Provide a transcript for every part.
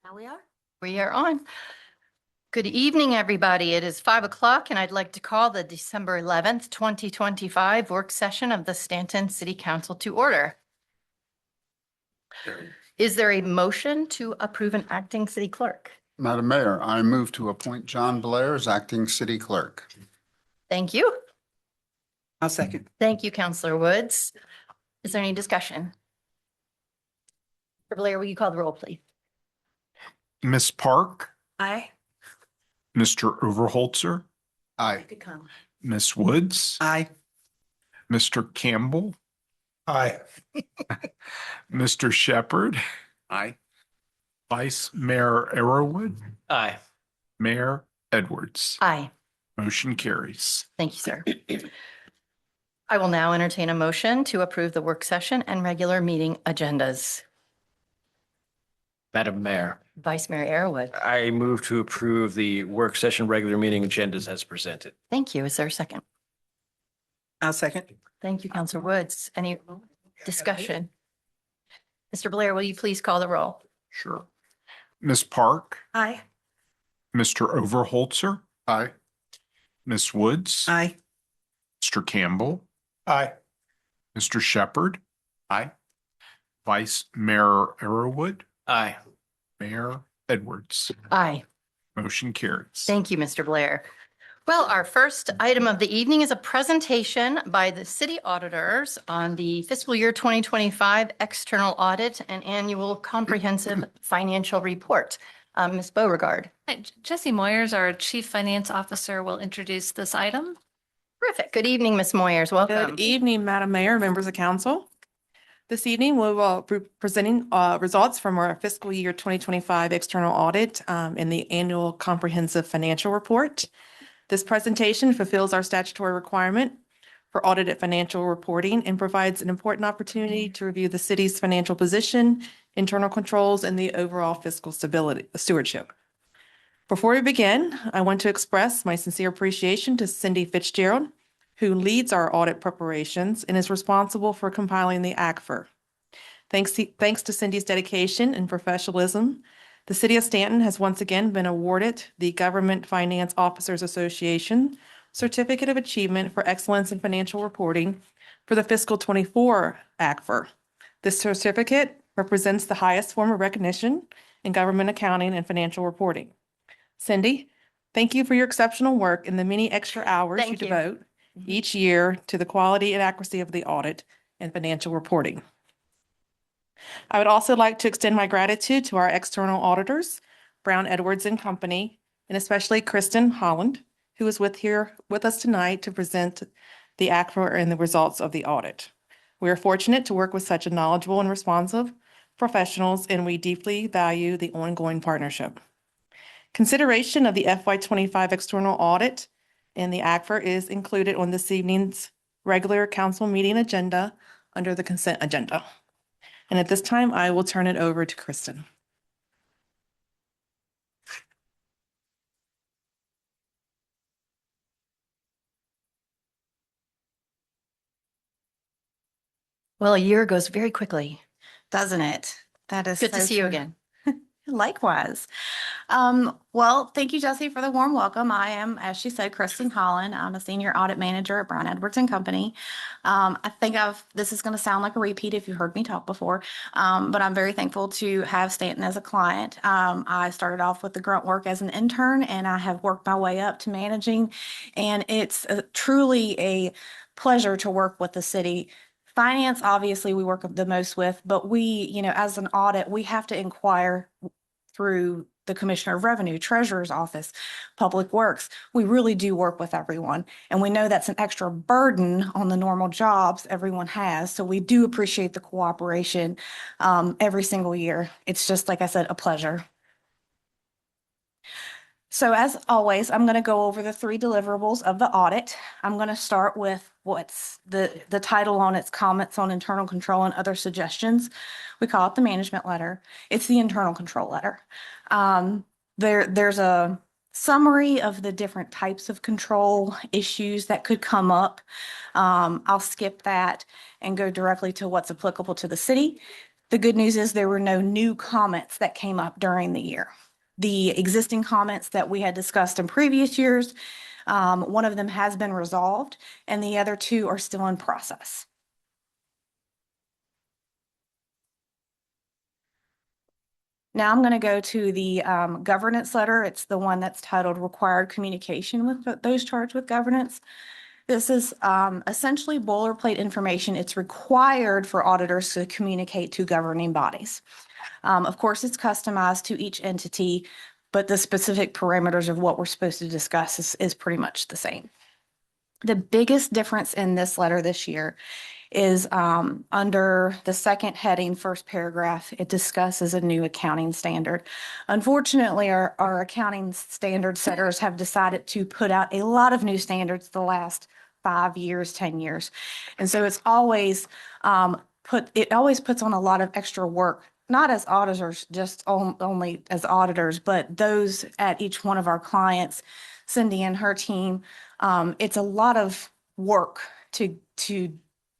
Now we are. We are on. Good evening, everybody. It is 5 o'clock and I'd like to call the December 11th, 2025 work session of the Staunton City Council to order. Is there a motion to approve an acting city clerk? Madam Mayor, I move to appoint John Blair as acting city clerk. Thank you. I'll second. Thank you, Councilor Woods. Is there any discussion? Mr. Blair, will you call the roll, please? Ms. Park, Aye. Mr. Overholtzer, Aye. Good comment. Ms. Woods, Aye. Mr. Campbell, Aye. Mr. Shepherd, Aye. Vice Mayor Arrowood, Aye. Mayor Edwards. Aye. Motion carries. Thank you, sir. I will now entertain a motion to approve the work session and regular meeting agendas. Madam Mayor, Vice Mayor Arrowood. I move to approve the work session regular meeting agendas as presented. Thank you. Is there a second? I'll second. Thank you, Councilor Woods. Any discussion? Mr. Blair, will you please call the roll? Sure. Ms. Park, Aye. Mr. Overholtzer, Aye. Ms. Woods, Aye. Mr. Campbell, Aye. Mr. Shepherd, Aye. Vice Mayor Arrowood, Aye. Mayor Edwards. Aye. Motion carries. Thank you, Mr. Blair. Well, our first item of the evening is a presentation by the city auditors on the fiscal year 2025 external audit and annual comprehensive financial report. Ms. Beauregard. Hi, Jesse Moyers, our Chief Finance Officer, will introduce this item. Terrific. Good evening, Ms. Moyers. Welcome. Good evening, Madam Mayor, members of council. This evening, we will be presenting results from our fiscal year 2025 external audit in the annual comprehensive financial report. This presentation fulfills our statutory requirement for audited financial reporting and provides an important opportunity to review the city's financial position, internal controls, and the overall fiscal stewardship. Before we begin, I want to express my sincere appreciation to Cindy Fitzgerald, who leads our audit preparations and is responsible for compiling the ACFR. Thanks to Cindy's dedication and professionalism, the City of Staunton has once again been awarded the Government Finance Officers Association Certificate of Achievement for Excellence in Financial Reporting for the fiscal 24 ACFR. This certificate represents the highest form of recognition in government accounting and financial reporting. Cindy, thank you for your exceptional work and the many extra hours you devote each year to the quality and accuracy of the audit and financial reporting. I would also like to extend my gratitude to our external auditors, Brown Edwards and Company, and especially Kristen Holland, who is here with us tonight to present the ACFR and the results of the audit. We are fortunate to work with such a knowledgeable and responsive professionals, and we deeply value the ongoing partnership. Consideration of the FY25 external audit and the ACFR is included on this evening's regular council meeting agenda under the consent agenda. And at this time, I will turn it over to Kristen. Well, a year goes very quickly. Doesn't it? That is Good to so see you true. again. Likewise. Well, thank you, Jesse, for the warm welcome. I am, as she said, Kristen Holland. I'm a senior audit manager at Brown Edwards and Company. I think this is going to sound like a repeat if you've heard me talk before, but I'm very thankful to have Staunton as a client. I started off with the grunt work as an intern, and I have worked my way up to managing, and it's truly a pleasure to work with the city. Finance, obviously, we work the most with, but we, as an audit, we have to inquire through the Commissioner of Revenue, Treasurer's Office, Public Works. We really do work with everyone. And we know that's an extra burden on the normal jobs everyone has. So we do appreciate the cooperation every single year. It's just, like I said, a pleasure. So as always, I'm going to go over the 3 deliverables of the audit. I'm going to start with what's the title on its comments on internal control and other suggestions. We call it the management letter. It's the internal control letter. There's a summary of the different types of control issues that could come up. I'll skip that and go directly to what's applicable to the city. The good news is there were no new comments that came up during the year. The existing comments that we had discussed in previous years, one of them has been resolved and the other two are still in process. Now I'm going to go to the governance letter. It's the one that's titled Required Communication with those charged with governance. This is essentially boilerplate information. It's required for auditors to communicate to governing bodies. Of course, it's customized to each entity, but the specific parameters of what we're supposed to discuss is pretty much the same. The biggest difference in this letter this year is under the second heading, first paragraph, it discusses a new accounting standard. Unfortunately, our accounting standard setters have decided to put out a lot of new standards the last 5 years, 10 years. And so it's always puts on a lot of extra work, not as auditors, just only as auditors, but those at each one of our clients, Cindy and her team. It's a lot of work to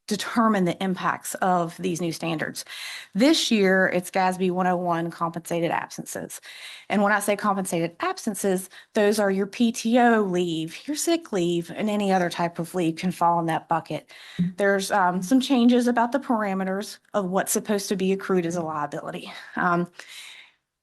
determine the impacts of these new standards. This year, it's GASB 101 compensated absences. And when I say compensated absences, those are your PTO leave, your sick leave, and any other type of leave can fall in that bucket. There's some changes about the parameters of what's supposed to be accrued as a liability.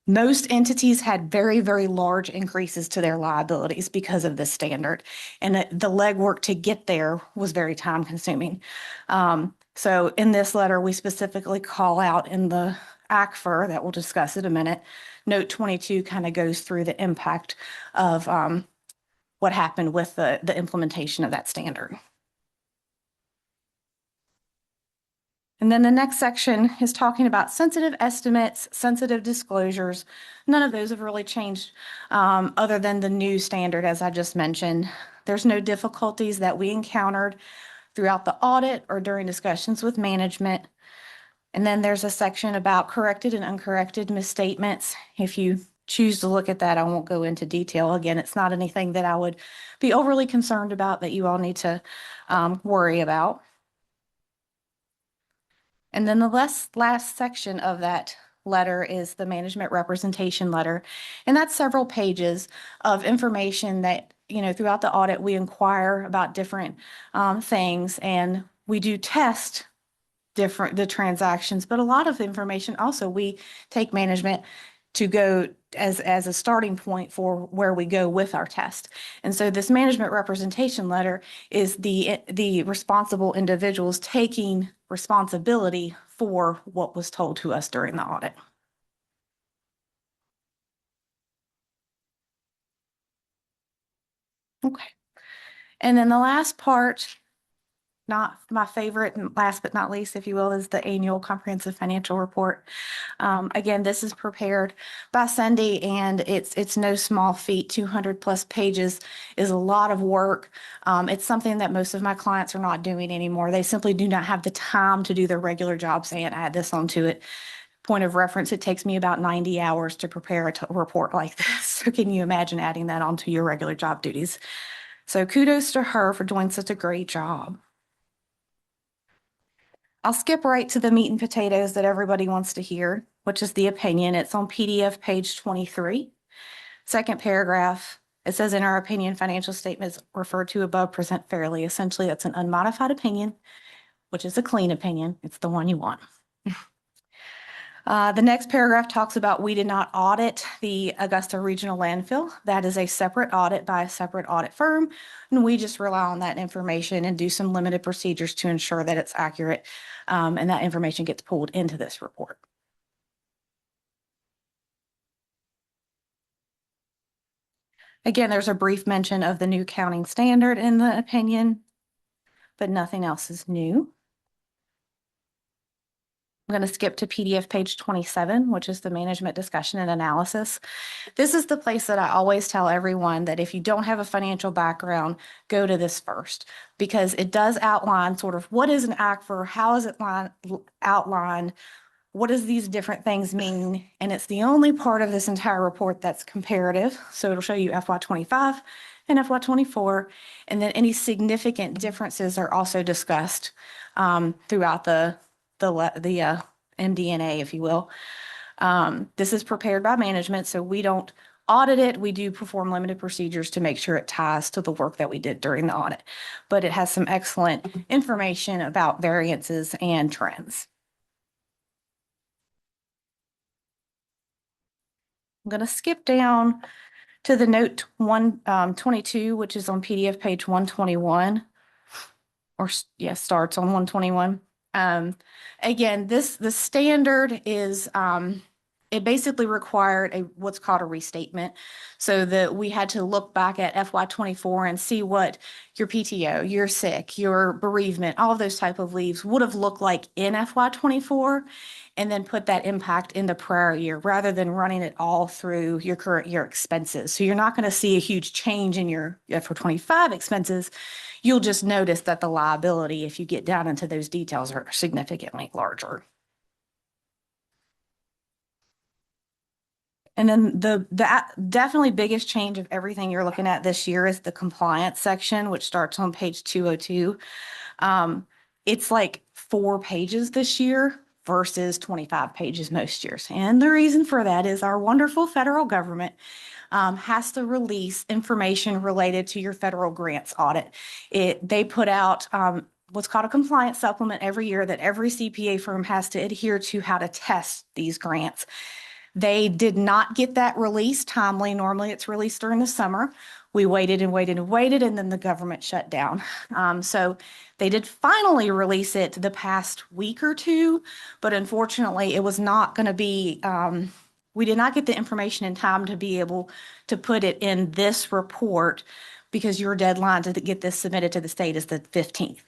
Most entities had very, very large increases to their liabilities because of this standard. And the legwork to get there was very time consuming. So in this letter, we specifically call out in the ACFR that we'll discuss in a minute. Note 22 kind of goes through the impact of what happened with the implementation of that standard. And then the next section is talking about sensitive estimates, sensitive disclosures. None of those have really changed other than the new standard, as I just mentioned. There's no difficulties that we encountered throughout the audit or during discussions with management. And then there's a section about corrected and uncorrected misstatements. If you choose to look at that, I won't go into detail. Again, it's not anything that I would be overly concerned about that you all need to worry about. And then the last section of that letter is the management representation letter. And that's several pages of information that, throughout the audit, we inquire about different things and we do test the transactions, but a lot of information also we take management to go as a starting point for where we go with our test. And so this management representation letter is the responsible individuals taking responsibility for what was told to us during the audit. Okay. And then the last part, not my favorite and last but not least, if you will, is the annual comprehensive financial report. Again, this is prepared by Cindy and it's no small feat. 200 plus pages is a lot of work. It's something that most of my clients are not doing anymore. They simply do not have the time to do their regular jobs and add this onto it. Point of reference, it takes me about 90 hours to prepare a report like this. So can you imagine adding that onto your regular job duties? So kudos to her for doing such a great job. I'll skip right to the meat and potatoes that everybody wants to hear, which is the opinion. It's on PDF page 23. Second paragraph, it says, in our opinion, financial statements referred to above present fairly. Essentially, that's an unmodified opinion, which is a clean opinion. It's the one you want. The next paragraph talks about we did not audit the Augusta Regional Landfill. That is a separate audit by a separate audit firm, and we just rely on that information and do some limited procedures to ensure that it's accurate and that information gets pulled into this report. Again, there's a brief mention of the new accounting standard in the opinion, but nothing else is new. I'm going to skip to PDF page 27, which is the management discussion and analysis. This is the place that I always tell everyone that if you don't have a financial background, go to this first, because it does outline sort of what is an ACFR, how is it outlined, what does these different things mean? And it's the only part of this entire report that's comparative. So it'll show you FY25 and FY24, and then any significant differences are also discussed throughout the MD&A, if you will. This is prepared by management, so we don't audit it. We do perform limited procedures to make sure it ties to the work that we did during the audit. But it has some excellent information about variances and trends. I'm going to skip down to the note 122, which is on PDF page 121, or yeah, starts on 121. Again, the standard is it basically required what's called a restatement, so that we had to look back at FY24 and see what your PTO, your sick, your bereavement, all of those type of leaves would have looked like in FY24, and then put that impact in the prior year rather than running it all through your current year expenses. So you're not going to see a huge change in your FY25 expenses. You'll just notice that the liability, if you get down into those details, are significantly larger. And then the definitely biggest change of everything you're looking at this year is the compliance section, which starts on page 202. It's like 4 pages this year versus 25 pages most years. And the reason for that is our wonderful federal government has to release information related to your federal grants audit. They put out what's called a compliance supplement every year that every CPA firm has to adhere to how to test these grants. They did not get that release timely. Normally it's released during the summer. We waited and waited and waited, and then the government shut down. So they did finally release it the past week or two, but unfortunately it was not going to be, we did not get the information in time to be able to put it in this report, because your deadline to get this submitted to the state is the 15th.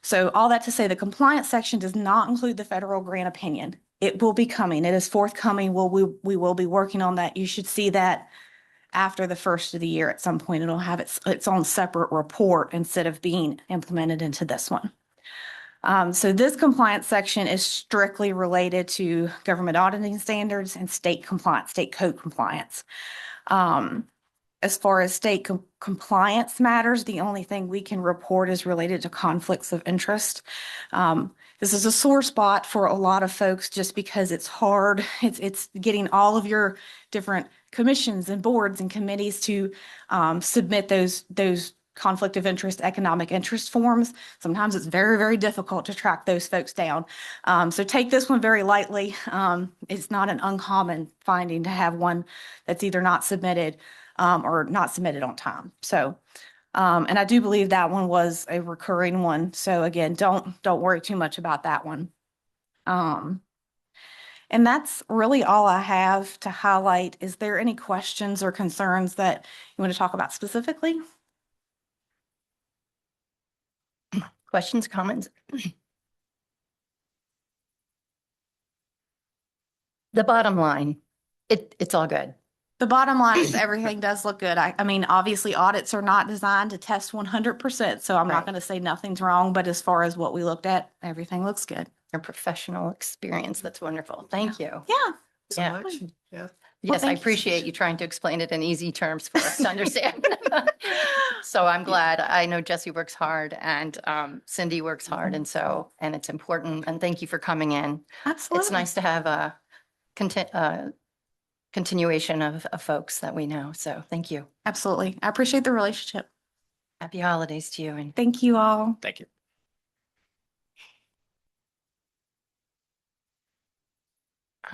So all that to say, the compliance section does not include the federal grant opinion. It will be coming. It is forthcoming. We will be working on that. You should see that after the first of the year at some point. It'll have its own separate report instead of being implemented into this one. So this compliance section is strictly related to government auditing standards and state compliance, state code compliance. As far as state compliance matters, the only thing we can report is related to conflicts of interest. This is a sore spot for a lot of folks just because it's hard. It's getting all of your different commissions and boards and committees to submit those conflict of interest, economic interest forms. Sometimes it's very, very difficult to track those folks down. So take this one very lightly. It's not an uncommon finding to have one that's either not submitted or not submitted on time. So, and I do believe that one was a recurring one. So again, don't worry too much about that one. And that's really all I have to highlight. Is there any questions or concerns that you want to talk about specifically? Questions, comments? The bottom line, it's all good. The bottom line is everything does look good. I mean, obviously audits are not designed to test 100%, so I'm Right. not going to say nothing's wrong, but as far as what we looked at, everything looks good. Your professional experience, that's wonderful. Thank you. Yeah. So Yeah. much. Yeah. Yes, I thank you. appreciate you trying to explain it in easy terms for us to understand. So I'm glad. I know Jesse works hard and Cindy works hard, and it's important. And thank you for coming in. Absolutely. It's nice to have a continuation of folks that we know. So thank you. Absolutely. I appreciate the relationship. Happy holidays to you. And Thank you all. Thank you.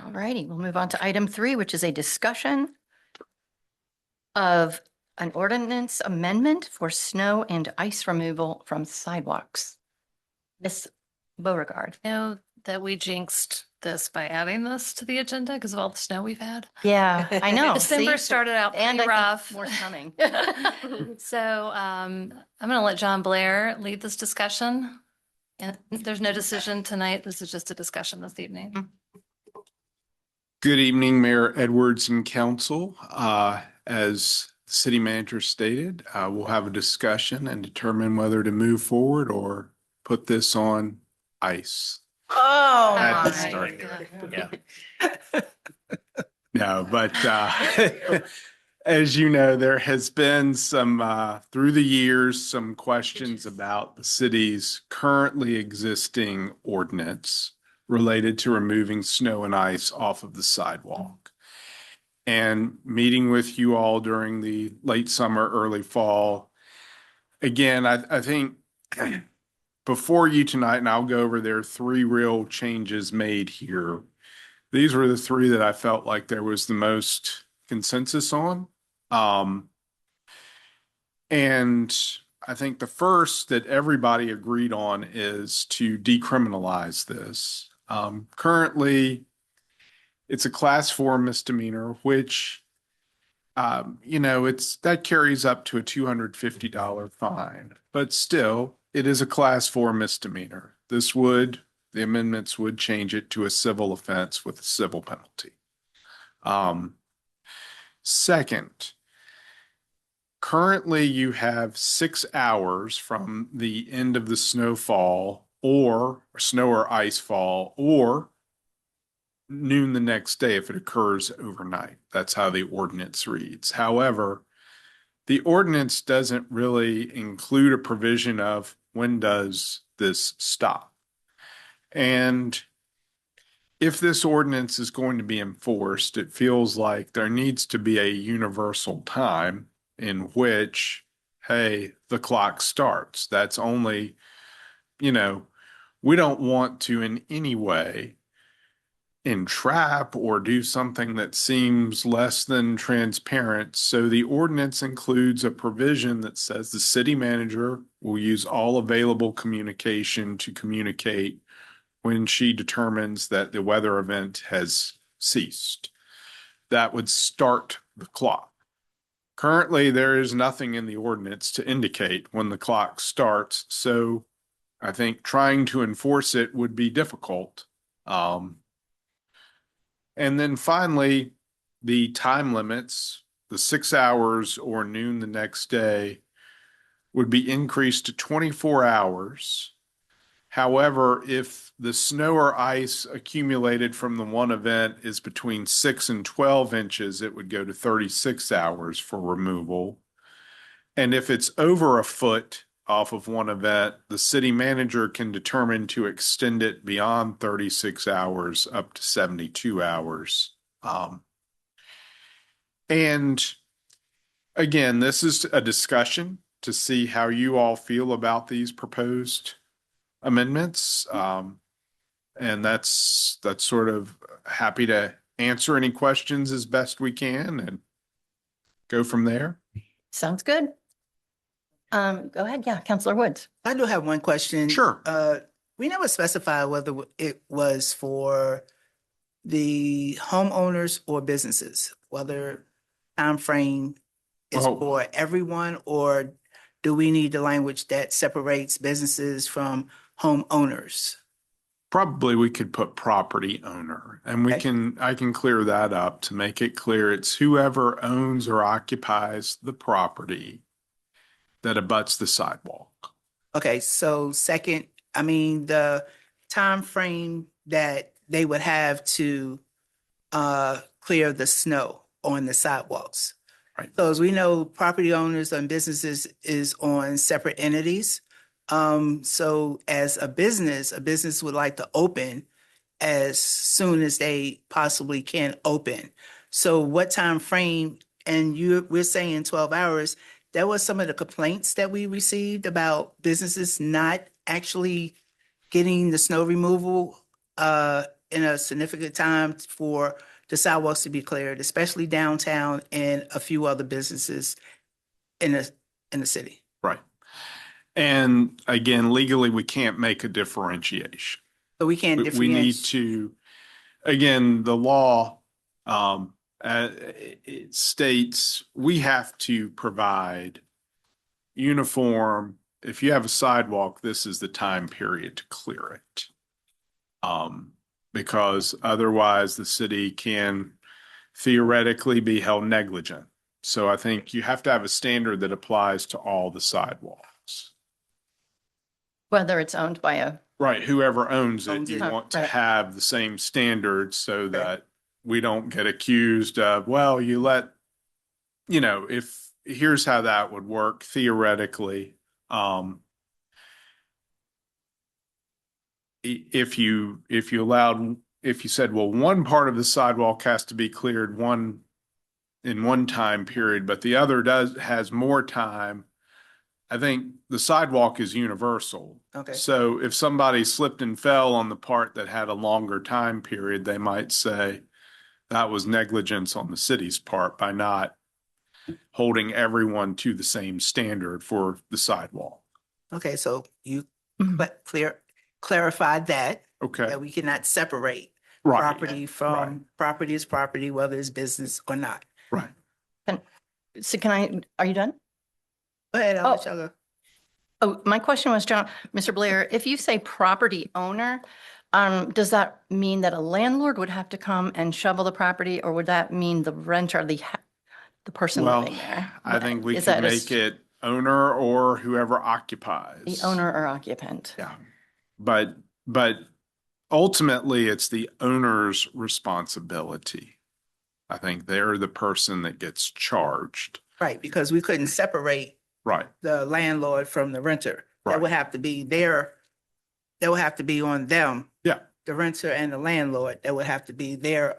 all righty, we'll move on to item 3, which is a discussion of an ordinance amendment for snow and ice removal from sidewalks. Ms. Beauregard. Know that we jinxed this by adding this to the agenda because of all the snow we've had. Yeah, I know. December See? started out And pretty I rough. think more's coming. So I'm going to let John Blair lead this discussion. And there's no decision tonight. This is just a discussion this evening. Good evening, Mayor Edwards and council. As the city manager stated, we'll have a discussion and determine whether to move forward or put this on ice. Oh, Had to my start God. Yeah. No, but as you know, there has been some, through the years, some questions about the city's currently existing ordinance related to removing snow and ice off of the sidewalk. And meeting with you all during the late summer, early fall. Again, I think before you tonight, and I'll go over, there are three real changes made here. These were the three that I felt like there was the most consensus on. And I think the first that everybody agreed on is to decriminalize this. Currently, it's a class 4 misdemeanor, which, that carries up to a $250 fine, but still, it is a class 4 misdemeanor. The amendments would change it to a civil offense with a civil penalty. Second, currently you have 6 hours from the end of the snowfall or snow or ice fall, or noon the next day if it occurs overnight. That's how the ordinance reads. However, the ordinance doesn't really include a provision of when does this stop. And if this ordinance is going to be enforced, it feels like there needs to be a universal time in which, hey, the clock starts. That's only, we don't want to in any way entrap or do something that seems less than transparent. So the ordinance includes a provision that says the city manager will use all available communication to communicate when she determines that the weather event has ceased. That would start the clock. Currently, there is nothing in the ordinance to indicate when the clock starts, so I think trying to enforce it would be difficult. And then finally, the time limits, the 6 hours or noon the next day, would be increased to 24 hours. However, if the snow or ice accumulated from the one event is between 6 and 12 inches, it would go to 36 hours for removal. And if it's over a foot off of one event, the city manager can determine to extend it beyond 36 hours up to 72 hours. And again, this is a discussion to see how you all feel about these proposed amendments. And that's sort of happy to answer any questions as best we can and go from there. Sounds good. Go ahead. Yeah, Counselor Woods. I do have one question. Sure. We never specified whether it was for the homeowners or businesses, whether time frame is Oh. for everyone, or do we need the language that separates businesses from homeowners? Probably we could put property owner, and Okay. I can clear that up to make it clear. It's whoever owns or occupies the property that abuts the sidewalk. Okay, so second, the time frame that they would have to clear the snow on the sidewalks. Right. So as we know, property owners and businesses is on separate entities. So as a business would like to open as soon as they possibly can open. So what time frame, and we're saying 12 hours, that was some of the complaints that we received about businesses not actually getting the snow removal in a significant time for the sidewalks to be cleared, especially downtown and a few other businesses in the city. Right. And again, legally, we can't make a differentiation. So we can't We need differentiate. to, again, the law, it states we have to provide uniform. If you have a sidewalk, this is the time period to clear it. Because otherwise the city can theoretically be held negligent. So I think you have to have a standard that applies to all the sidewalks. Whether it's owned by a, Right, whoever owns it, Owns you it. want to Right. have the same standards so that we don't get accused of, well, if here's how that would work theoretically. if you said, well, one part of the sidewalk has to be cleared in one time period, but the other has more time, I think the sidewalk is universal. Okay. So if somebody slipped and fell on the part that had a longer time period, they might say that was negligence on the city's part by not holding everyone to the same standard for the sidewalk. Okay, so you Mhm. clarified that Okay, we cannot separate right, property from property is property, whether it's business or not. right. So are you done? Go ahead, I'll let Oh. y'all go. Oh, my question was, John, Mr. Blair, if you say property owner, does that mean that a landlord would have to come and shovel the property, or would that mean the renter, the person Well, living there? I think we Is could that make it owner or whoever occupies. the owner or occupant? Yeah, but ultimately it's the owner's responsibility. I think they're the person that gets charged. Right, because we couldn't separate Right, the landlord from the renter. That Right. would have to be that would have to be on them, yeah, the renter and the landlord. That would have to be their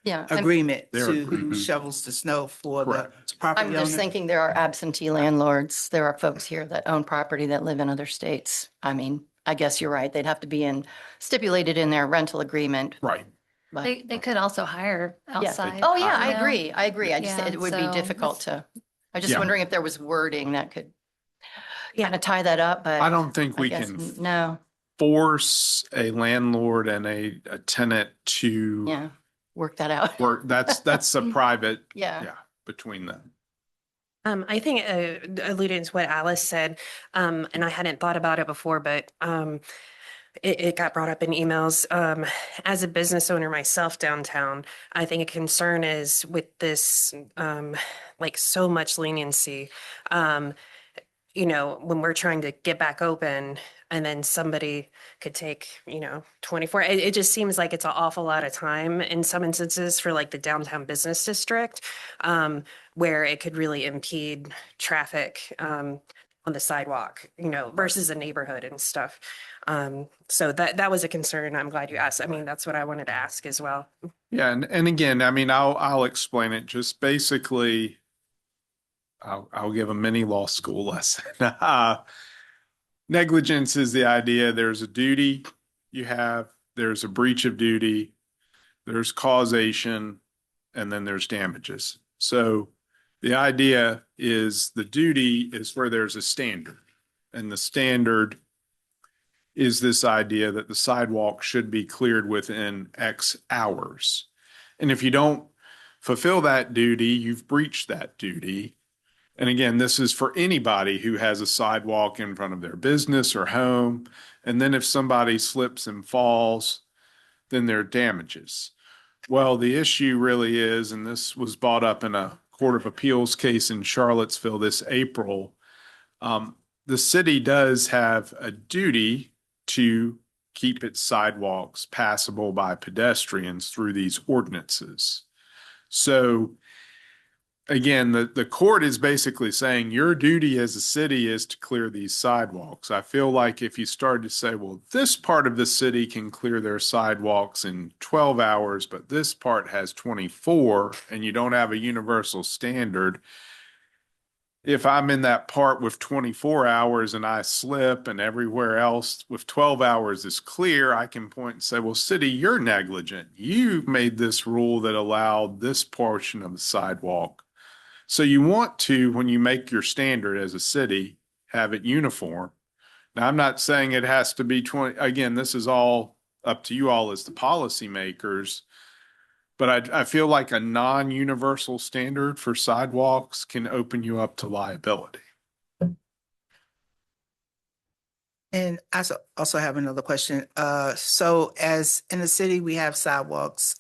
Yeah, agreement Their to who agreement. shovels the snow for the Correct. property I'm owner. just thinking there are absentee landlords. There are folks here that own property that live in other states. I mean, I guess you're right. They'd have to be stipulated in their rental agreement. right. But They could also hire yeah. outside. Oh, yeah, I you know? agree. I agree. I just, Yeah, it would be so difficult to, I'm just Yeah. wondering if there was wording that could Yeah. kind of tie that up, but I don't think I we guess can no, force a landlord and a tenant to yeah, work that out. work. That's a private, Yeah. yeah, between them. I think alluding to what Alice said, and I hadn't thought about it before, but it got brought up in emails. As a business owner myself downtown, I think a concern is with this, like so much leniency. When we're trying to get back open and then somebody could take, 24, it just seems like it's an awful lot of time in some instances for like the downtown business district, where it could really impede traffic, on the sidewalk, versus a neighborhood and stuff. So that was a concern. I'm glad you asked. I mean, that's what I wanted to ask as well. Yeah, and again, I mean, I'll explain it. Just basically, I'll give a mini law school lesson. Negligence is the idea there's a duty you have, there's a breach of duty, there's causation, and then there's damages. So the idea is the duty is where there's a standard, and the standard is this idea that the sidewalk should be cleared within X hours. And if you don't fulfill that duty, you've breached that duty. And again, this is for anybody who has a sidewalk in front of their business or home. And then if somebody slips and falls, then there are damages. Well, the issue really is, and this was brought up in a Court of Appeals case in Charlottesville this April, the city does have a duty to keep its sidewalks passable by pedestrians through these ordinances. So again, the court is basically saying your duty as a city is to clear these sidewalks. I feel like if you started to say, well, this part of the city can clear their sidewalks in 12 hours, but this part has 24, and you don't have a universal standard. If I'm in that part with 24 hours and I slip and everywhere else with 12 hours is clear, I can point and say, well, city, you're negligent. You made this rule that allowed this portion of the sidewalk. So you want to, when you make your standard as a city, have it uniform. Now, I'm not saying it has to be 20. Again, this is all up to you all as the policymakers. But I feel like a non-universal standard for sidewalks can open you up to liability. And I also have another question. So as in the city, we have sidewalks,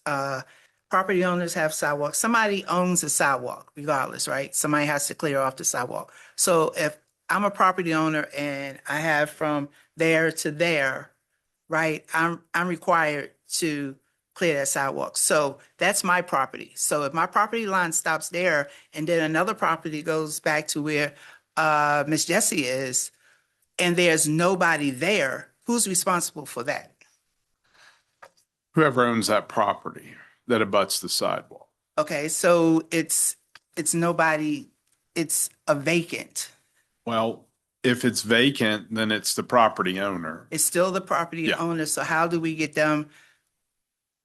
property owners have sidewalks. Somebody owns a sidewalk regardless, right? Somebody has to clear off the sidewalk. So if I'm a property owner and I have from there to there, right, I'm required to clear that sidewalk. So that's my property. So if my property line stops there and then another property goes back to where Miss Jessie is, and there's nobody there, who's responsible for that? Whoever owns that property that abuts the sidewalk. Okay, so it's nobody, it's a vacant. Well, if it's vacant, then it's the property owner. It's still the property Yeah. owner, so how do we get them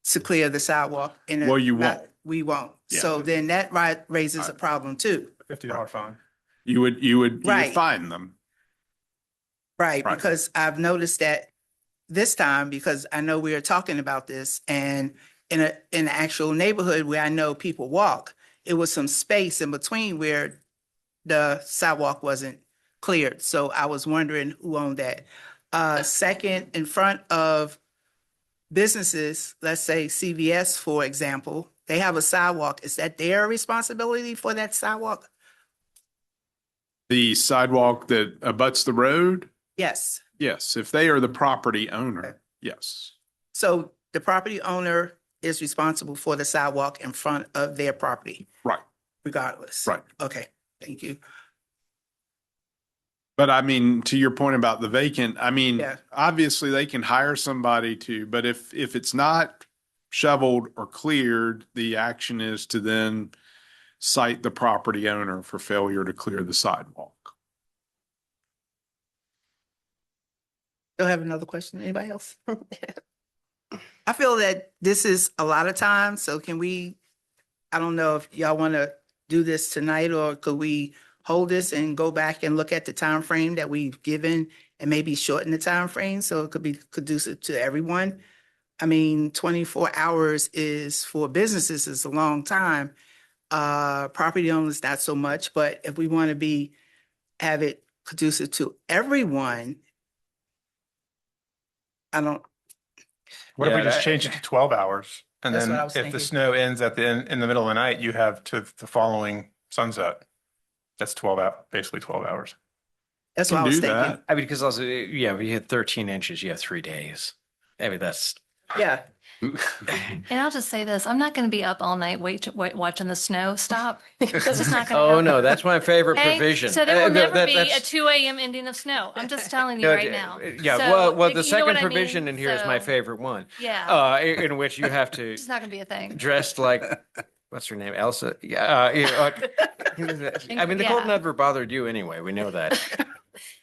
to clear the sidewalk? Well, you won't. We won't. Yeah. So then that raises a problem too. $50 fine. You would Right. fine them. Right, Right. because I've noticed that this time, because I know we are talking about this, and in an actual neighborhood where I know people walk, it was some space in between where the sidewalk wasn't cleared. So I was wondering who owned that. Second, in front of businesses, let's say CVS, for example, they have a sidewalk. Is that their responsibility for that sidewalk? The sidewalk that abuts the road? Yes. Yes, if they are the property owner, yes. So the property owner is responsible for the sidewalk in front of their property, Right, regardless. right. Okay, thank you. But I mean, to your point about the vacant, I mean, Yeah. obviously they can hire somebody to, but if it's not shoveled or cleared, the action is to then cite the property owner for failure to clear the sidewalk. Still have another question? Anybody else? I feel that this is a lot of time, so can we, I don't know if y'all want to do this tonight, or could we hold this and go back and look at the time frame that we've given and maybe shorten the time frame so it could be conducive to everyone? I mean, 24 hours is, for businesses, is a long time. Property owners, not so much, but if we want to have it conducive to everyone, I don't, What if we Yeah, just that- change it to 12 hours? And That's then what I was if the thinking. snow ends in the middle of the night, you have to the following sunset. That's 12 out, basically 12 hours. that's Can what I was do thinking. that. I mean, because also, yeah, if you hit 13 inches, you have 3 days. I mean, that's. Yeah, And I'll just say this, I'm not going to be up all night watching the snow stop. Because it's not going to Oh, happen. no, that's my favorite Okay? provision. So there will That- never be a that's- 2 a.m. ending of snow. I'm just telling you No, right now. Yeah, So, well, like, the you know what second I mean? provision in here is my So, favorite one. Yeah, In which you have to it's not going to be a thing. dressed like, what's her name, Elsa? Yeah, I mean, the cold Yeah. never bothered you anyway. We know that.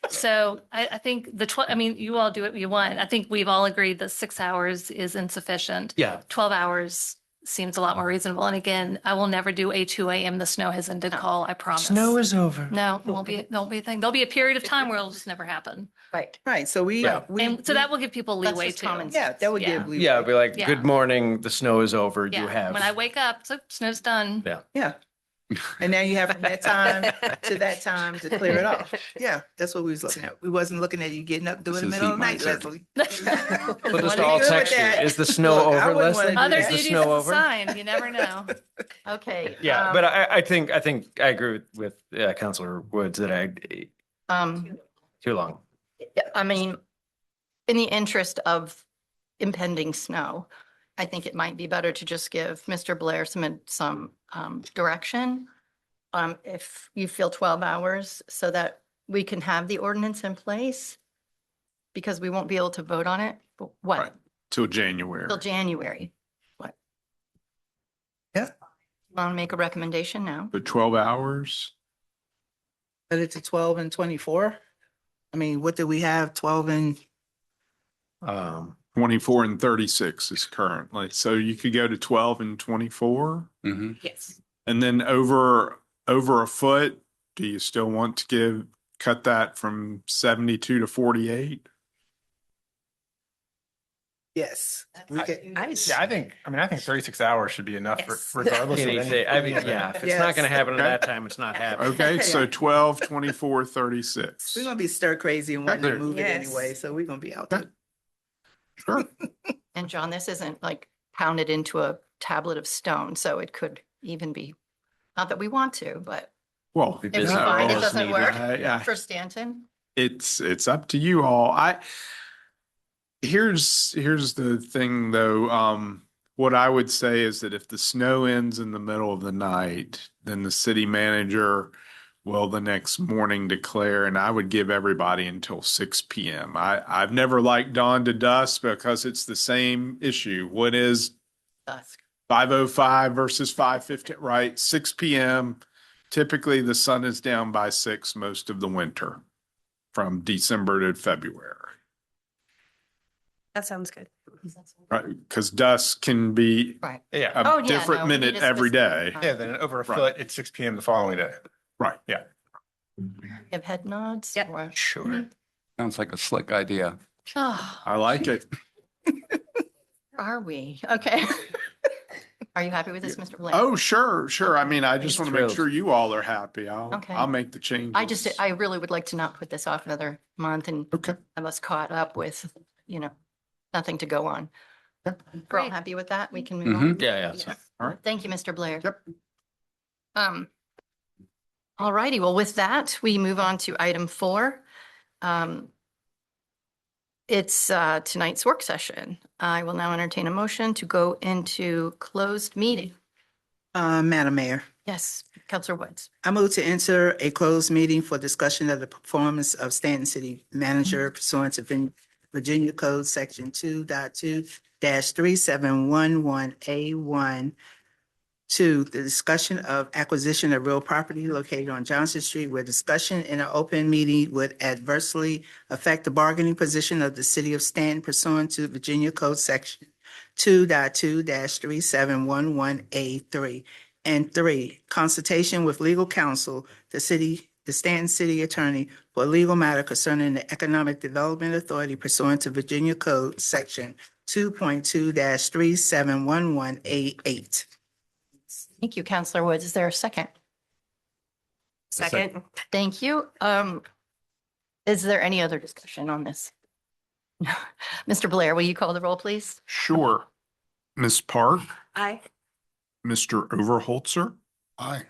So I think I mean, you all do what you want. I think we've all agreed that 6 hours is insufficient. Yeah. 12 hours seems a lot more reasonable. And again, I will never do a 2 a.m. the snow has ended call, I promise. Snow is over. No, it won't be a thing. There'll be a period of time where it'll just never happen. Right. right, so Yeah. And so that will give people That's leeway just too. common yeah, that would Yeah. give leeway. Yeah, be like, Yeah. good morning, the snow is over. You Yeah, have. when I wake up, so snow's done. Yeah. Yeah. And now you have from that time to that time to clear it off. Yeah, that's what we was looking at. We wasn't looking at you getting up, doing it in the This middle is of the night, heat Leslie. We'll just Wanna all be good with text you. that. Is the snow Look, I over, wouldn't wanna Leslie? do Other Is the duties snow is a over? sign. You never know. Okay. Yeah, but I think I agree with Counselor Woods that too long. I mean, in the interest of impending snow, I think it might be better to just give Mr. Blair some direction. If you feel 12 hours so that we can have the ordinance in place, because we won't be able to vote on it. Right. What? Till January. Till January. What? Yeah. Want to make a recommendation now? But 12 hours? Cut it to 12 and 24. I mean, what do we have? 12 and, 24 and 36 is currently. So you could go to 12 and 24. Mhm. Yes. And then over a foot, do you still want to cut that from 72 to 48? yes. We could- Yeah, I think 36 hours should be enough Yes. regardless of Any any. day. I mean, yeah, if it's not going to happen at that time, it's not happening. Okay, so 12, 24, 36. We're gonna be stir crazy and wanting to Okay. move it Yes. anyway, so we're gonna be out there. Sure. And John, this isn't like pounded into a tablet of stone, so it could even be, not that we want to, but Well, if we Yeah, find it all doesn't needed. work for Stanton. it's up to you all. Here's the thing though. What I would say is that if the snow ends in the middle of the night, then the city manager will the next morning declare, and I would give everybody until 6 PM. I've never liked dawn to dusk because it's the same issue. What is Dusk. 5:05 versus 5:15, right? 6 PM. Typically, the sun is down by 6 most of the winter from December to February, That sounds good. right? Because dusk can be Right. Yeah, Oh, a yeah, different no, we minute need a every specific day. time. yeah, then over a Right. foot, it's 6 PM the following day. Right. Yeah. Have head nods? Yep. or- Sure. Sounds like a slick idea. Oh, I like it. are we? Okay. Are you happy with this, Mr. Blair? Oh, sure, sure. I mean, I just He's want to make thrilled. sure you all are happy. Okay. I'll make the changes. I really would like to not put this off another month and Okay. have us caught up with, nothing to go on. We're all Great. happy with that? We can move on? Yeah, yeah. All right. Thank you, Mr. Blair. Yep. All righty. Well, with that, we move on to item 4. It's tonight's work session. I will now entertain a motion to go into closed meeting. Madam Mayor, Yes, Counselor Woods. I move to enter a closed meeting for discussion of the performance of Stanton City Manager pursuant to Virginia Code Section 2.2-3711A1. 2, the discussion of acquisition of real property located on Johnson Street where discussion in an open meeting would adversely affect the bargaining position of the city of Stanton pursuant to Virginia Code Section 2.2-3711A3. And 3, consultation with legal counsel, the Stanton City Attorney for a legal matter concerning the Economic Development Authority pursuant to Virginia Code Section 2.2-3711A8. Thank you, Counselor Woods. Is there a second? Second. Thank you. Is there any other discussion on this? Mr. Blair, will you call the roll, please? Sure. Ms. Park, Aye. Mr. Overholtzer, Aye.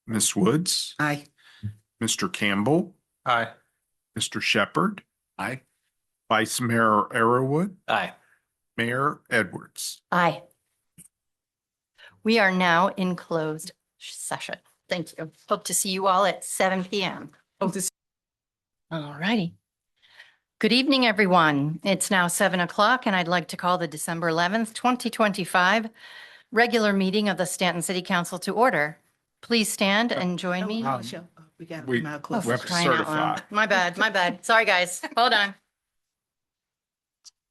Ms. Woods, Aye. Mr. Campbell, Aye. Mr. Shepherd, Aye. Vice Mayor Arrowood, Aye. Mayor Edwards. Aye. We are now in closed session. Thank you. Hope to see you all at 7 PM. All righty. Good evening, everyone. It's now 7 o'clock, and I'd like to call the December 11th, 2025 regular meeting of the Stanton City Council to order. Please stand and join me. We got to We- come out Oh, close. we have to crying out loud. certify. My bad. Sorry, guys. Hold on.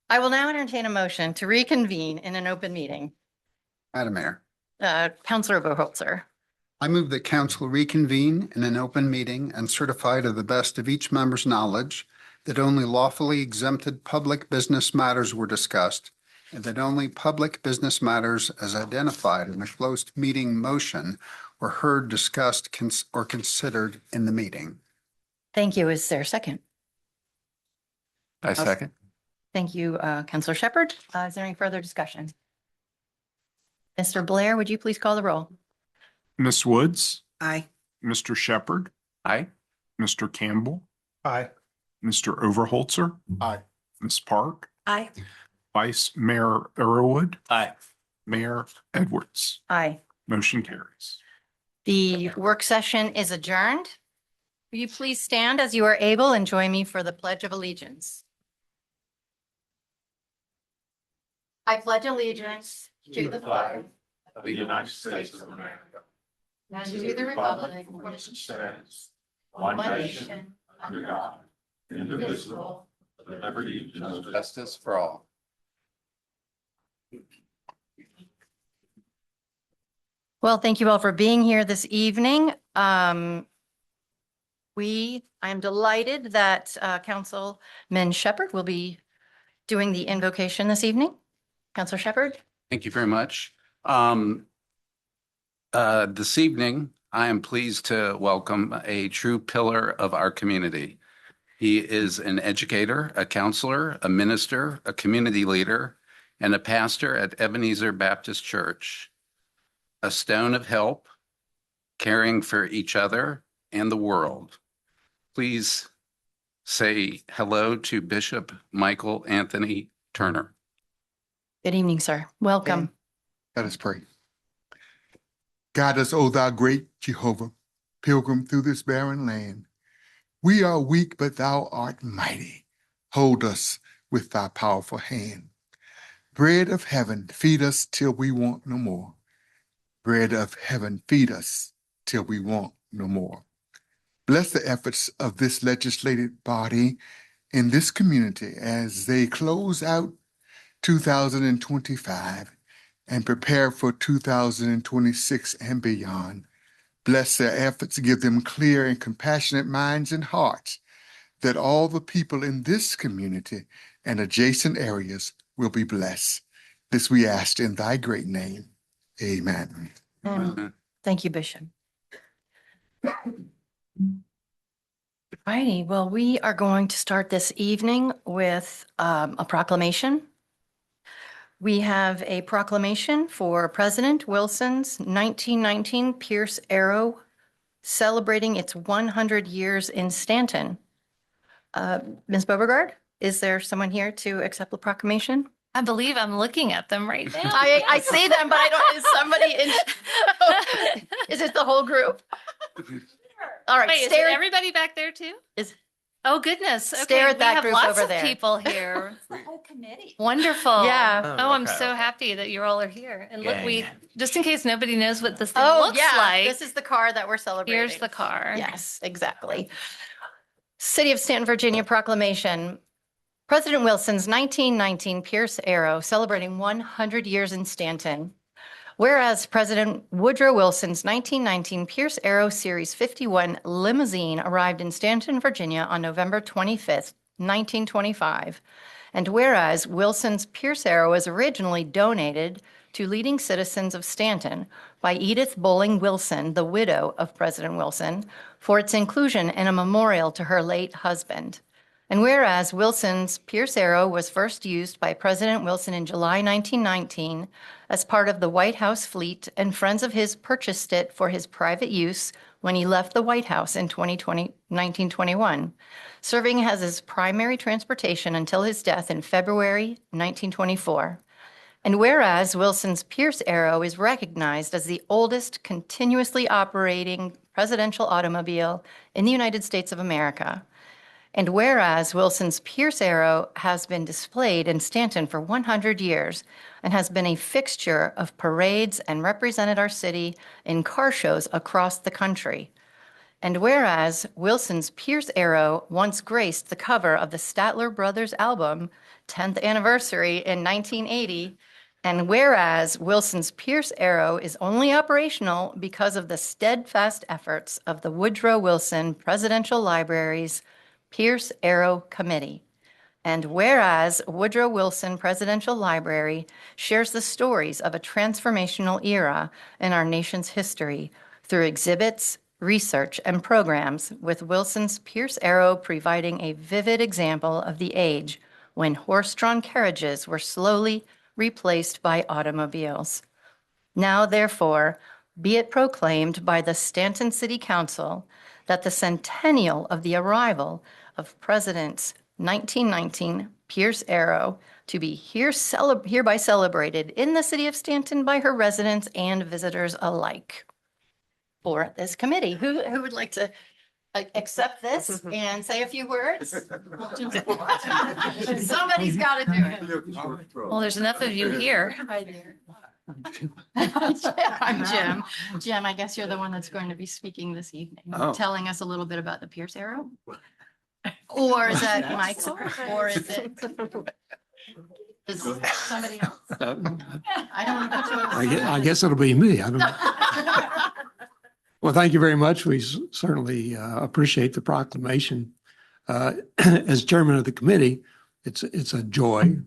I will now entertain a motion to reconvene in an open meeting. Madam Mayor, Counselor Overholtzer. I move that council reconvene in an open meeting and certify to the best of each member's knowledge that only lawfully exempted public business matters were discussed and that only public business matters as identified in the closed meeting motion were heard, discussed, or considered in the meeting. Thank you. Is there a second? I second. Thank you, Counselor Shepherd. Is there any further discussion? Mr. Blair, would you please call the roll? Ms. Woods, Aye. Mr. Shepherd, Aye. Mr. Campbell, Aye. Mr. Overholtzer, Aye. Ms. Park, Aye. Vice Mayor Arrowood, Aye. Mayor Edwards. Aye. Motion carries. The work session is adjourned. Will you please stand as you are able and join me for the Pledge of Allegiance? I pledge allegiance to the flag of the United States of America, and to the republic for which it stands, one nation, under God, indivisible, with liberty and Justice for all. Well, thank you all for being here this evening. I am delighted that Councilman Shepherd will be doing the invocation this evening. Councilor Shepherd? Thank you very much. This evening, I am pleased to welcome a true pillar of our community. He is an educator, a counselor, a minister, a community leader, and a pastor at Ebenezer Baptist Church. A stone of help, caring for each other and the world. Please say hello to Bishop Michael Anthony Turner. Good evening, sir. Welcome. Let us pray. God is, O thou great Jehovah, pilgrim through this barren land. We are weak, but thou art mighty. Hold us with thy powerful hand. Bread of heaven, feed us till we want no more. Bread of heaven, feed us till we want no more. Bless the efforts of this legislative body in this community as they close out 2025 and prepare for 2026 and beyond. Bless their efforts, give them clear and compassionate minds and hearts that all the people in this community and adjacent areas will be blessed. This we ask in thy great name. Amen. Thank you, Bishop. Righty, well, we are going to start this evening with a proclamation. We have a proclamation for President Wilson's 1919 Pierce Arrow celebrating its 100 years in Staunton. Ms. Beauregard, is there someone here to accept the proclamation? I believe I'm looking at them right now. I see them, but I don't, is somebody in? Is it the whole group? All right, Wait, is it stare, everybody back there too? Is- Oh, goodness. Okay, Stare at we that have group lots over of there. people here. Whole committee. Wonderful. Yeah. Oh, I'm okay, so okay. happy that you all are here. And look, Gang. just in case nobody knows what this thing Oh, looks yeah, like, this is the car that we're celebrating. here's the car. Yes, exactly. City of Staunton, Virginia proclamation. President Wilson's 1919 Pierce Arrow celebrating 100 years in Staunton. Whereas President Woodrow Wilson's 1919 Pierce Arrow Series 51 limousine arrived in Staunton, Virginia on November 25th, 1925. And whereas Wilson's Pierce Arrow was originally donated to leading citizens of Staunton by Edith Bowling Wilson, the widow of President Wilson, for its inclusion in a memorial to her late husband. And whereas Wilson's Pierce Arrow was first used by President Wilson in July 1919 as part of the White House fleet, and friends of his purchased it for his private use when he left the White House in 1921, serving as his primary transportation until his death in February 1924. And whereas Wilson's Pierce Arrow is recognized as the oldest continuously operating presidential automobile in the United States of America. And whereas Wilson's Pierce Arrow has been displayed in Staunton for 100 years and has been a fixture of parades and represented our city in car shows across the country. And whereas Wilson's Pierce Arrow once graced the cover of the Statler Brothers album, 10th anniversary in 1980, and whereas Wilson's Pierce Arrow is only operational because of the steadfast efforts of the Woodrow Wilson Presidential Library's Pierce Arrow Committee. And whereas Woodrow Wilson Presidential Library shares the stories of a transformational era in our nation's history through exhibits, research, and programs, with Wilson's Pierce Arrow providing a vivid example of the age when horse-drawn carriages were slowly replaced by automobiles. Now, therefore, be it proclaimed by the Staunton City Council that the centennial of the arrival of President's 1919 Pierce Arrow to be hereby celebrated in the city of Staunton by her residents and visitors alike. For this committee, who would like to accept this and say a few words? Somebody's got to do it. Well, there's enough of you here. I'm Jim. Jim, I guess you're the one that's going to be speaking this evening, Oh. telling us a little bit about the Pierce Arrow? Or is that Michael? Or is it? Is somebody else? I don't want to put you on the spot. I guess it'll be me. I don't know. Well, thank you very much. We certainly appreciate the proclamation. As chairman of the committee, it's a joy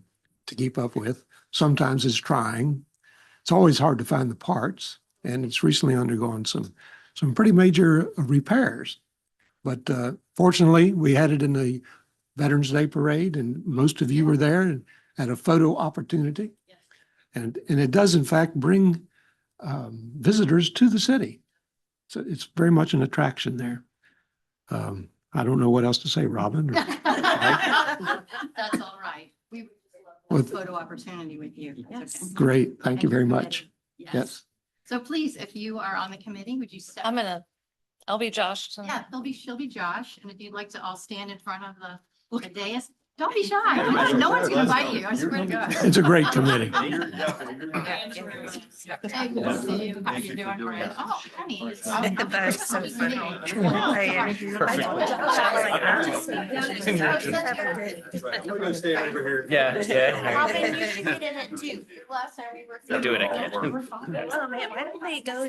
to keep up with. Sometimes it's trying. It's always hard to find the parts, and it's recently undergone some pretty major repairs. But fortunately, we had it in the Veterans Day Parade, and most of you were there and had a photo opportunity. And it does, in fact, bring visitors to the city. So it's very much an attraction there. I don't know what else to say, Robin. That's all right. We would love a photo opportunity with you. Yes. Okay. Great. Thank you very much. Yes. Yes. So please, if you are on the committee, would you step? I'm gonna I'll be Josh Yeah, tonight. she'll be Josh, and if you'd like to all stand in front of the dais, don't be shy. No one's gonna bite you, I swear to God. It's a great committee. Hey, good to see you. How you doing, Fred? Oh, honey. That's so funny. Yeah, Robin, you yeah. should get in it too. Last time we were. I'll do it again. Oh, man, why don't they go?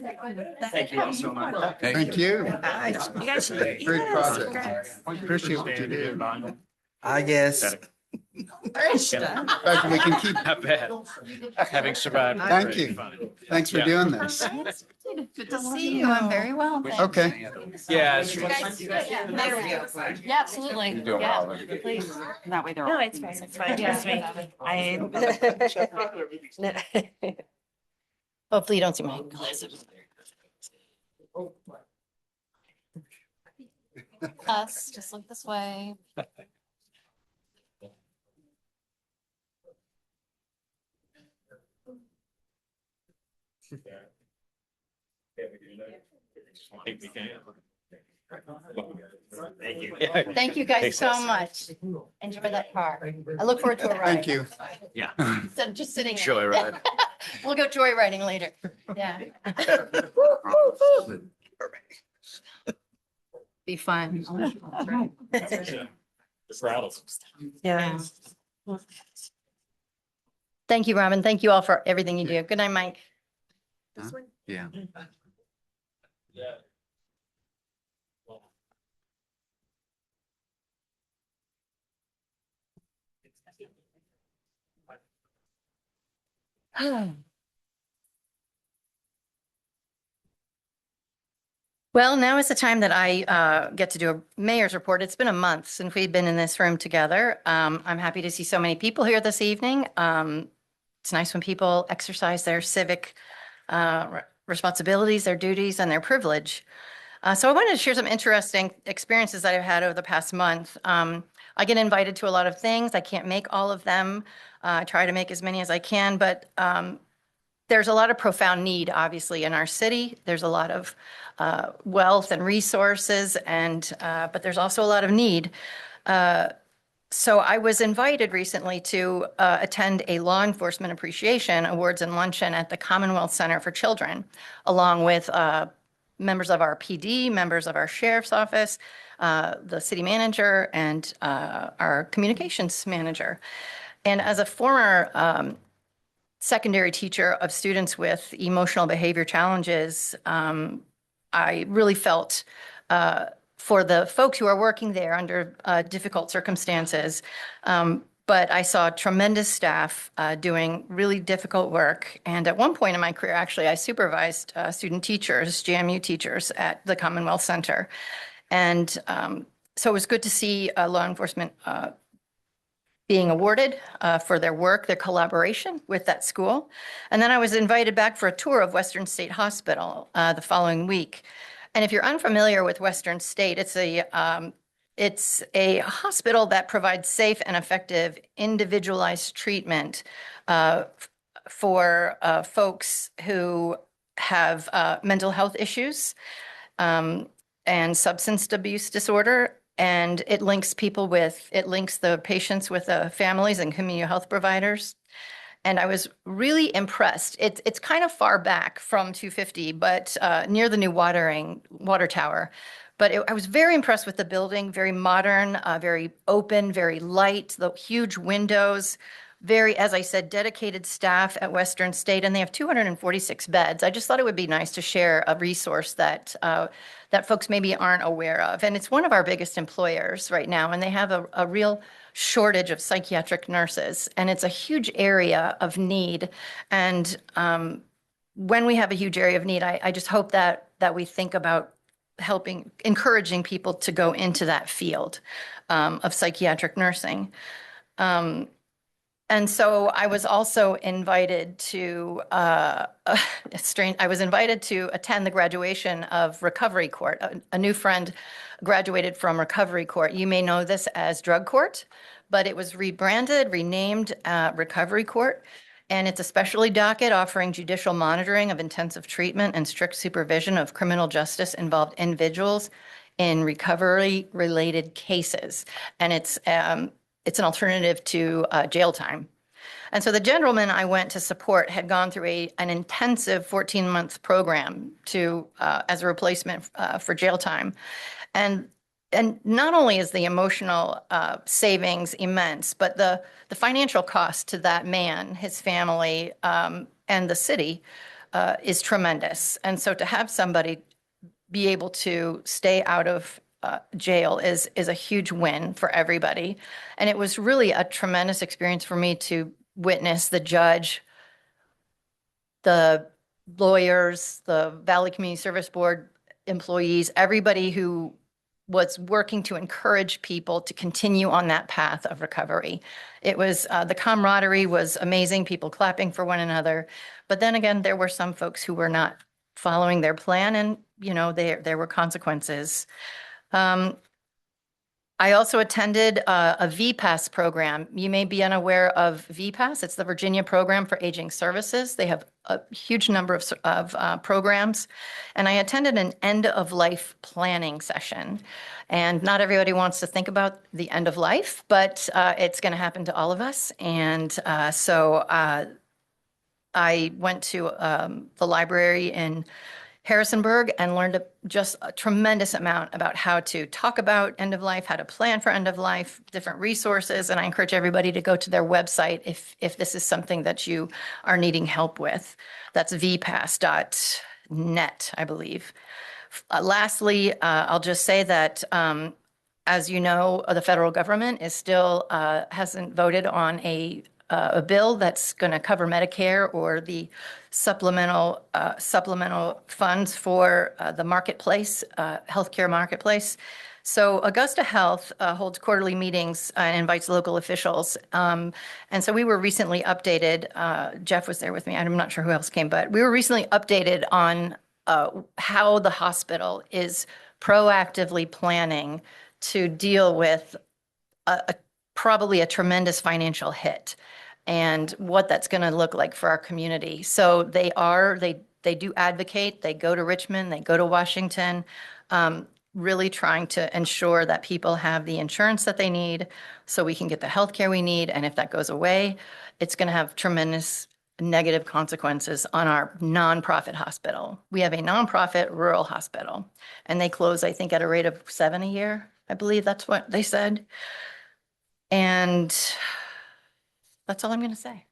Thank you all so much. Thank you. You guys should. Great project. Appreciate what you do. Yes. In fact, we can keep, Not bad. Having survived. thank you. Thanks for Yeah. doing this. Good to see you. I'm very well. thanks. Okay. Yeah. You guys- There we go. Yeah, absolutely. doing Yeah, well. please. That way they're. No, it's fine. It's fine. Trust me. Hopefully you don't see my glasses. Us, just look this way. Thank you guys so much. Enjoy that car. I look forward to a ride. Thank you. Yeah. Instead of just sitting. there. Joyride. We'll go joyriding later. Yeah. Be fun. Yeah. Thank you, Robin. Thank you all for everything you do. Good night, Mike. Yeah. Well, now is the time that I get to do a mayor's report. It's been a month since we've been in this room together. I'm happy to see so many people here this evening. It's nice when people exercise their civic responsibilities, their duties, and their privilege. So I wanted to share some interesting experiences that I've had over the past month. I get invited to a lot of things. I can't make all of them. I try to make as many as I can, but there's a lot of profound need, obviously, in our city. There's a lot of wealth and resources, but there's also a lot of need. So I was invited recently to attend a law enforcement appreciation awards and luncheon at the Commonwealth Center for Children, along with members of our PD, members of our sheriff's office, the city manager, and our communications manager. And as a former secondary teacher of students with emotional behavior challenges, I really felt for the folks who are working there under difficult circumstances. But I saw tremendous staff doing really difficult work. And at one point in my career, actually, I supervised student teachers, JMU teachers at the Commonwealth Center. And so it was good to see law enforcement being awarded for their work, their collaboration with that school. And then I was invited back for a tour of Western State Hospital the following week. And if you're unfamiliar with Western State, it's a hospital that provides safe and effective individualized treatment for folks who have mental health issues and substance abuse disorder. And it links the patients with the families and community health providers. And I was really impressed. It's kind of far back from 250, but near the new water tower. But I was very impressed with the building, very modern, very open, very light, the huge windows, very, as I said, dedicated staff at Western State, and they have 246 beds. I just thought it would be nice to share a resource that folks maybe aren't aware of. And it's one of our biggest employers right now, and they have a real shortage of psychiatric nurses, and it's a huge area of need. And when we have a huge area of need, I just hope that we think about encouraging people to go into that field of psychiatric nursing. And so I was also invited to I was invited to attend the graduation of Recovery Court. A new friend graduated from Recovery Court. You may know this as Drug Court, but it was rebranded, renamed Recovery Court. And it's a specialty docket offering judicial monitoring of intensive treatment and strict supervision of criminal justice involved individuals in recovery-related cases. And it's an alternative to jail time. And so the gentleman I went to support had gone through an intensive 14-month program as a replacement for jail time. And not only is the emotional savings immense, but the financial cost to that man, his family, and the city is tremendous. And so to have somebody be able to stay out of jail is a huge win for everybody. And it was really a tremendous experience for me to witness the judge, the lawyers, the Valley Community Service Board employees, everybody who was working to encourage people to continue on that path of recovery. It was, the camaraderie was amazing, people clapping for one another. But then again, there were some folks who were not following their plan, and, there were consequences. I also attended a VPASS program. You may be unaware of VPASS. It's the Virginia Program for Aging Services. They have a huge number of programs. And I attended an end-of-life planning session. And not everybody wants to think about the end of life, but it's going to happen to all of us. And so I went to the library in Harrisonburg and learned just a tremendous amount about how to talk about end of life, how to plan for end of life, different resources. And I encourage everybody to go to their website if this is something that you are needing help with. That's vpass.net, I believe. Lastly, I'll just say that as you know, the federal government is still hasn't voted on a bill that's going to cover Medicare or the supplemental funds for the marketplace, healthcare marketplace. So Augusta Health holds quarterly meetings and invites local officials. And so we were recently updated. Jeff was there with me. I'm not sure who else came, but we were recently updated on how the hospital is proactively planning to deal with probably a tremendous financial hit and what that's going to look like for our community. So they do advocate. They go to Richmond, they go to Washington, really trying to ensure that people have the insurance that they need so we can get the health care we need. And if that goes away, it's going to have tremendous negative consequences on our nonprofit hospital. We have a nonprofit rural hospital, and they close, I think, at a rate of 7 a year. I believe that's what they said. And that's all I'm going to say.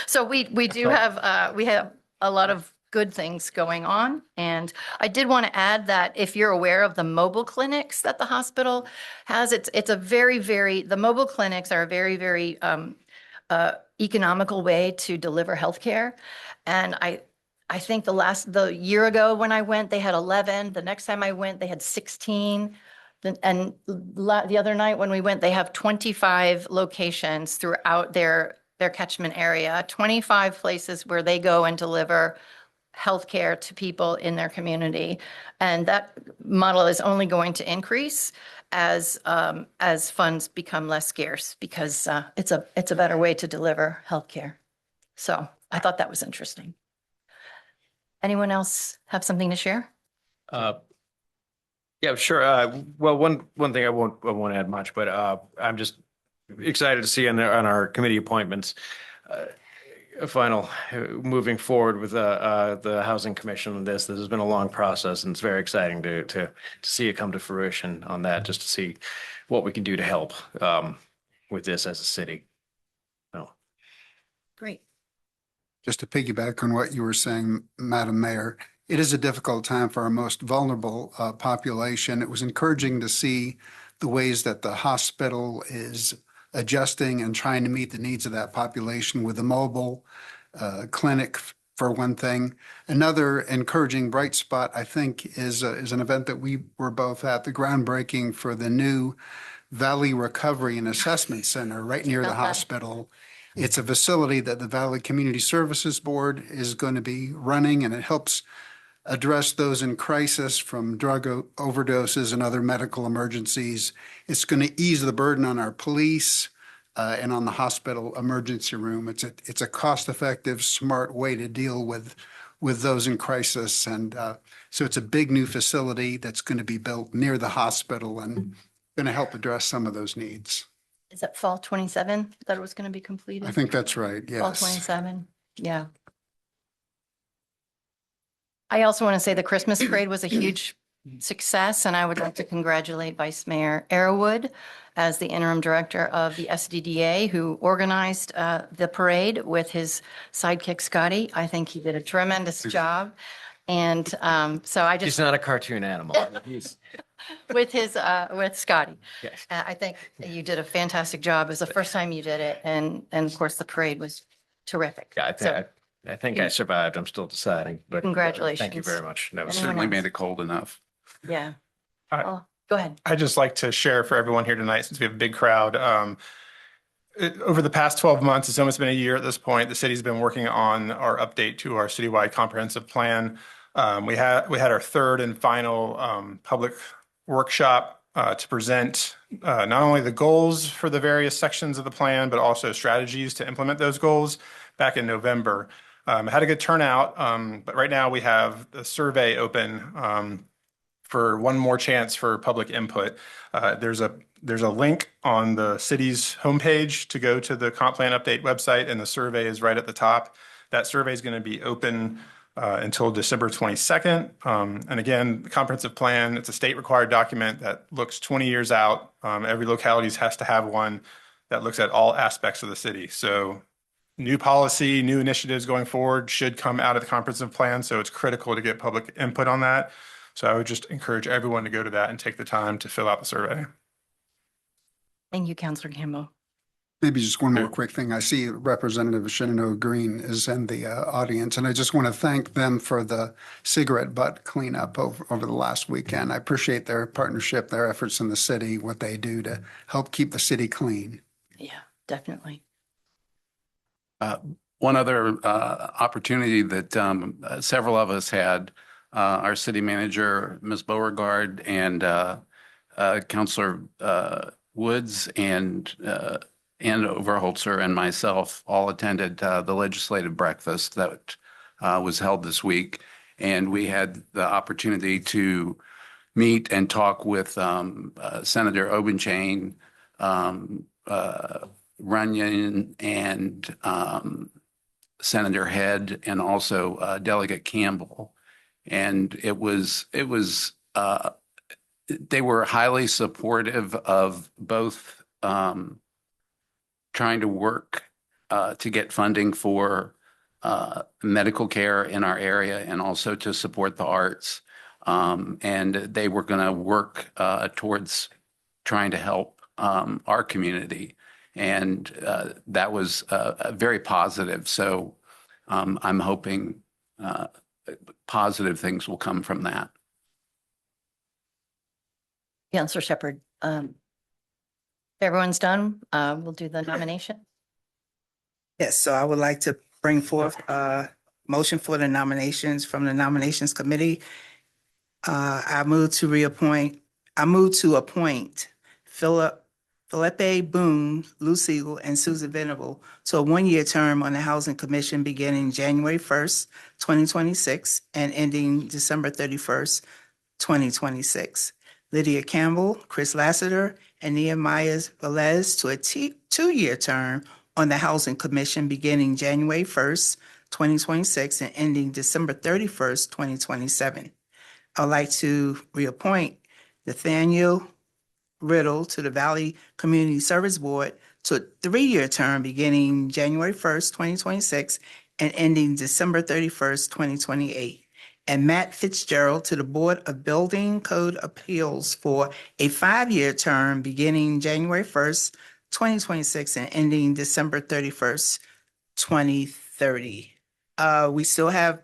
So we do have, we have a lot of good things going on. And I did want to add that if you're aware of the mobile clinics that the hospital has, it's a the mobile clinics are a very economical way to deliver healthcare. And I think the year ago when I went, they had 11. The next time I went, they had 16. And the other night when we went, they have 25 locations throughout their catchment area, 25 places where they go and deliver healthcare to people in their community. And that model is only going to increase as funds become less scarce, because it's a better way to deliver healthcare. So I thought that was interesting. Anyone else have something to share? Yeah, sure. Well, one thing I won't add much, but I'm just excited to see on our committee appointments, a final moving forward with the Housing Commission on this. This has been a long process, and it's very exciting to see it come to fruition on that, just to see what we can do to help with this as a city. So. Great. Just to piggyback on what you were saying, Madam Mayor, it is a difficult time for our most vulnerable population. It was encouraging to see the ways that the hospital is adjusting and trying to meet the needs of that population with a mobile clinic, for one thing. Another encouraging bright spot, I think, is an event that we were both at, the groundbreaking for the new Valley Recovery and Assessment Center right near the hospital. It's a facility that the Valley Community Services Board is going to be running, and it helps address those in crisis from drug overdoses and other medical emergencies. It's going to ease the burden on our police, and on the hospital emergency room. It's a cost-effective, smart way to deal with those in crisis. And so it's a big new facility that's going to be built near the hospital and going to help address some of those needs. Is it fall 27 that it was going to be completed? I think that's right, Fall yes. 27, yeah. I also want to say the Christmas parade was a huge success, and I would like to congratulate Vice Mayor Arrowood as the interim director of the SDDA, who organized the parade with his sidekick Scotty. I think he did a tremendous job. And so I He's just, not a cartoon animal. He's, with Scotty. yes. I think you did a fantastic job. It was the first time you did it. And of course, the parade was terrific. Yeah, So I think I survived. I'm still deciding, but thank you Congratulations. very much. No, Anyone Certainly else? made it cold enough. Yeah. I- Oh, go ahead. I'd just like to share for everyone here tonight, since we have a big crowd. Over the past 12 months, it's almost been a year at this point, the city's been working on our update to our citywide comprehensive plan. We had our third and final public workshop to present not only the goals for the various sections of the plan, but also strategies to implement those goals back in November. It had a good turnout, but right now we have the survey open for one more chance for public input. There's a link on the city's homepage to go to the comp plan update website, and the survey is right at the top. That survey is going to be open until December 22nd. And again, the comprehensive plan, it's a state required document that looks 20 years out. Every locality has to have one that looks at all aspects of the city. So new policy, new initiatives going forward should come out of the comprehensive plan. So it's critical to get public input on that. So I would just encourage everyone to go to that and take the time to fill out the survey. Thank you, Councilor Campbell. Maybe just one more quick thing. I see Representative Shenandoah Green is in the audience, and I just want to thank them for the cigarette butt cleanup over the last weekend. I appreciate their partnership, their efforts in the city, what they do to help keep the city clean. Yeah, definitely. One other opportunity that several of us had, our city manager, Ms. Beauregard, and Councilor Woods and Overholzer and myself all attended the legislative breakfast that was held this week. And we had the opportunity to meet and talk with Senator Obenchain, Runyon, and Senator Head, and also Delegate Campbell. And they were highly supportive of both trying to work to get funding for medical care in our area and also to support the arts. And they were going to work towards trying to help our community. And that was very positive. So I'm hoping positive things will come from that. Councilor Shepherd, if everyone's done, we'll do the nomination. Yes, so I would like to bring forth a motion for the nominations from the nominations committee. I move to appoint Felipe Boone, Lucille, and Susan Venable to a one-year term on the Housing Commission beginning January 1st, 2026 and ending December 31st, 2026. Lydia Campbell, Chris Lassiter, and Nehemiah Velez to a two-year term on the Housing Commission beginning January 1st, 2026 and ending December 31st, 2027. I'd like to reappoint Nathaniel Riddle to the Valley Community Service Board to a three-year term beginning January 1st, 2026 and ending December 31st, 2028. And Matt Fitzgerald to the Board of Building Code Appeals for a five-year term beginning January 1st, 2026 and ending December 31st, 2030. We still have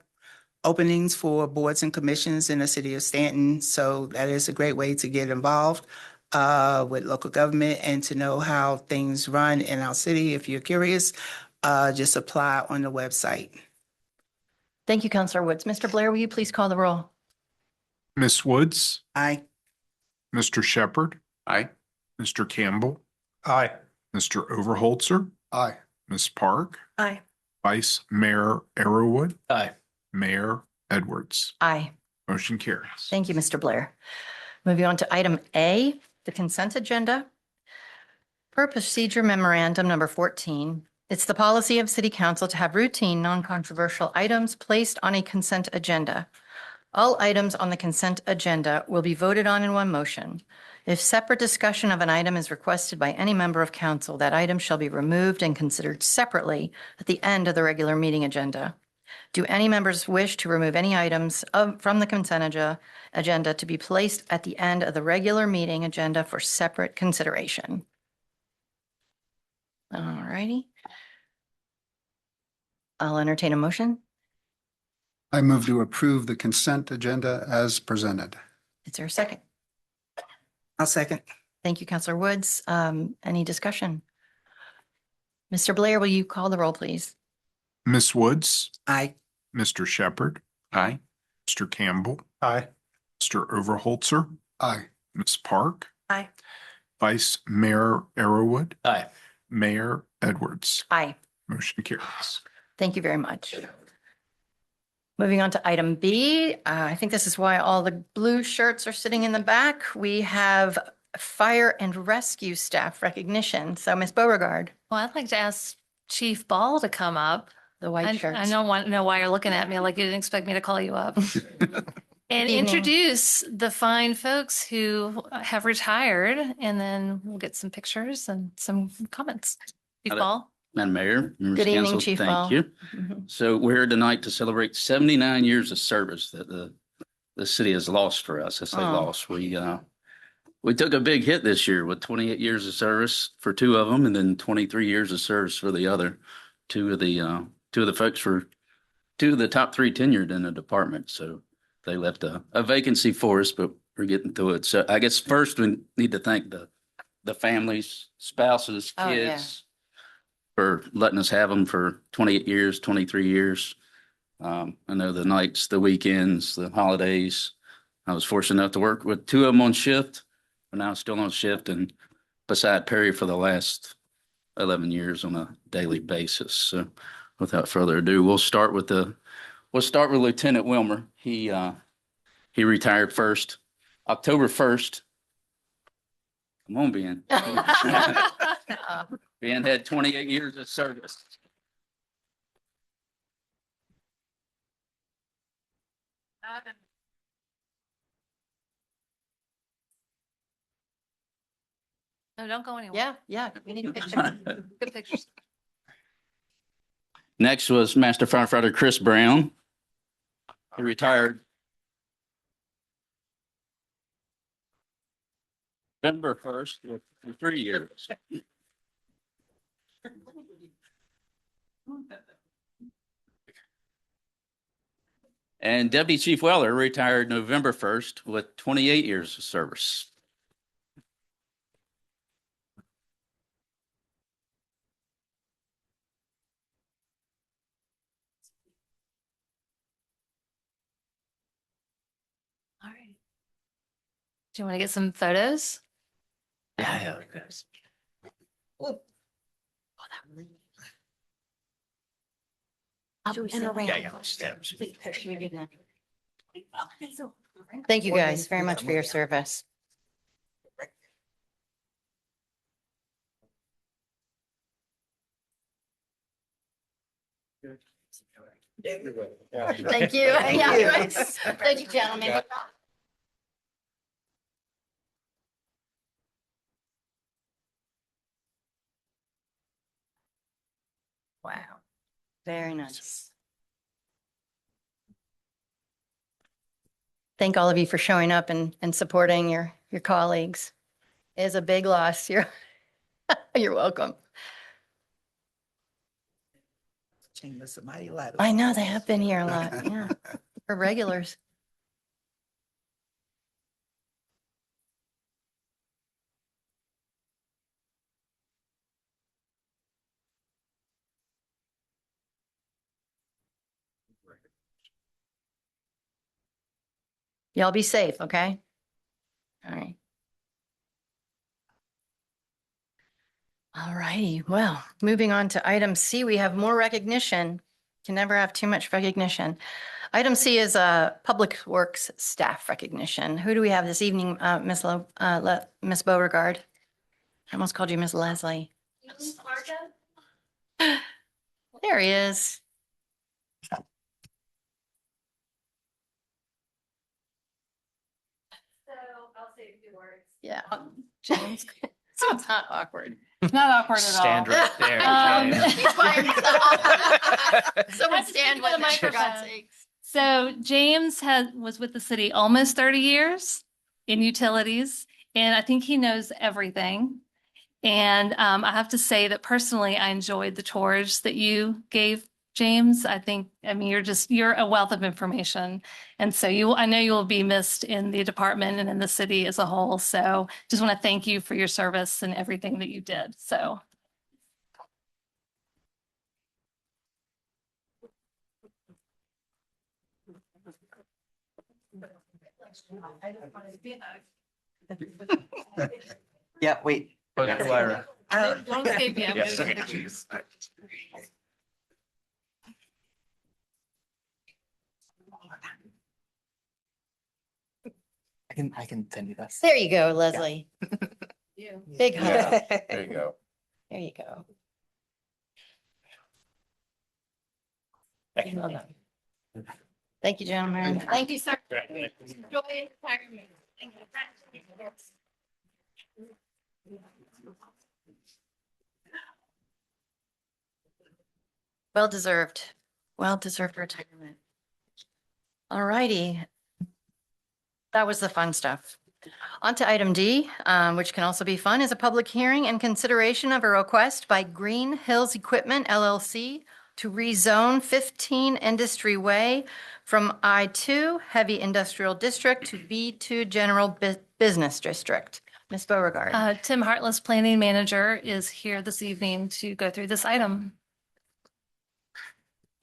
openings for boards and commissions in the city of Staunton, so that is a great way to get involved with local government and to know how things run in our city. If you're curious, just apply on the website. Thank you, Councilor Woods. Mr. Blair, will you please call the roll? Ms. Woods, Aye. Mr. Shepherd, Aye. Mr. Campbell, Aye. Mr. Overholzer, Aye. Ms. Park, Aye. Vice Mayor Arrowood, Aye. Mayor Edwards. Aye. Motion carries. Thank you, Mr. Blair. Moving on to item A, the consent agenda. Per procedure memorandum number 14, it's the policy of City Council to have routine, non-controversial items placed on a consent agenda. All items on the consent agenda will be voted on in one motion. If separate discussion of an item is requested by any member of council, that item shall be removed and considered separately at the end of the regular meeting agenda. Do any members wish to remove any items from the consent agenda to be placed at the end of the regular meeting agenda for separate consideration? All righty. I'll entertain a motion. I move to approve the consent agenda as presented. Is there a second? I'll second. Thank you, Counselor Woods. Any discussion? Mr. Blair, will you call the roll, please? Ms. Woods, Aye. Mr. Shepherd, Aye. Mr. Campbell, Aye. Mr. Overholzer, Aye. Ms. Park, Aye. Vice Mayor Arrowood, Aye. Mayor Edwards. Aye. Motion carries. Thank you very much. Moving on to item B, I think this is why all the blue shirts are sitting in the back. We have fire and rescue staff recognition. So Ms. Beauregard, Well, I'd like to ask Chief Ball to come up. the white shirts. I don't know why you're looking at me like you didn't expect me to call you up. And Evening. introduce the fine folks who have retired, and then we'll get some pictures and some comments. Chief Hello. Ball? Madam Mayor, members Good of evening, council, Chief thank Ball. you. Mhm. So we're here tonight to celebrate 79 years of service that the city has lost for us. I say Oh. lost. We took a big hit this year with 28 years of service for two of them, and then 23 years of service for the other two of the folks for two of the top three tenured in the department. So they left a vacancy for us, but we're getting through it. So I guess first we need to thank the families, spouses, Oh, yeah. kids for letting us have them for 28 years, 23 years. I know the nights, the weekends, the holidays. I was fortunate enough to work with two of them on shift. We're now still on shift and beside Perry for the last 11 years on a daily basis. So without further ado, we'll start with Lieutenant Wilmer. He retired first, October 1st. Come on, Ben. Ben had 28 years of service. No, don't go anywhere. Yeah, we need a picture. Good pictures. Next was Master Firefighter Chris Brown. He retired November 1st with 3 years. And Deputy Chief Weller retired November 1st with 28 years of service. All right. Do you want to get some photos? Yeah. Thank you guys very much for your service. Thank you. Thank you, gentlemen. Wow, very nice. Thank all of you for showing up and supporting your colleagues. It is a big loss. You're welcome. Chambers of Mighty Light. I know they have been here a lot, yeah, for regulars. Y'all be safe, okay? All right. All righty. Well, moving on to item C, we have more recognition. Can never have too much recognition. Item C is Public Works staff recognition. Who do we have this evening, Miss Beauregard? I almost called you Miss Leslie. There he is. So I'll say a few words. Yeah. James. So it's not awkward. It's not awkward at all. Stand right there. He's by himself. Someone Have to stand speak into with the me, for God's microphone. sakes. So James was with the city almost 30 years in utilities, and I think he knows everything. And I have to say that personally, I enjoyed the tours that you gave, James. I mean, you're a wealth of information. And so I know you will be missed in the department and in the city as a whole. So just want to thank you for your service and everything that you did. So. Yeah, wait. Lyra. Don't escape yet. Yes, okay. I can send you this. There you go, Leslie. Big hug. There you go. There you go. Thank you, gentlemen. Thank you, sir. Enjoy retirement. Thank you. Well-deserved retirement. All righty. That was the fun stuff. On to item D, which can also be fun, is a public hearing and consideration of a request by Green Hills Equipment LLC to rezone 15 Industry Way from I-2 Heavy Industrial District to B2 General Business District. Ms. Beauregard. Tim Hartless, Planning Manager, is here this evening to go through this item.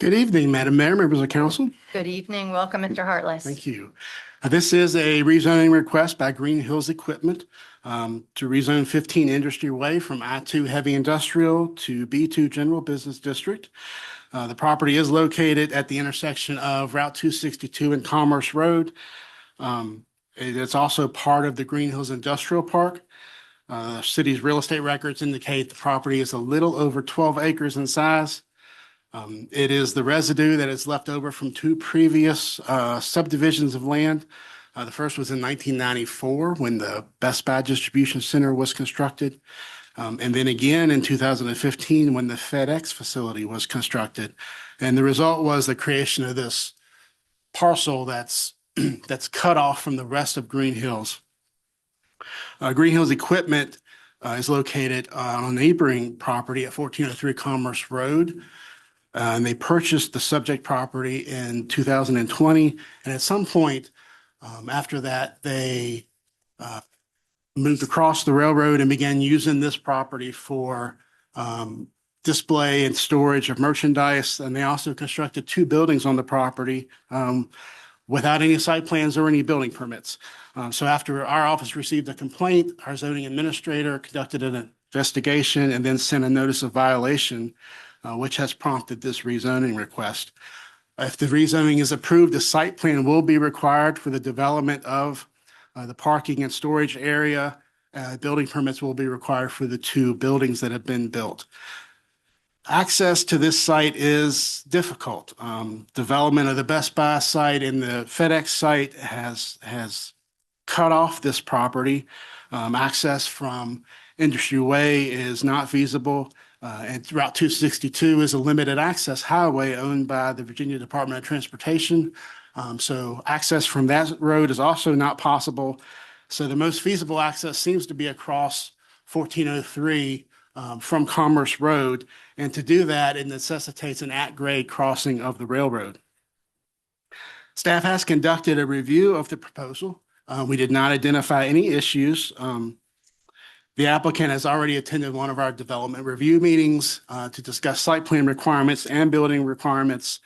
Good evening, Madam Mayor, members of council. Good evening. Welcome, Mr. Hartless. Thank you. This is a rezoning request by Green Hills Equipment to rezone 15 Industry Way from I-2 Heavy Industrial to B2 General Business District. The property is located at the intersection of Route 262 and Commerce Road. It's also part of the Green Hills Industrial Park. The city's real estate records indicate the property is a little over 12 acres in size. It is the residue that is left over from two previous subdivisions of land. The first was in 1994 when the Best Buy Distribution Center was constructed. And then again in 2015 when the FedEx facility was constructed. And the result was the creation of this parcel that's cut off from the rest of Green Hills. Green Hills Equipment is located on a neighboring property at 1403 Commerce Road. And they purchased the subject property in 2020. And at some point after that, they moved across the railroad and began using this property for display and storage of merchandise. And they also constructed two buildings on the property without any site plans or any building permits. So after our office received a complaint, our zoning administrator conducted an investigation and then sent a notice of violation, which has prompted this rezoning request. If the rezoning is approved, a site plan will be required for the development of the parking and storage area. Building permits will be required for the two buildings that have been built. Access to this site is difficult. Development of the Best Buy site and the FedEx site has cut off this property. Access from Industry Way is not feasible. And Route 262 is a limited access highway owned by the Virginia Department of Transportation. So access from that road is also not possible. So the most feasible access seems to be across 1403 from Commerce Road. And to do that, it necessitates an at-grade crossing of the railroad. Staff has conducted a review of the proposal. We did not identify any issues. The applicant has already attended one of our development review meetings to discuss site plan requirements and building requirements.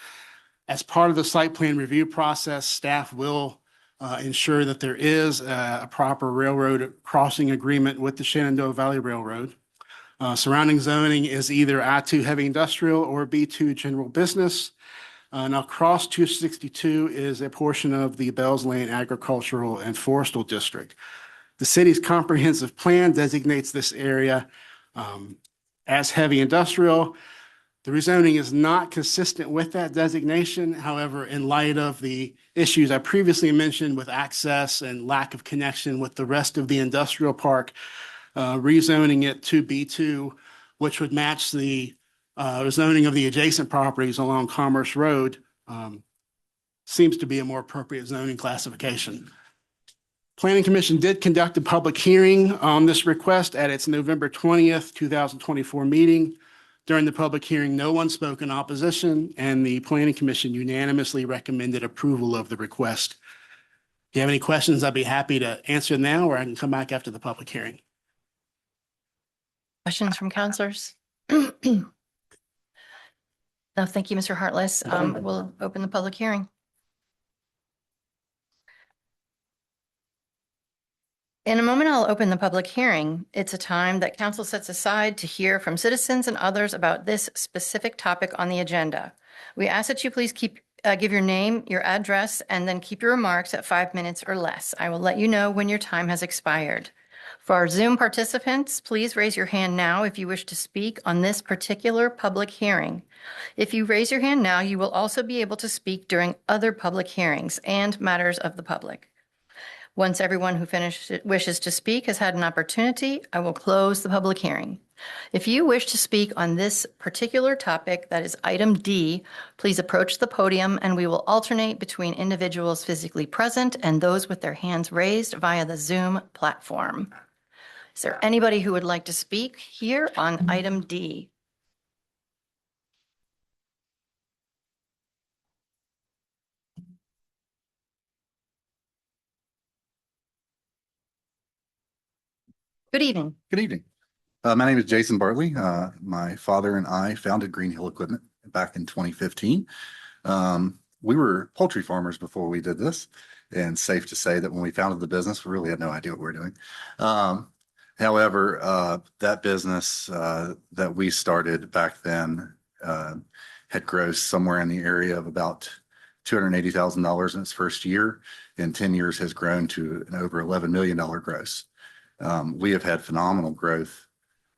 As part of the site plan review process, staff will ensure that there is a proper railroad crossing agreement with the Shenandoah Valley Railroad. Surrounding zoning is either I-2 heavy industrial or B2 general business. Now, across 262 is a portion of the Bells Lane Agricultural and Forestal District. The city's comprehensive plan designates this area as heavy industrial. The rezoning is not consistent with that designation. However, in light of the issues I previously mentioned with access and lack of connection with the rest of the industrial park, rezoning it to B2, which would match the zoning of the adjacent properties along Commerce Road, seems to be a more appropriate zoning classification. Planning Commission did conduct a public hearing on this request at its November 20th, 2024 meeting. During the public hearing, no one spoke in opposition, and the Planning Commission unanimously recommended approval of the request. If you have any questions, I'd be happy to answer now, or I can come back after the public hearing. Questions from counselors? No, thank you, Mr. Hartless. We'll open the public hearing. In a moment, I'll open the public hearing. It's a time that council sets aside to hear from citizens and others about this specific topic on the agenda. We ask that you please give your name, your address, and then keep your remarks at 5 minutes or less. I will let you know when your time has expired. For our Zoom participants, please raise your hand now if you wish to speak on this particular public hearing. If you raise your hand now, you will also be able to speak during other public hearings and matters of the public. Once everyone who wishes to speak has had an opportunity, I will close the public hearing. If you wish to speak on this particular topic, that is item D, please approach the podium and we will alternate between individuals physically present and those with their hands raised via the Zoom platform. Is there anybody who would like to speak here on item D? Good evening. Good evening. My name is Jason Bartley. My father and I founded Green Hill Equipment back in 2015. We were poultry farmers before we did this, and safe to say that when we founded the business, we really had no idea what we were doing. However, that business that we started back then had grossed somewhere in the area of about $280,000 in its first year. In 10 years has grown to an over $11 million gross. We have had phenomenal growth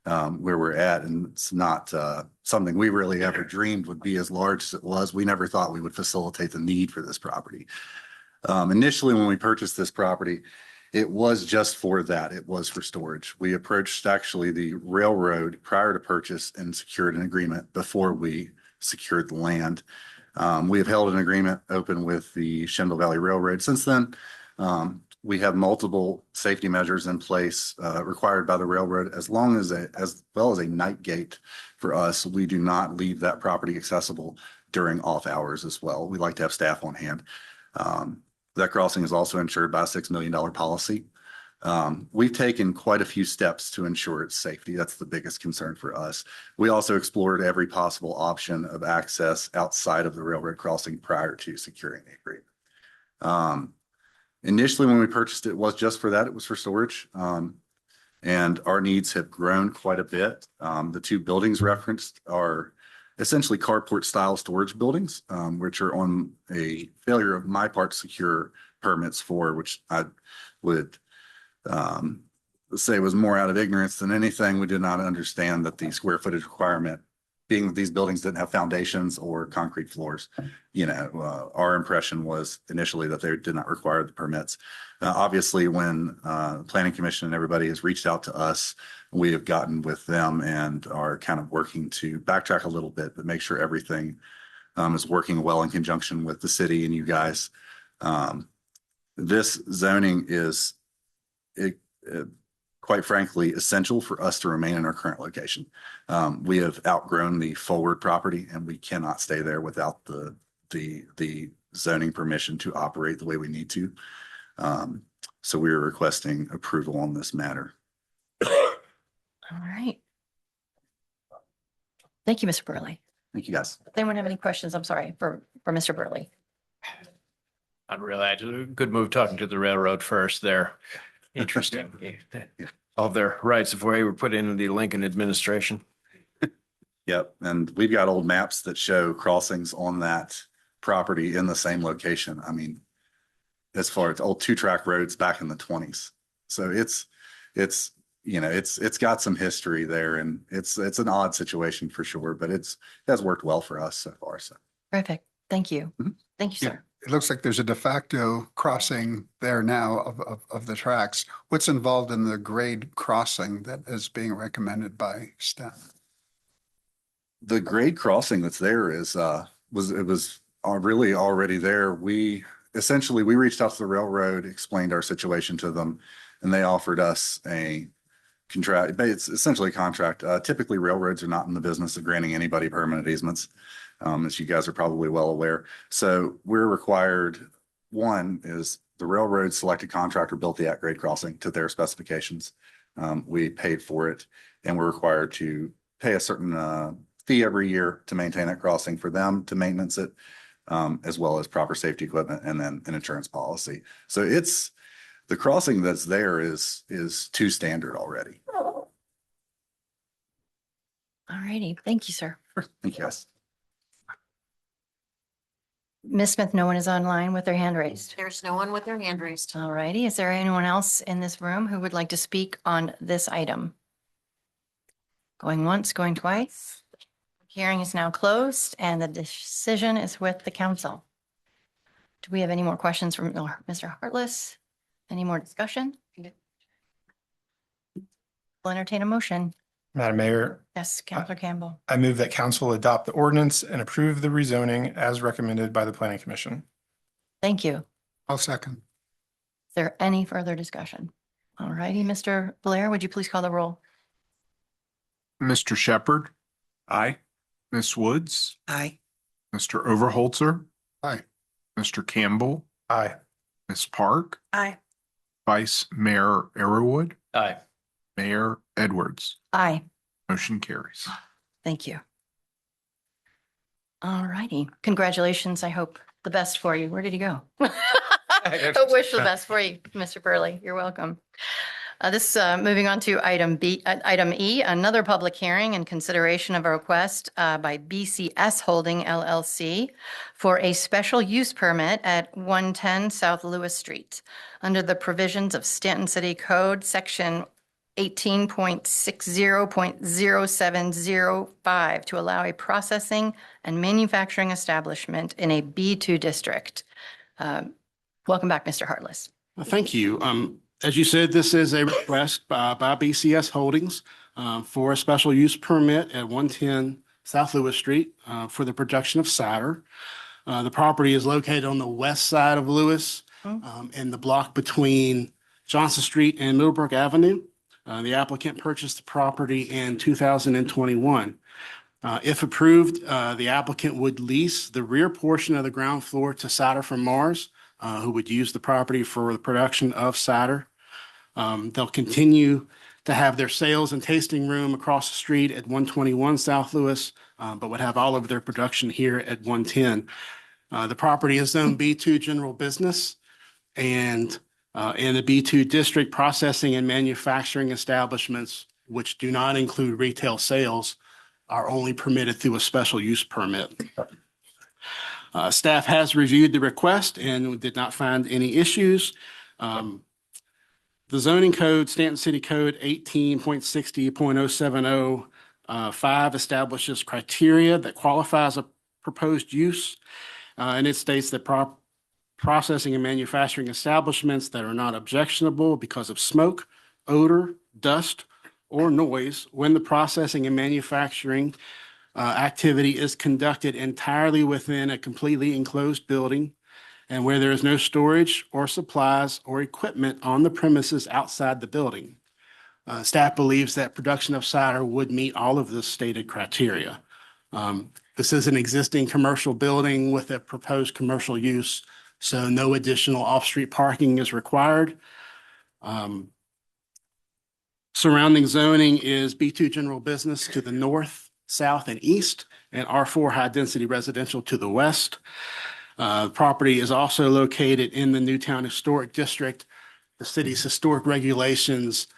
where we're at, and it's not something we really ever dreamed would be as large as it was. We never thought we would facilitate the need for this property. Initially, when we purchased this property, it was just for that. It was for storage. We approached actually the railroad prior to purchase and secured an agreement before we secured the land. We have held an agreement open with the Shenandoah Valley Railroad since then. We have multiple safety measures in place required by the railroad, as well as a night gate for us. We do not leave that property accessible during off hours as well. We like to have staff on hand. That crossing is also insured by a $6 million policy. We've taken quite a few steps to ensure its safety. That's the biggest concern for us. We also explored every possible option of access outside of the railroad crossing prior to securing the agreement. Initially, when we purchased it, it was just for that. It was for storage. And our needs have grown quite a bit. The two buildings referenced are essentially carport style storage buildings, which are on a failure of my part secure permits for, which I would say was more out of ignorance than anything. We did not understand that the square footage requirement, being that these buildings didn't have foundations or concrete floors, our impression was initially that they did not require the permits. Obviously, when Planning Commission and everybody has reached out to us, we have gotten with them and are kind of working to backtrack a little bit, but make sure everything is working well in conjunction with the city and you guys. This zoning is quite frankly, essential for us to remain in our current location. We have outgrown the forward property and we cannot stay there without the zoning permission to operate the way we need to. So we are requesting approval on this matter. All right. Thank you, Mr. Burley. Thank you, guys. Does anyone have any questions? I'm sorry, for Mr. Burley. Not really. I just good move talking to the railroad first there. Interesting. All their rights of way were put into the Lincoln administration. Yep, and we've got old maps that show crossings on that property in the same location. I mean, as far as old two-track roads back in the 20s. So it's it's got some history there, and it's an odd situation for sure, but it has worked well for us so far. So Terrific. Thank you. Mhm. Thank you, Yeah. sir. It looks like there's a de facto crossing there now of the tracks. What's involved in the grade crossing that is being recommended by staff? the grade crossing that's there is was really already there. We reached out to the railroad, explained our situation to them, and they offered us a contract. It's essentially a contract. Typically, railroads are not in the business of granting anybody permanent easements, as you guys are probably well aware. So we're required. One is the railroad selected contractor built the at-grade crossing to their specifications. We paid for it, and we're required to pay a certain fee every year to maintain that crossing for them to maintenance it, as well as proper safety equipment and then an insurance policy. So it's the crossing that's there is too standard already. All righty. Thank you, sir. Thank you, guys. Ms. Smith, no one is online with their hand raised. There's no one with their hand raised. All righty. Is there anyone else in this room who would like to speak on this item? Going once, going twice. Hearing is now closed and the decision is with the council. Do we have any more questions from Mr. Hartless? Any more discussion? We'll entertain a motion. Madam Mayor, Yes, Counselor Campbell. I move that council adopt the ordinance and approve the rezoning as recommended by the planning commission. Thank you. Is I'll second. there any further discussion? All righty, Mr. Blair, would you please call the roll? Mr. Shepherd, Aye. Miss Woods, Aye. Mr. Overholzer, Aye. Mr. Campbell, Aye. Miss Park, Aye. Vice Mayor Arrowood, Aye. Mayor Edwards. Aye. Motion carries. Thank you. All righty. Congratulations. I hope the best for you. Where did he go? I wish the best for you, Mr. Burley. You're welcome. Moving on to item E, another public hearing and consideration of a request by BCS Holding LLC for a special use permit at 110 South Lewis Street under the provisions of Staunton City Code, Section 18.60.0705 to allow a processing and manufacturing establishment in a B2 district. Welcome back, Mr. Hartless. Thank you. As you said, this is a request by BCS Holdings for a special use permit at 110 South Lewis Street for the production of cider. The property is located on the west side of Lewis in the block between Johnson Street and Middlebrook Avenue. The applicant purchased the property in 2021. If approved, the applicant would lease the rear portion of the ground floor to Cider from Mars, who would use the property for the production of cider. They'll continue to have their sales and tasting room across the street at 121 South Lewis, but would have all of their production here at 110. The property is zoned B2 general business, and in the B2 district, processing and manufacturing establishments, which do not include retail sales, are only permitted through a special use permit. Staff has reviewed the request and did not find any issues. The zoning code, Staunton City Code 18.60.0705 establishes criteria that qualifies a proposed use. And it states that processing and manufacturing establishments that are not objectionable because of smoke, odor, dust, or noise when the processing and manufacturing activity is conducted entirely within a completely enclosed building and where there is no storage or supplies or equipment on the premises outside the building. Staff believes that production of cider would meet all of the stated criteria. This is an existing commercial building with a proposed commercial use, so no additional off-street parking is required. Surrounding zoning is B2 general business to the north, south, and east, and R4 high-density residential to the west. The property is also located in the Newtown Historic District. The city's historic regulations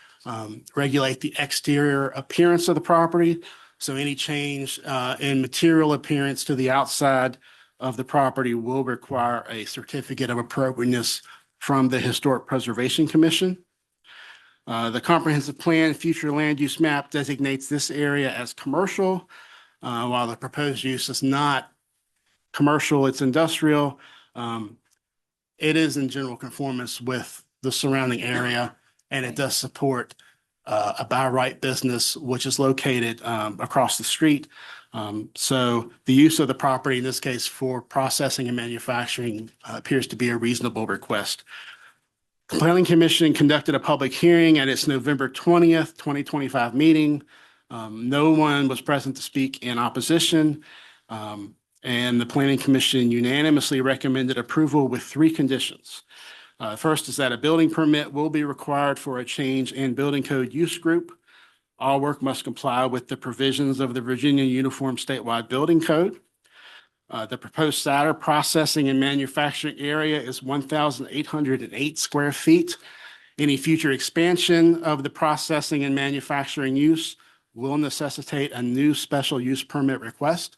regulate the exterior appearance of the property. So any change in material appearance to the outside of the property will require a certificate of appropriateness from the Historic Preservation Commission. The comprehensive plan future land use map designates this area as commercial, while the proposed use is not commercial, it's industrial. It is in general conformance with the surrounding area, and it does support a by right business, which is located across the street. So the use of the property in this case for processing and manufacturing appears to be a reasonable request. The Planning Commission conducted a public hearing at its November 20th, 2025 meeting. No one was present to speak in opposition. And the Planning Commission unanimously recommended approval with 3 conditions. First is that a building permit will be required for a change in building code use group. All work must comply with the provisions of the Virginia Uniform Statewide Building Code. The proposed cider processing and manufacturing area is 1,808 square feet. Any future expansion of the processing and manufacturing use will necessitate a new special use permit request.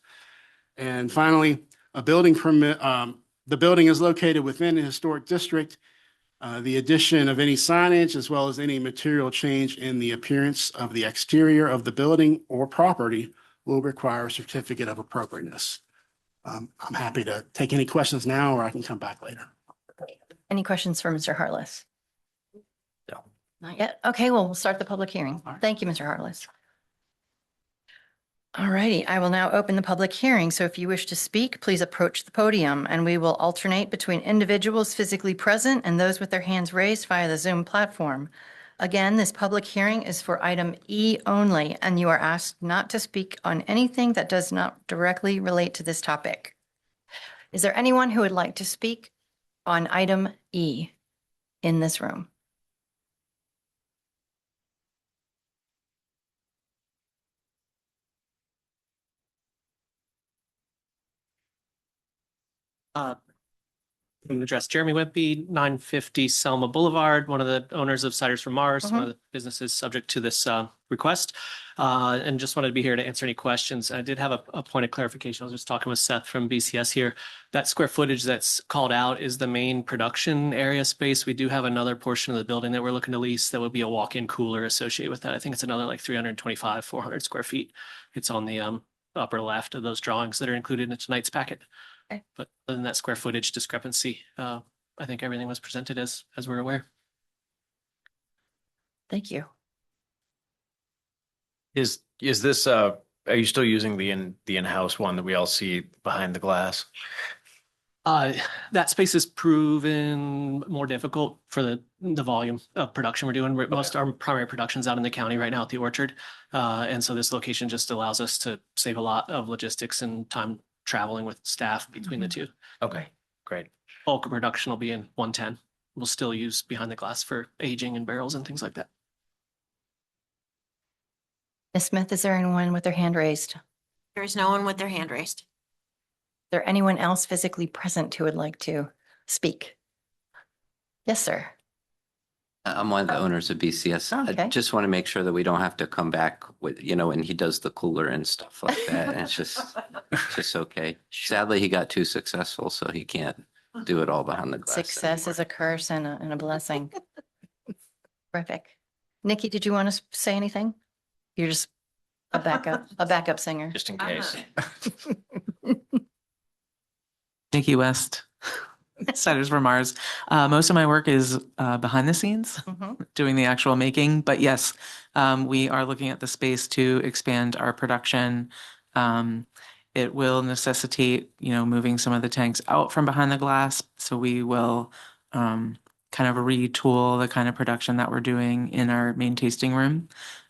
And finally, a building permit, the building is located within a historic district. The addition of any signage as well as any material change in the appearance of the exterior of the building or property will require a certificate of appropriateness. I'm happy to take any questions now, or I can come back later. Any questions for Mr. Harless? No. Not yet. Okay, well, we'll start the public hearing. Thank you, Mr. Harless. All righty, I will now open the public hearing. So if you wish to speak, please approach the podium and we will alternate between individuals physically present and those with their hands raised via the Zoom platform. Again, this public hearing is for item E only, and you are asked not to speak on anything that does not directly relate to this topic. Is there anyone who would like to speak on item E in this room? I'm going to address Jeremy Wimpy, 950 Selma Boulevard, one of the owners of Ciders from Mars, one of the businesses subject to this request. And just wanted to be here to answer any questions. I did have a point of clarification. I was just talking with Seth from BCS here. That square footage that's called out is the main production area space. We do have another portion of the building that we're looking to lease that would be a walk-in cooler associated with that. I think it's another like 325, 400 square feet. It's on the upper left of those drawings that are included in tonight's packet. Okay. But other than that square footage discrepancy, I think everything was presented as we're aware. Thank you. Is this are you still using the in-house one that we all see behind the glass? That space is proven more difficult for the volume of production we're doing. Most of our primary production's out in the county right now at the Orchard. And so this location just allows us to save a lot of logistics and time traveling with staff between the two. Okay, great. Bulk production will be in 110. We'll still use behind the glass for aging and barrels and things like that. Ms. Smith, is there anyone with their hand raised? There is no one with their hand raised. Is there anyone else physically present who would like to speak? Yes, sir. I'm one of the owners of BCS. Okay. I just want to make sure that we don't have to come back with, when he does the cooler and stuff like that. And it's just okay. Sadly, he got too successful, so he can't do it all behind the glass. Success is a curse and a blessing. Terrific. Nikki, did you want to say anything? You're just a backup singer. Just in case. Nikki West, Ciders from Mars. Most of my work is behind the scenes, doing the actual making. But yes, we are looking at the space to expand our production. It will necessitate, moving some of the tanks out from behind the glass. So we will kind of retool the kind of production that we're doing in our main tasting room.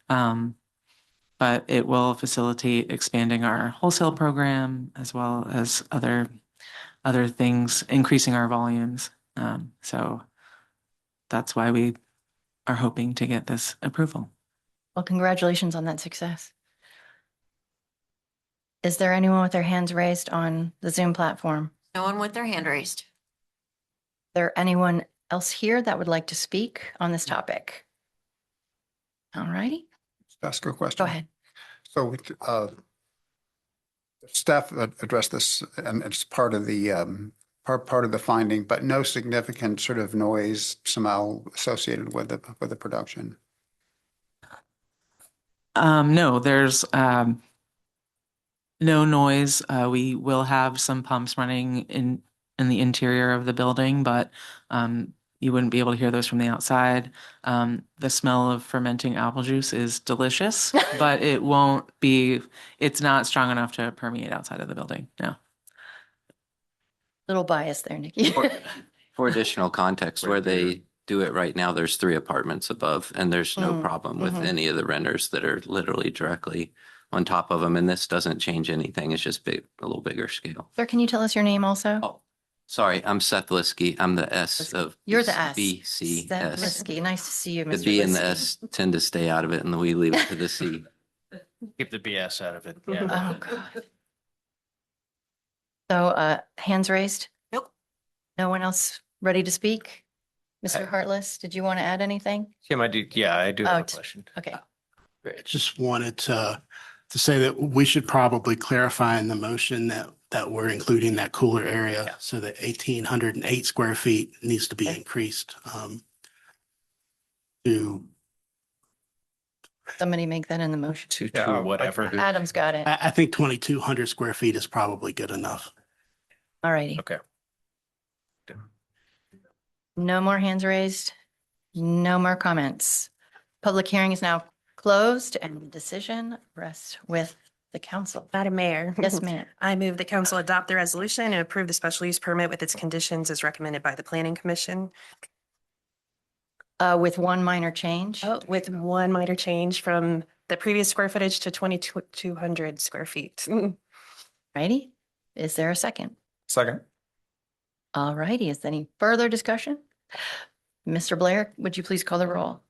But it will facilitate expanding our wholesale program as well as other things, increasing our volumes. So that's why we are hoping to get this approval. Well, congratulations on that success. Is there anyone with their hands raised on the Zoom platform? No one with their hand raised. Is there anyone else here that would like to speak on this topic? All righty. Ask a question. Go ahead. So, staff addressed this and it's part of the, part of the finding, but no significant sort of noise somehow associated with the production. No, there's no noise. We will have some pumps running in the interior of the building, but you wouldn't be able to hear those from the outside. The smell of fermenting apple juice is delicious, but it's not strong enough to permeate outside of the building. No. Little bias there, Nikki. For additional context, where they do it right now, there's 3 apartments above, and there's no problem with any of the renters that are literally directly on top of them. And this doesn't change anything. It's just a little bigger scale. Sir, can you tell us your name also? Oh, sorry, I'm Seth Liskey. I'm the S of You're the S. BCS. Seth Liskey. Nice to see you, The Mr. B and the Liskey. S tend to stay out of it, and we leave it to the C. Keep the BS out of it. Yeah. Oh, God. So, hands raised? Nope. No one else ready to speak? Mr. Heartless, did you want to add anything? Kim, I do have Oh, a question. Okay. Just wanted to say that we should probably clarify in the motion that we're including that cooler area. So that 1,808 square feet needs to be increased to. Somebody make that in the motion. To whatever. Adam's got it. I think 2,200 square feet is probably good enough. All righty. Okay. No more hands raised. No more comments. Public hearing is now closed and the decision rests with the council. Madam Mayor. Yes, ma'am. I move the council adopt the resolution and approve the special use permit with its conditions as recommended by the Planning Commission. With one minor change. With one minor change from the previous square footage to 2,200 square feet. Righty. Is there a second? Second. All righty. Is there any further discussion? Mr. Blair, would you please call the roll?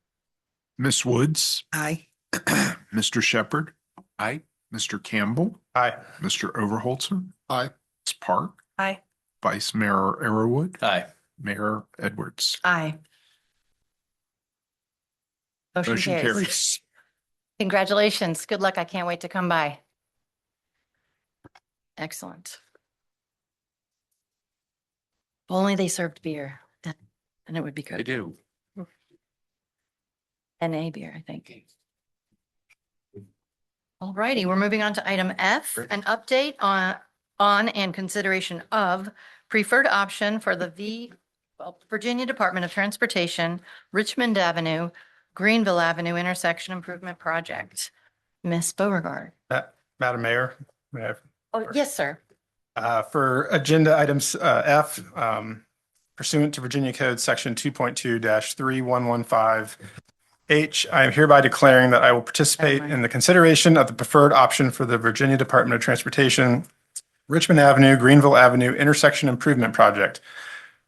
Miss Woods, Aye. Mr. Shepherd, Aye. Mr. Campbell, Aye. Mr. Overholzer, Aye. Ms. Park, Aye. Vice Mayor Arrowood, Aye. Mayor Edwards. Aye. Motion carries. Congratulations. Good luck. I can't wait to come by. Excellent. If only they served beer, then it would be They good. do. NA beer, I think. All righty, we're moving on to item F, an update on and consideration of preferred option for the Virginia Department of Transportation, Richmond Avenue, Greenville Avenue intersection improvement project. Ms. Beauregard. Madam Mayor, may I- Oh, yes, sir. For agenda items F, pursuant to Virginia Code Section 2.2-3115H, I am hereby declaring that I will participate in the consideration of the preferred option for the Virginia Department of Transportation, Richmond Avenue, Greenville Avenue intersection improvement project.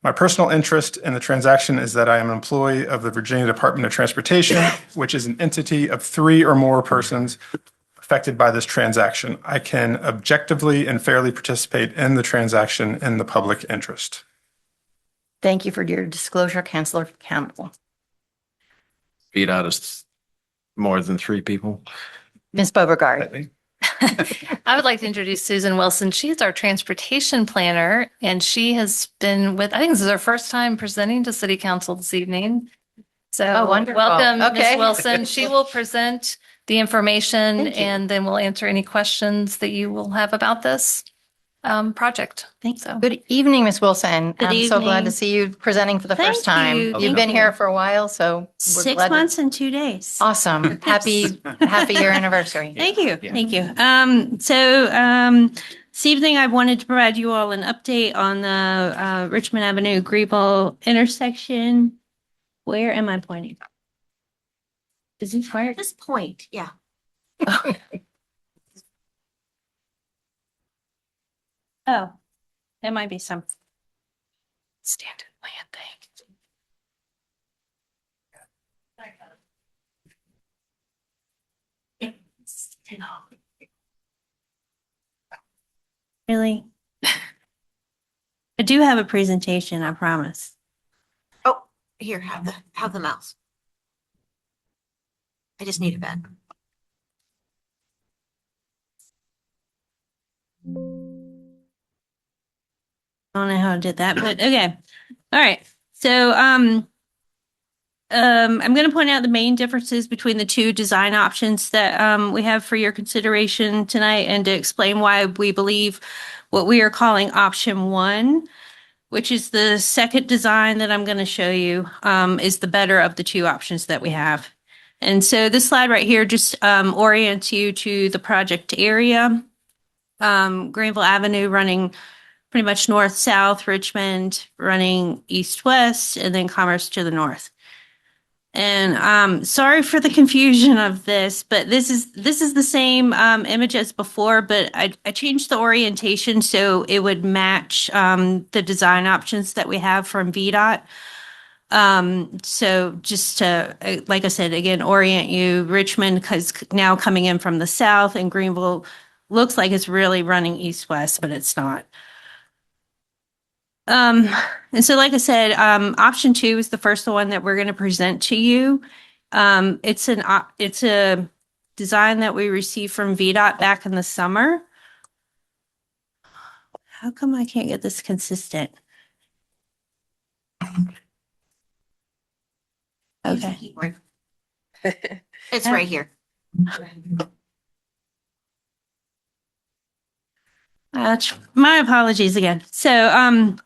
My personal interest in the transaction is that I am an employee of the Virginia Department of Transportation, which is an entity of 3 or more persons affected by this transaction. I can objectively and fairly participate in the transaction in the public interest. Thank you for your disclosure, Councilor Campbell. Beat out us more than 3 people. Ms. Beauregard. I would like to introduce Susan Wilson. She's our transportation planner, and she has been with, I think this is her first time presenting to City Council this evening. So Oh, wonderful. welcome, Okay. Ms. Wilson. She will present the information Thank you. and then we'll answer any questions that you will have about this project. Thanks. So. Good evening, Ms. Wilson. Good I'm so glad to evening. see you presenting for the first Thank time. you. You've Thank been you. here for a while, so we're 6 glad to- months and 2 days. Awesome. Happy year anniversary. Thank you. Yeah. Thank you. This evening I wanted to provide you all an update on the Richmond Avenue Greenville intersection. Where am I pointing? Is it where? This point, yeah. Oh, there might be some Stanton land thing. really. I do have a presentation, I promise. Oh, here, have the mouse. I just need a pen. I don't know how I did that, but okay. All right. So, I'm going to point out the main differences between the two design options that we have for your consideration tonight, and to explain why we believe what we are calling option one, which is the second design that I'm going to show you, is the better of the two options that we have. And so this slide right here just orients you to the project area. Greenville Avenue running pretty much north-south, Richmond running east-west, and then Commerce to the north. And sorry for the confusion of this, but this is the same image as before, but I changed the orientation so it would match the design options that we have from VDOT. So just to, like I said, again, orient you, Richmond, because now coming in from the south, and Greenville looks like it's really running east-west, but it's not. And so, like I said, option two is the first one that we're going to present to you. It's a design that we received from VDOT back in the summer. How come I can't get this consistent? Okay. It's right here. My apologies again. So,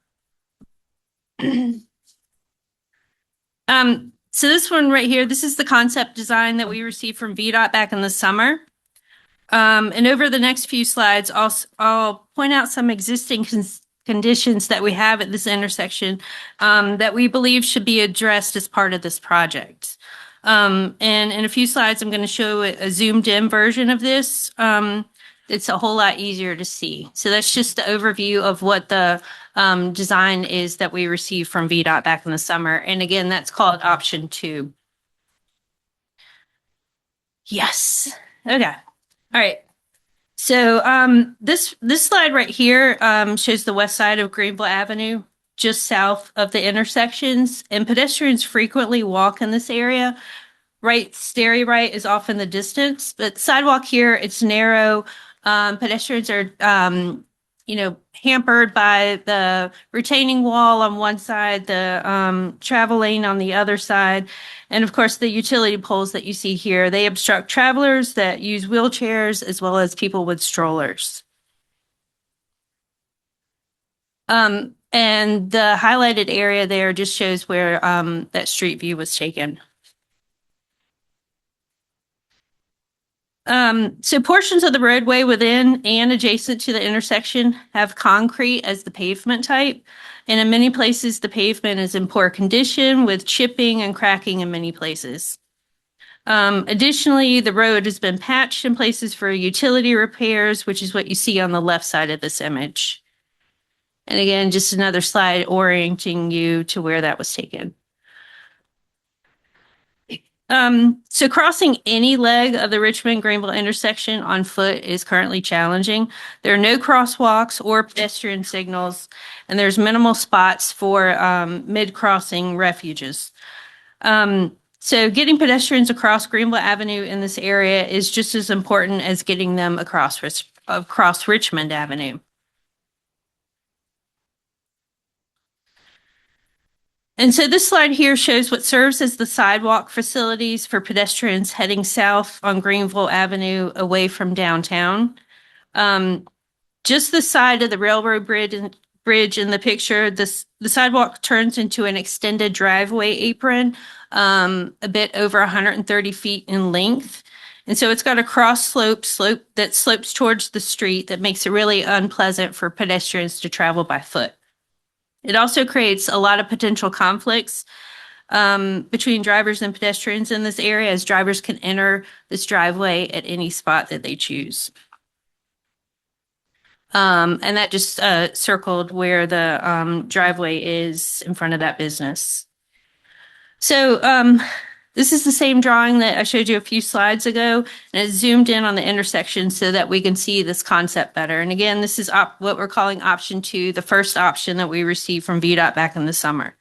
so this one right here, this is the concept design that we received from VDOT back in the summer. And over the next few slides, I'll point out some existing conditions that we have at this intersection that we believe should be addressed as part of this project. And in a few slides, I'm going to show a zoomed in version of this. It's a whole lot easier to see. So that's just the overview of what the design is that we received from VDOT back in the summer. And again, that's called option two. Yes. Okay. All right. So this slide right here shows the west side of Greenville Avenue, just south of the intersections, and pedestrians frequently walk in this area. Right, stare right is off in the distance, but sidewalk here, it's narrow. Pedestrians are, hampered by the retaining wall on one side, the travel lane on the other side, and of course the utility poles that you see here. They obstruct travelers that use wheelchairs as well as people with strollers. And the highlighted area there just shows where that street view was taken. So portions of the roadway within and adjacent to the intersection have concrete as the pavement type. And in many places, the pavement is in poor condition with chipping and cracking in many places. Additionally, the road has been patched in places for utility repairs, which is what you see on the left side of this image. And again, just another slide orienting you to where that was taken. So crossing any leg of the Richmond-Greenville intersection on foot is currently challenging. There are no crosswalks or pedestrian signals, and there's minimal spots for mid-crossing refuges. So getting pedestrians across Greenville Avenue in this area is just as important as getting them across Richmond Avenue. And so this slide here shows what serves as the sidewalk facilities for pedestrians heading south on Greenville Avenue away from downtown. Just the side of the railroad bridge in the picture, the sidewalk turns into an extended driveway apron, a bit over 130 feet in length. And so it's got a cross slope that slopes towards the street that makes it really unpleasant for pedestrians to travel by foot. It also creates a lot of potential conflicts between drivers and pedestrians in this area, as drivers can enter this driveway at any spot that they choose. And that just circled where the driveway is in front of that business. So this is the same drawing that I showed you a few slides ago, and it's zoomed in on the intersection so that we can see this concept better. And again, this is what we're calling option two, the first option that we received from VDOT back in the summer.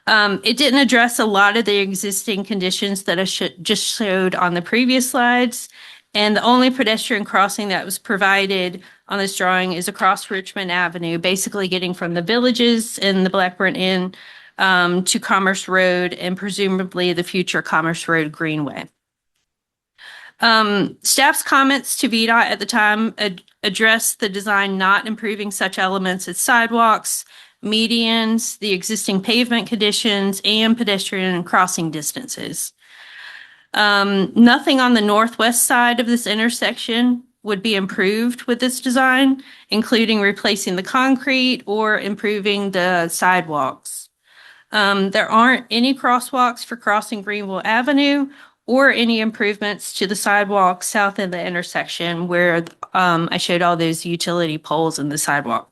It didn't address a lot of the existing conditions that I just showed on the previous slides. And the only pedestrian crossing that was provided on this drawing is across Richmond Avenue, basically getting from the Villages and the Blackburn Inn to Commerce Road and presumably the future Commerce Road Greenway. Staff's comments to VDOT at the time addressed the design not improving such elements as sidewalks, medians, the existing pavement conditions, and pedestrian crossing distances. Nothing on the northwest side of this intersection would be improved with this design, including replacing the concrete or improving the sidewalks. There aren't any crosswalks for crossing Greenville Avenue or any improvements to the sidewalk south of the intersection where I showed all those utility poles in the sidewalk.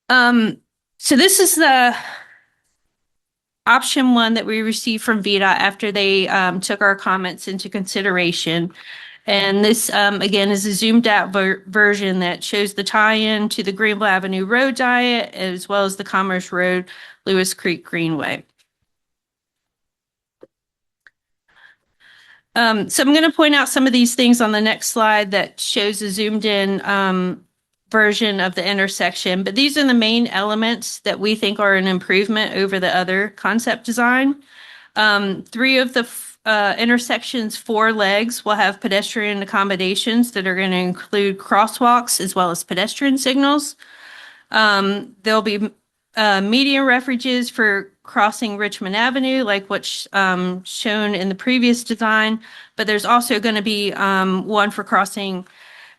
So this is the option one that we received from VDOT after they took our comments into consideration. And this, again, is a zoomed out version that shows the tie-in to the Greenville Avenue Road Diet as well as the Commerce Road Lewis Creek Greenway. So I'm going to point out some of these things on the next slide that shows a zoomed in version of the intersection, but these are the main elements that we think are an improvement over the other concept design. 3 of the intersection's 4 legs will have pedestrian accommodations that are going to include crosswalks as well as pedestrian signals. There'll be median refuges for crossing Richmond Avenue, like what's shown in the previous design, but there's also going to be one for crossing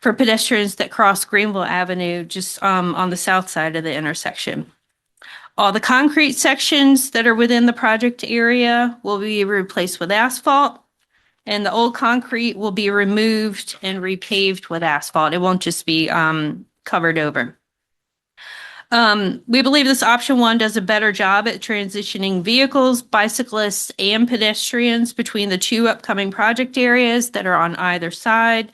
for pedestrians that cross Greenville Avenue just on the south side of the intersection. All the concrete sections that are within the project area will be replaced with asphalt, and the old concrete will be removed and repaved with asphalt. It won't just be covered over. We believe this option one does a better job at transitioning vehicles, bicyclists, and pedestrians between the 2 upcoming project areas that are on either side.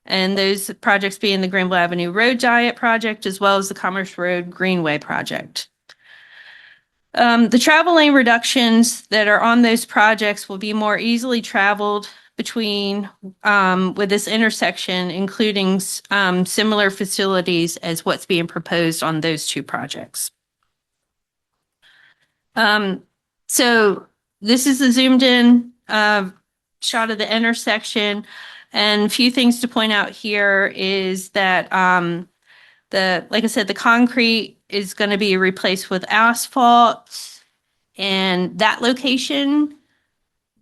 And those projects being the Greenville Avenue Road Diet project, as well as the Commerce Road Greenway project. The travel lane reductions that are on those projects will be more easily traveled between with this intersection, including similar facilities as what's being proposed on those 2 projects. So this is a zoomed in shot of the intersection. And a few things to point out here is that like I said, the concrete is going to be replaced with asphalt, and that location,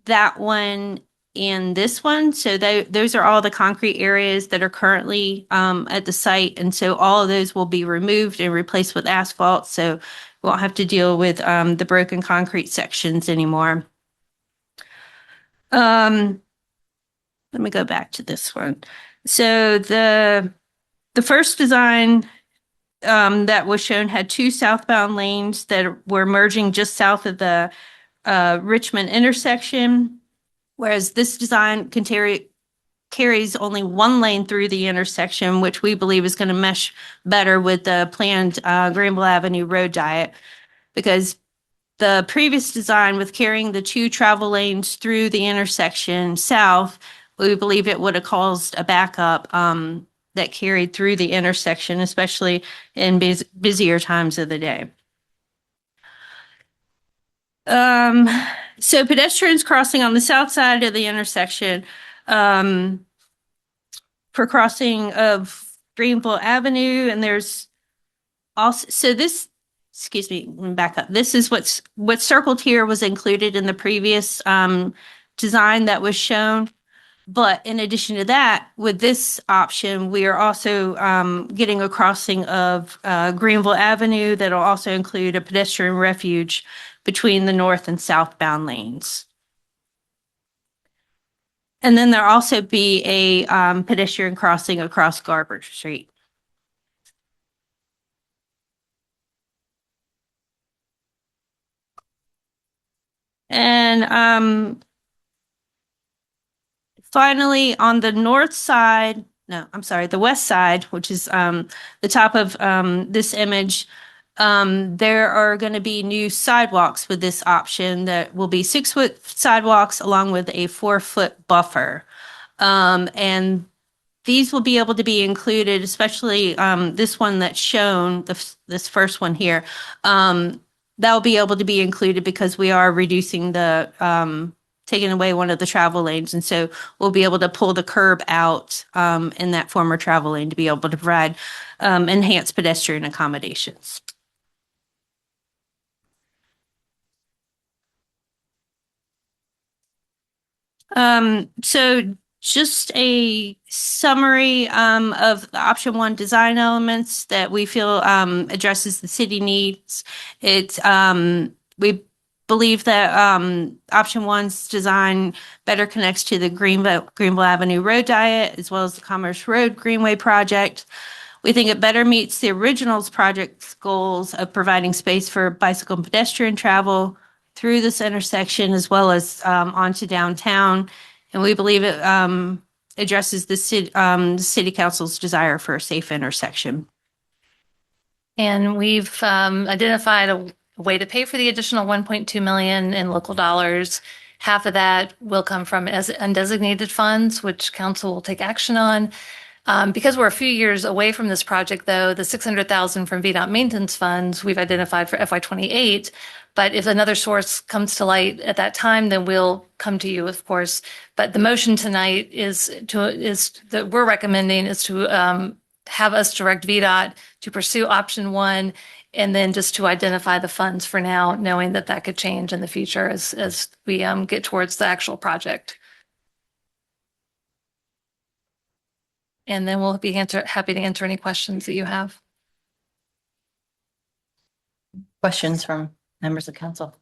that one, and this one. So those are all the concrete areas that are currently at the site. And so all of those will be removed and replaced with asphalt. So we won't have to deal with the broken concrete sections anymore. Let me go back to this one. So the first design that was shown had 2 southbound lanes that were merging just south of the Richmond intersection, whereas this design carries only 1 lane through the intersection, which we believe is going to mesh better with the planned Greenville Avenue Road Diet, because the previous design with carrying the 2 travel lanes through the intersection south, we believe it would have caused a backup that carried through the intersection, especially in busier times of the day. So pedestrians crossing on the south side of the intersection for crossing of Greenville Avenue, and there's also, so this, excuse me, let me back up. This is what's circled here was included in the previous design that was shown. But in addition to that, with this option, we are also getting a crossing of Greenville Avenue that'll also include a pedestrian refuge between the north and southbound lanes. And then there'll also be a pedestrian crossing across Garber Street. And finally, on the north side, no, I'm sorry, the west side, which is the top of this image, There are going to be new sidewalks with this option that will be 6-foot sidewalks along with a 4-foot buffer. And these will be able to be included, especially this one that's shown, this first one here. That'll be able to be included because we are reducing taking away one of the travel lanes. And so we'll be able to pull the curb out in that former travel lane to be able to provide enhanced pedestrian accommodations. So just a summary of the option 1 design elements that we feel addresses the city needs. We believe that option 1's design better connects to the Greenville Avenue Road Diet as well as the Commerce Road Greenway project. We think it better meets the original's project's goals of providing space for bicycle and pedestrian travel through this intersection as well as onto downtown. And we believe it addresses the city council's desire for a safe intersection. And we've identified a way to pay for the additional 1.2 million in local dollars. Half of that will come from undesignated funds, which council will take action on. Because we're a few years away from this project, though, the 600,000 from VDOT maintenance funds we've identified for FY28. But if another source comes to light at that time, then we'll come to you, of course. But the motion tonight is that we're recommending is to have us direct VDOT to pursue option 1, and then just to identify the funds for now, knowing that that could change in the future as we get towards the actual project. And then we'll be happy to answer any questions that you have. Questions from members of council?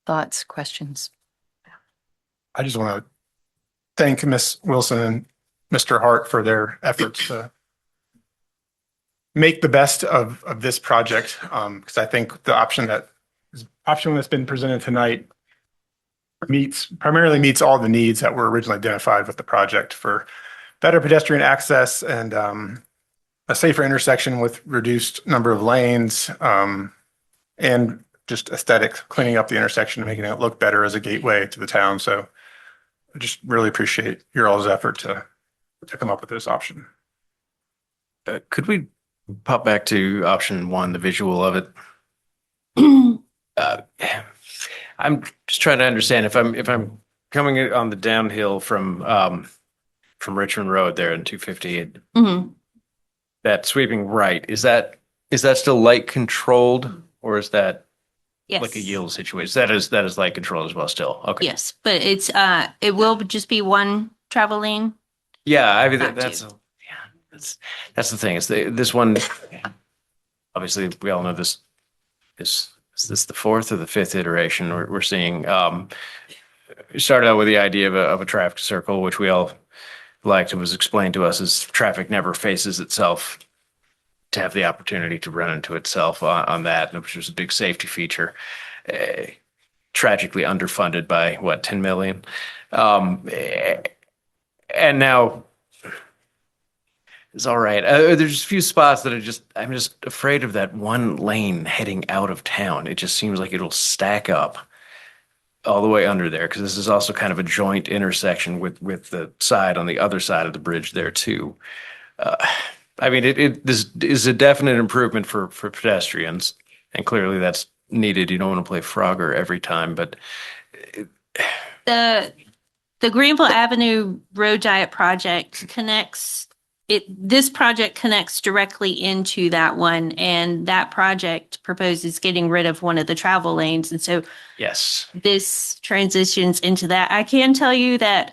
Thoughts, questions? I just want to thank Ms. Wilson and Mr. Hart for their efforts to make the best of this project. Because I think the option that's been presented tonight primarily meets all the needs that were originally identified with the project for better pedestrian access and a safer intersection with reduced number of lanes, and just aesthetic, cleaning up the intersection and making it look better as a gateway to the town. So I just really appreciate your all's effort to come up with this option. Could we pop back to option 1, the visual of it? I'm just trying to understand if I'm coming on the downhill from Richmond Road there in 250, that sweeping right, is that still light controlled, or is that Yes. like a yield situation? That is light controlled as well still. Okay. Yes, but it will just be one travel lane. Yeah, I mean Not that's two. that's the thing. Is this one? Obviously, we all know this. Is this the 4th or the 5th iteration we're seeing? We started out with the idea of a traffic circle, which we all liked. It was explained to us as traffic never faces itself, to have the opportunity to run into itself on that, which was a big safety feature. Tragically underfunded by what, 10 million? And now it's all right. There's a few spots that I'm just afraid of that one lane heading out of town. It just seems like it'll stack up all the way under there, because this is also kind of a joint intersection with the side on the other side of the bridge there too. I mean, this is a definite improvement for pedestrians, and clearly that's needed. You don't want to play Frogger every time, but The Greenville Avenue Road Diet project this project connects directly into that one, and that project proposes getting rid of one of the travel lanes. And so yes, this transitions into that. I can tell you that,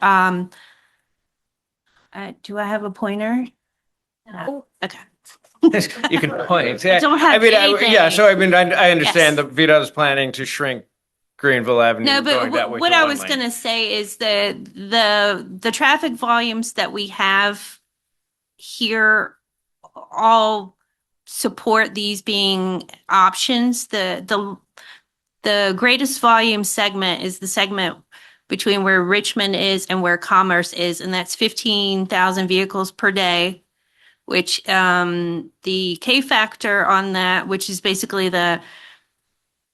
do I have a pointer? No. Okay. you can point. I don't have anything. Yeah. So I mean, I understand Yes. that VDOT is planning to shrink Greenville Avenue. No, going that but way what to I one was lane. going to say is the traffic volumes that we have here all support these being options. The greatest volume segment is the segment between where Richmond is and where Commerce is, and that's 15,000 vehicles per day. which the K factor on that, which is basically the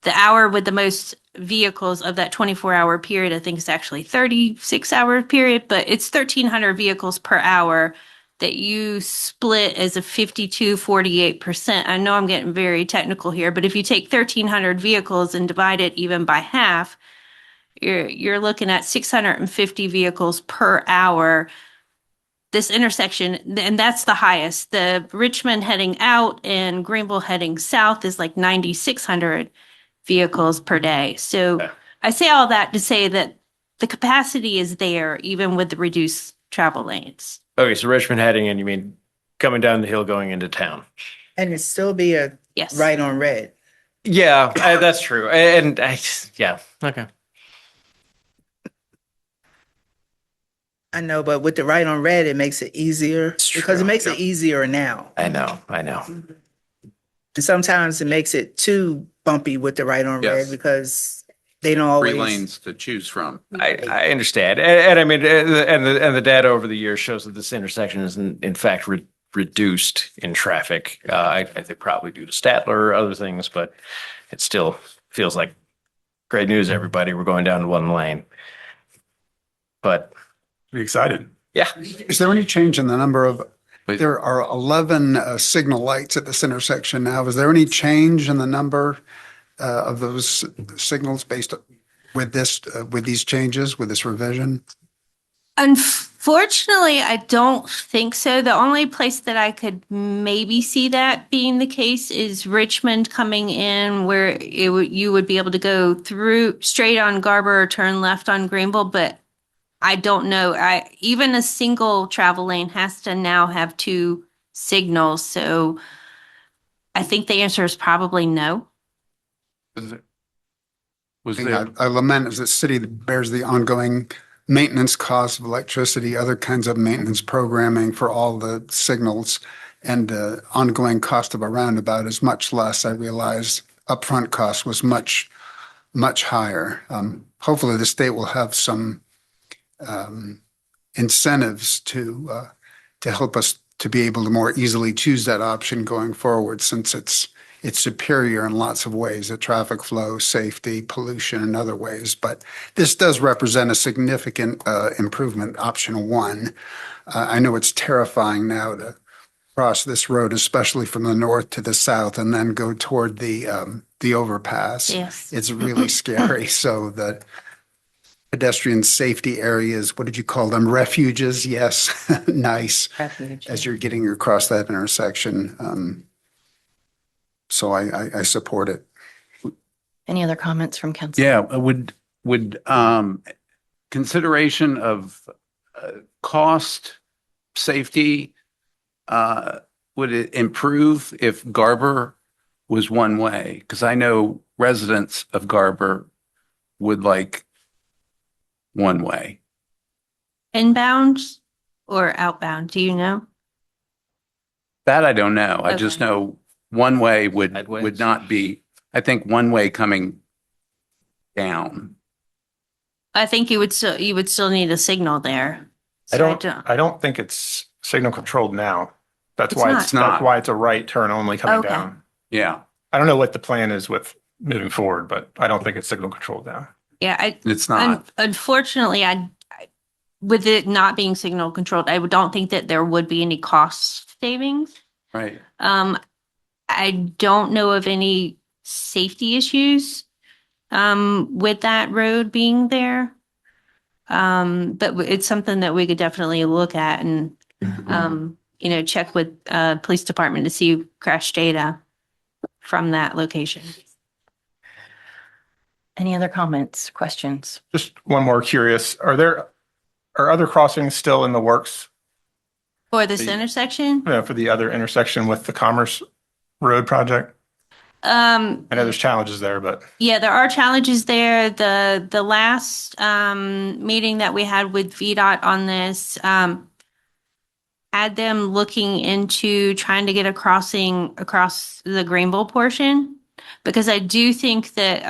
hour with the most vehicles of that 24-hour period, I think it's actually 36-hour period, but it's 1,300 vehicles per hour that you split as a 52-48%. I know I'm getting very technical here, but if you take 1,300 vehicles and divide it even by half, you're looking at 650 vehicles per hour. This intersection, and that's the highest. The Richmond heading out and Greenville heading south is like 9,600 vehicles per day. So I say all that to say that the capacity is there even with the reduced travel lanes. Okay, so Richmond heading in, you mean coming down the hill going into town? And it still be a right on red. Yeah, that's true. Yeah, okay. I know, but with the right on red, it makes it easier because it makes it easier now. I know. And sometimes it makes it too bumpy with the right on Yes. red because they don't always. 3 lanes to choose from. I understand. And I mean, the data over the years shows that this intersection is in fact reduced in traffic. I think probably due to Statler or other things, but it still feels like great news, everybody. We're going down to 1 lane. But be excited. Yeah. Is there any change in the number of, there are 11 signal lights at this intersection now. Is there any change in the number of those signals based with these changes, with this revision? Unfortunately, I don't think so. The only place that I could maybe see that being the case is Richmond coming in where you would be able to go through straight on Garber or turn left on Greenville, but I don't know. Even a single travel lane has to now have 2 signals. So I think the answer is probably no. I lament as a city that bears the ongoing maintenance costs of electricity, other kinds of maintenance programming for all the signals, and ongoing cost of a roundabout is much less. I realize upfront cost was much, much higher. Hopefully the state will have some incentives to help us to be able to more easily choose that option going forward, since it's superior in lots of ways, the traffic flow, safety, pollution, and other ways. But this does represent a significant improvement, option 1. I know it's terrifying now to cross this road, especially from the north to the south, and then go toward the overpass. Yes. It's really scary. So the pedestrian safety areas, what did you call them? Refuges? Yes. Nice. Refuge, as you're getting across that intersection. So I support it. Any other comments from council? Yeah, would consideration of cost, safety, would it improve if Garber was 1 way? Because I know residents of Garber would like 1 way. Inbound or outbound? Do you know? That I don't know. I just know 1 way would not be, I think 1 way coming down. I think you would still need a signal there. I So don't think it's signal controlled now. That's It's why not. it's that's why it's a right turn only coming Okay. down. Yeah. I don't know what the plan is with moving forward, but I don't think it's signal controlled now. Yeah, It's not. Unfortunately, with it not being signal controlled, I don't think that there would be any cost savings. Right. I don't know of any safety issues with that road being there. But it's something that we could definitely look at and check with police department to see crash data from that location. Any other comments, questions? Just one more curious. Are other crossings still in the works For this intersection? for the other intersection with the Commerce Road project? I know there's challenges there, but Yeah, there are challenges there. The last meeting that we had with VDOT on this had them looking into trying to get a crossing across the Greenville portion, because I do think that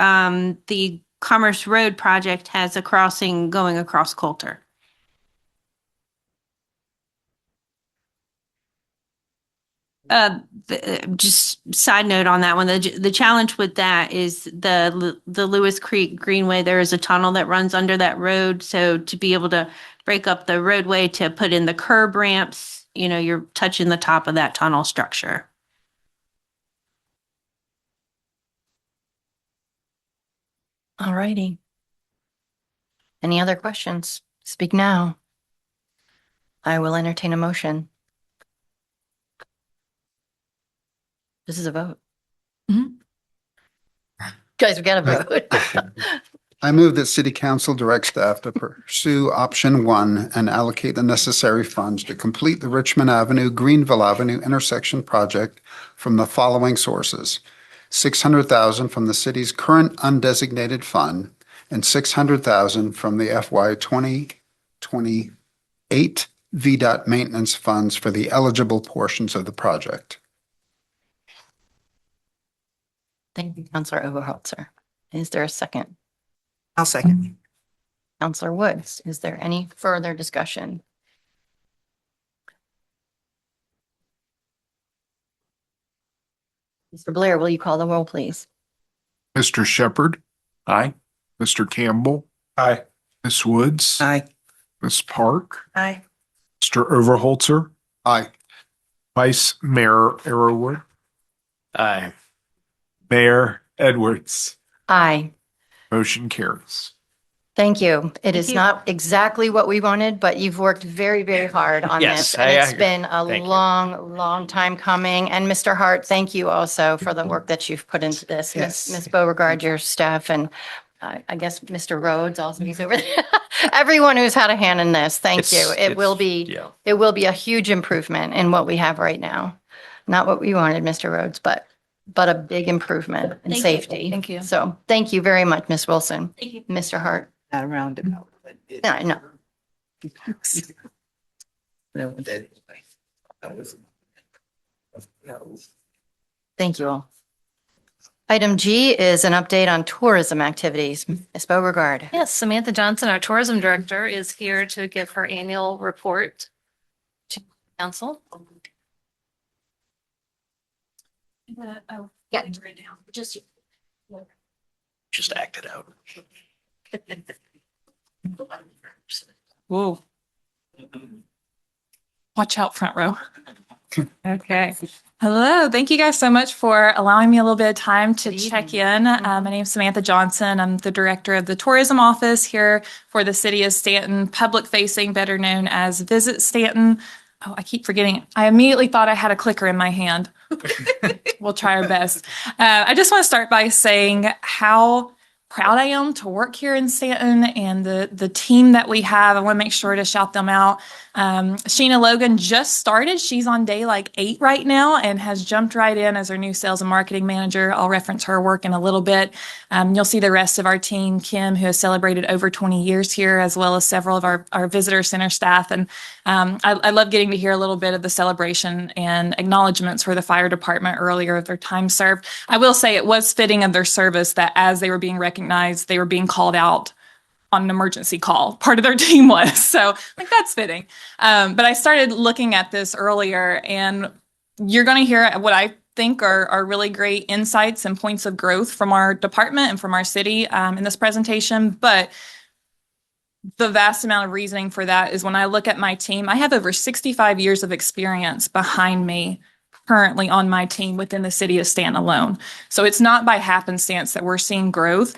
the Commerce Road project has a crossing going across Coulter. just side note on that one, the challenge with that is the Lewis Creek Greenway, there is a tunnel that runs under that road. So to be able to break up the roadway to put in the curb ramps, you're touching the top of that tunnel structure. All righty. Any other questions? Speak now. I will entertain a motion. This is a vote. Guys, we got to vote. I move that City Council direct staff to pursue option 1 and allocate the necessary funds to complete the Richmond Avenue, Greenville Avenue intersection project from the following sources: $600,000 from the city's current undesignated fund and $600,000 from the FY 2028 VDOT maintenance funds for the eligible portions of the project. Thank you, Councilor Overholzer. Is there a second? I'll second. Councilor Woods, is there any further discussion? Mr. Blair, will you call the roll, please? Mr. Shepherd, Aye. Mr. Campbell, Aye. Ms. Woods, Aye. Ms. Park, Aye. Mr. Overholzer, Aye. Vice Mayor Arrowood, Aye. Mayor Edwards. Aye. Motion carries. Thank you. It Thank is you. not exactly what we wanted, but you've worked very, very hard on Yes, this. I And it's agree. been a Thank you. long time coming. And Mr. Hart, thank you also for the work that you've put into this. Ms. Beauregard, your staff, and I guess Mr. Rhodes also, he's over there. Everyone who's had a hand in this, thank you. It will be a huge improvement in what we have right now. Not what we wanted, Mr. Rhodes, but a big improvement in Thank you. safety. Thank you. So thank you very much, Ms. Wilson. Thank you. Mr. Hart. Not around it. Yeah, I know. Thank you all. Item G is an update on tourism activities. Ms. Beauregard. Yes, Samantha Johnson, our tourism director, is here to give her annual report to council. Yeah. Just act it out. Whoa. Watch out, front row. Okay. Hello. Thank you guys so much for allowing me a little bit of time to check in. My name is Samantha Johnson. I'm the director of the tourism office here for the city of Staunton, public facing, better known as Visit Staunton. Oh, I keep forgetting. I immediately thought I had a clicker in my hand. We'll try our best. I just want to start by saying how proud I am to work here in Staunton and the team that we have. I want to make sure to shout them out. Sheena Logan just started. She's on day like 8 right now and has jumped right in as our new sales and marketing manager. I'll reference her work in a little bit. You'll see the rest of our team, Kim, who has celebrated over 20 years here, as well as several of our visitor center staff. And I love getting to hear a little bit of the celebration and acknowledgements for the fire department earlier of their time served. I will say it was fitting of their service that as they were being recognized, they were being called out on an emergency call. Part of their team was. So like that's fitting. But I started looking at this earlier, and you're going to hear what I think are really great insights and points of growth from our department and from our city in this presentation. But the vast amount of reasoning for that is when I look at my team, I have over 65 years of experience behind me currently on my team within the city of Staunton alone. So it's not by happenstance that we're seeing growth.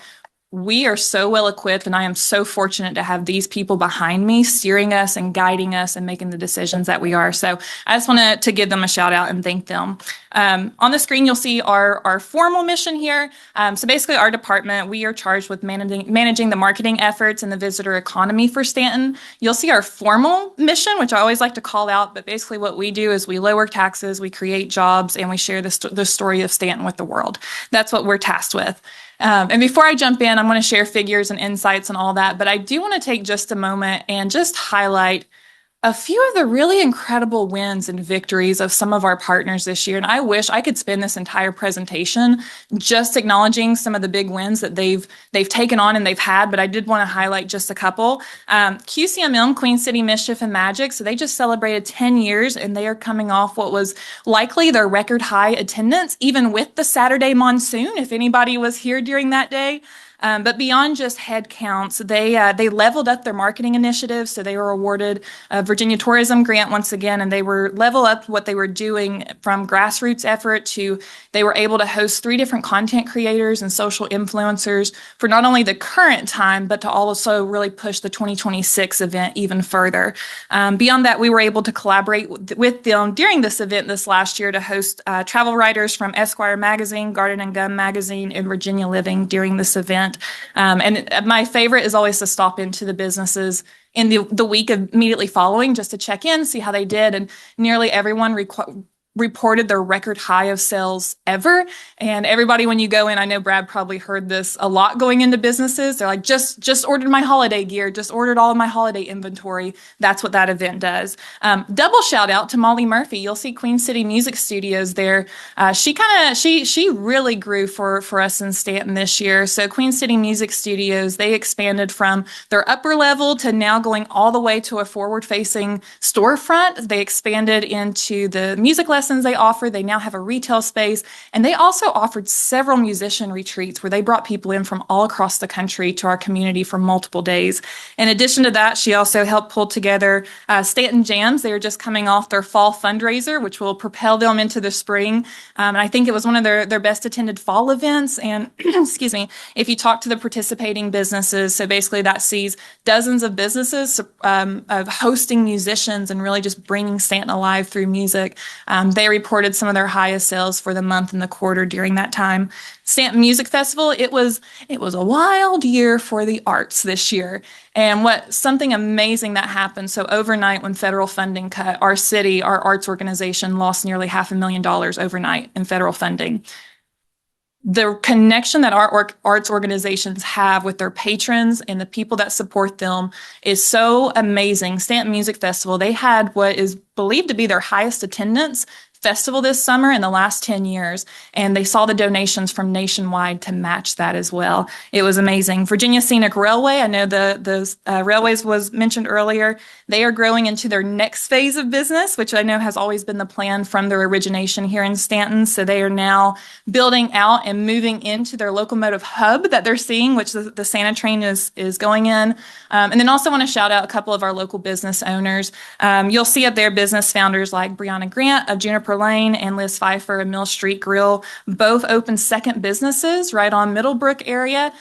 We are so well equipped, and I am so fortunate to have these people behind me steering us and guiding us and making the decisions that we are. So I just want to give them a shout out and thank them. On the screen, you'll see our formal mission here. So basically our department, we are charged with managing the marketing efforts and the visitor economy for Staunton. You'll see our formal mission, which I always like to call out, but basically what we do is we lower taxes, we create jobs, and we share the story of Staunton with the world. That's what we're tasked with. And before I jump in, I'm going to share figures and insights and all that, but I do want to take just a moment and just highlight a few of the really incredible wins and victories of some of our partners this year. And I wish I could spend this entire presentation just acknowledging some of the big wins that they've taken on and they've had, but I did want to highlight just a couple. QCMM, Queen City Mischief and Magic, so they just celebrated 10 years and they are coming off what was likely their record high attendance, even with the Saturday monsoon, if anybody was here during that day. But beyond just head counts, they leveled up their marketing initiatives. So they were awarded a Virginia Tourism Grant once again, and they were level up what they were doing from grassroots effort to they were able to host 3 different content creators and social influencers for not only the current time, but to also really push the 2026 event even further. Beyond that, we were able to collaborate with them during this event this last year to host travel writers from Esquire Magazine, Garden and Gum Magazine, and Virginia Living during this event. And my favorite is always to stop into the businesses in the week immediately following just to check in, see how they did. And nearly everyone reported their record high of sales ever. And everybody, when you go in, I know Brad probably heard this a lot going into businesses. They're like, just ordered my holiday gear, just ordered all of my holiday inventory. That's what that event does. Double shout out to Molly Murphy. You'll see Queen City Music Studios there. She really grew for us in Staunton this year. So Queen City Music Studios, they expanded from their upper level to now going all the way to a forward facing storefront. They expanded into the music lessons they offer. They now have a retail space, and they also offered several musician retreats where they brought people in from all across the country to our community for multiple days. In addition to that, she also helped pull together Staunton Jams. They are just coming off their fall fundraiser, which will propel them into the spring. And I think it was one of their best attended fall events. And excuse me, if you talk to the participating businesses, so basically that sees dozens of businesses of hosting musicians and really just bringing Staunton alive through music. They reported some of their highest sales for the month and the quarter during that time. Staunton Music Festival, it was a wild year for the arts this year. And something amazing that happened. So overnight when federal funding cut, our city, our arts organization lost nearly $500,000 overnight in federal funding. The connection that our arts organizations have with their patrons and the people that support them is so amazing. Staunton Music Festival, they had what is believed to be their highest attendance festival this summer in the last 10 years, and they saw the donations from nationwide to match that as well. It was amazing. Virginia Scenic Railway, I know the railways was mentioned earlier. They are growing into their next phase of business, which I know has always been the plan from their origination here in Staunton. So they are now building out and moving into their locomotive hub that they're seeing, which the Santa train is going in. And then also want to shout out a couple of our local business owners. You'll see at their business founders like Brianna Grant of Juniper Lane and Liz Pfeiffer of Mill Street Grill, both opened second businesses right on Middlebrook area.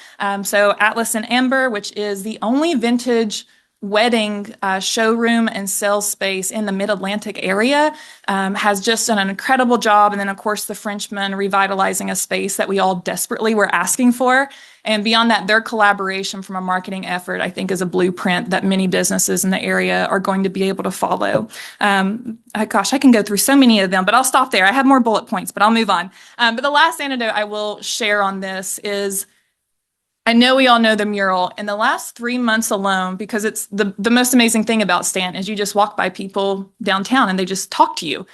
So Atlas and Amber, which is the only vintage wedding showroom and sales space in the Mid-Atlantic area, has just done an incredible job. And then, of course, the Frenchmen revitalizing a space that we all desperately were asking for. And beyond that, their collaboration from a marketing effort, I think, is a blueprint that many businesses in the area are going to be able to follow. Gosh, I can go through so many of them, but I'll stop there. I have more bullet points, but I'll move on. But the last anecdote I will share on this is, I know we all know the mural. In the last 3 months alone, because it's the most amazing thing about Staunton is you just walk by people downtown and they just talk to you.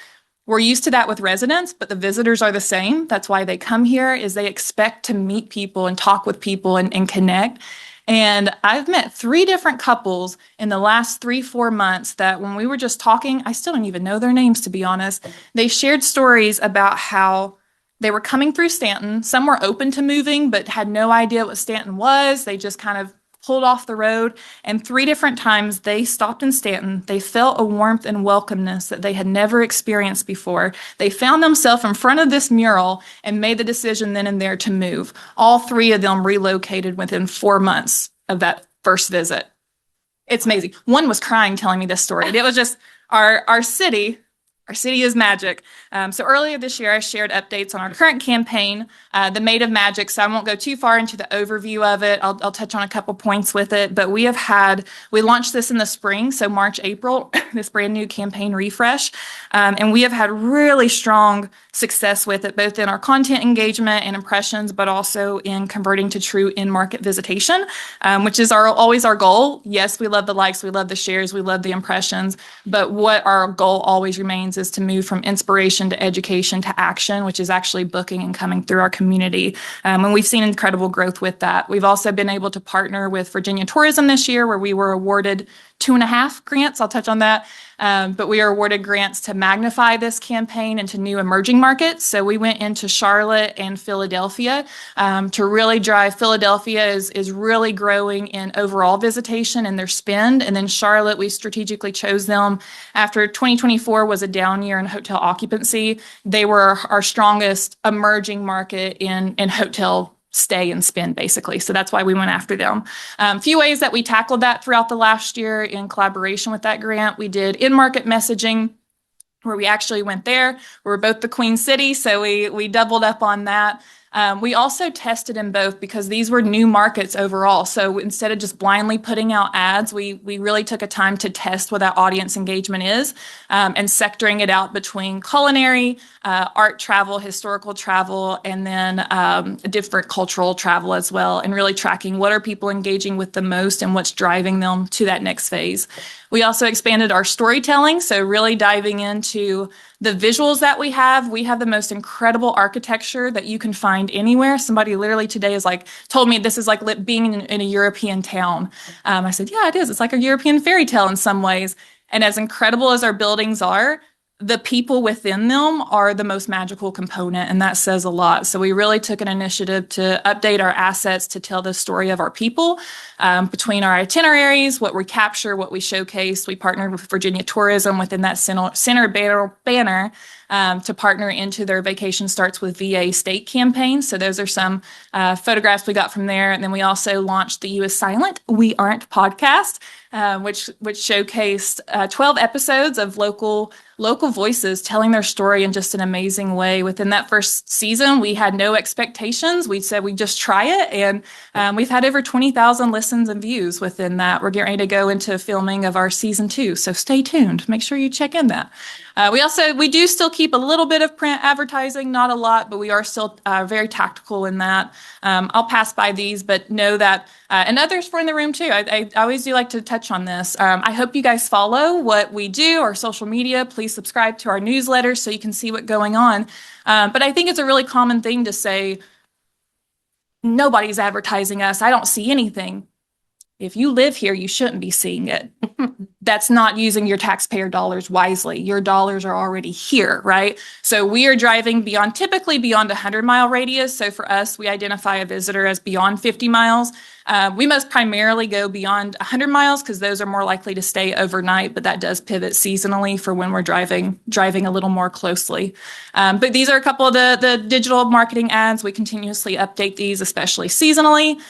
We're used to that with residents, but the visitors are the same. That's why they come here, is they expect to meet people and talk with people and connect. And I've met 3 different couples in the last 3-4 months that when we were just talking, I still don't even know their names, to be honest. They shared stories about how they were coming through Staunton. Some were open to moving, but had no idea what Staunton was. They just kind of pulled off the road. And 3 different times they stopped in Staunton. They felt a warmth and welcomeness that they had never experienced before. They found themselves in front of this mural and made the decision then and there to move. All 3 of them relocated within 4 months of that first visit. It's amazing. One was crying telling me this story. It was just our city, Our city is magic. So earlier this year, I shared updates on our current campaign, the Made of Magic. So I won't go too far into the overview of it. I'll touch on a couple points with it. But we launched this in the spring, so March, April, this brand new campaign refresh. And we have had really strong success with it, both in our content engagement and impressions, but also in converting to true in-market visitation, which is always our goal. Yes, we love the likes, we love the shares, we love the impressions, but what our goal always remains is to move from inspiration to education to action, which is actually booking and coming through our community. And we've seen incredible growth with that. We've also been able to partner with Virginia Tourism this year, where we were awarded 2.5 grants. I'll touch on that. But we are awarded grants to magnify this campaign into new emerging markets. So we went into Charlotte and Philadelphia to really drive. Philadelphia is really growing in overall visitation and their spend. And then Charlotte, we strategically chose them after 2024 was a down year in hotel occupancy. They were our strongest emerging market in hotel stay and spend, basically. So that's why we went after them. A few ways that we tackled that throughout the last year in collaboration with that grant. We did in-market messaging, where we actually went there. We're both the Queen City, so we doubled up on that. We also tested in both because these were new markets overall. So instead of just blindly putting out ads, we really took a time to test what that audience engagement is, and sectoring it out between culinary, art travel, historical travel, and then different cultural travel as well, and really tracking what are people engaging with the most and what's driving them to that next phase. We also expanded our storytelling, so really diving into the visuals that we have. We have the most incredible architecture that you can find anywhere. Somebody literally today told me this is like being in a European town. I said, yeah, it is. It's like a European fairy tale in some ways. And as incredible as our buildings are, the people within them are the most magical component, and that says a lot. So we really took an initiative to update our assets to tell the story of our people, between our itineraries, what we capture, what we showcase. We partnered with Virginia Tourism within that center banner to partner into their Vacation Starts with VA state campaign. So those are some photographs we got from there. And then we also launched the U is Silent, We Aren't podcast, which showcased 12 episodes of local voices telling their story in just an amazing way. Within that first season, we had no expectations. We said we'd just try it. And we've had over 20,000 listens and views within that. We're getting ready to go into filming of our season 2. So stay tuned. Make sure you check in that. We do still keep a little bit of print advertising, not a lot, but we are still very tactical in that. I'll pass by these, but know that, and others for in the room too. I always do like to touch on this. I hope you guys follow what we do, our social media. Please subscribe to our newsletter so you can see what's going on. But I think it's a really common thing to say, nobody's advertising us. I don't see anything. If you live here, you shouldn't be seeing it. That's not using your taxpayer dollars wisely. Your dollars are already here, right? So we are driving typically beyond a 100-mile radius. So for us, we identify a visitor as beyond 50 miles. We must primarily go beyond 100 miles because those are more likely to stay overnight, but that does pivot seasonally for when we're driving a little more closely. But these are a couple of the digital marketing ads. We continuously update these, especially seasonally.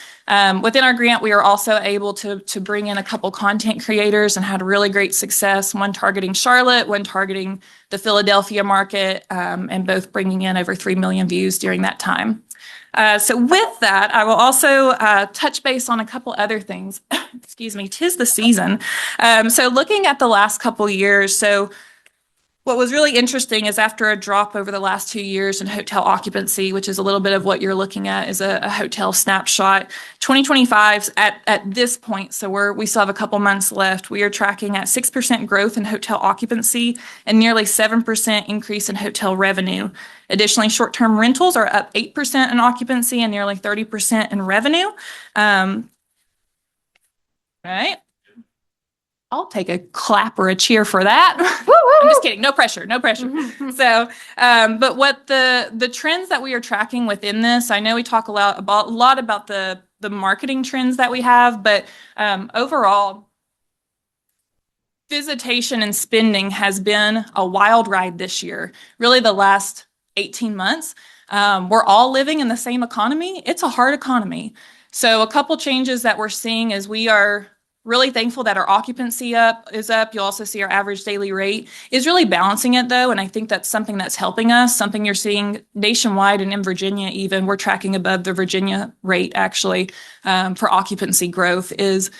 Within our grant, we are also able to bring in a couple content creators and had really great success, one targeting Charlotte, one targeting the Philadelphia market, and both bringing in over 3 million views during that time. So with that, I will also touch base on a couple other things. Excuse me, 'tis the season. So looking at the last couple years, so what was really interesting is after a drop over the last 2 years in hotel occupancy, which is a little bit of what you're looking at is a hotel snapshot, 2025 at this point, so we still have a couple months left, we are tracking at 6% growth in hotel occupancy and nearly 7% increase in hotel revenue. Additionally, short-term rentals are up 8% in occupancy and nearly 30% in revenue. Right. I'll take a clap or a cheer for that. I'm just kidding. No pressure. No pressure. So, but what the trends that we are tracking within this, I know we talk a lot about the marketing trends that we have, but overall, visitation and spending has been a wild ride this year. Really, the last 18 months, we're all living in the same economy. It's a hard economy. So, a couple changes that we're seeing is we are really thankful that our occupancy is up. You'll also see our average daily rate is really balancing it though. And I think that's something that's helping us, something you're seeing nationwide and in Virginia even. We're tracking above the Virginia rate actually for occupancy growth is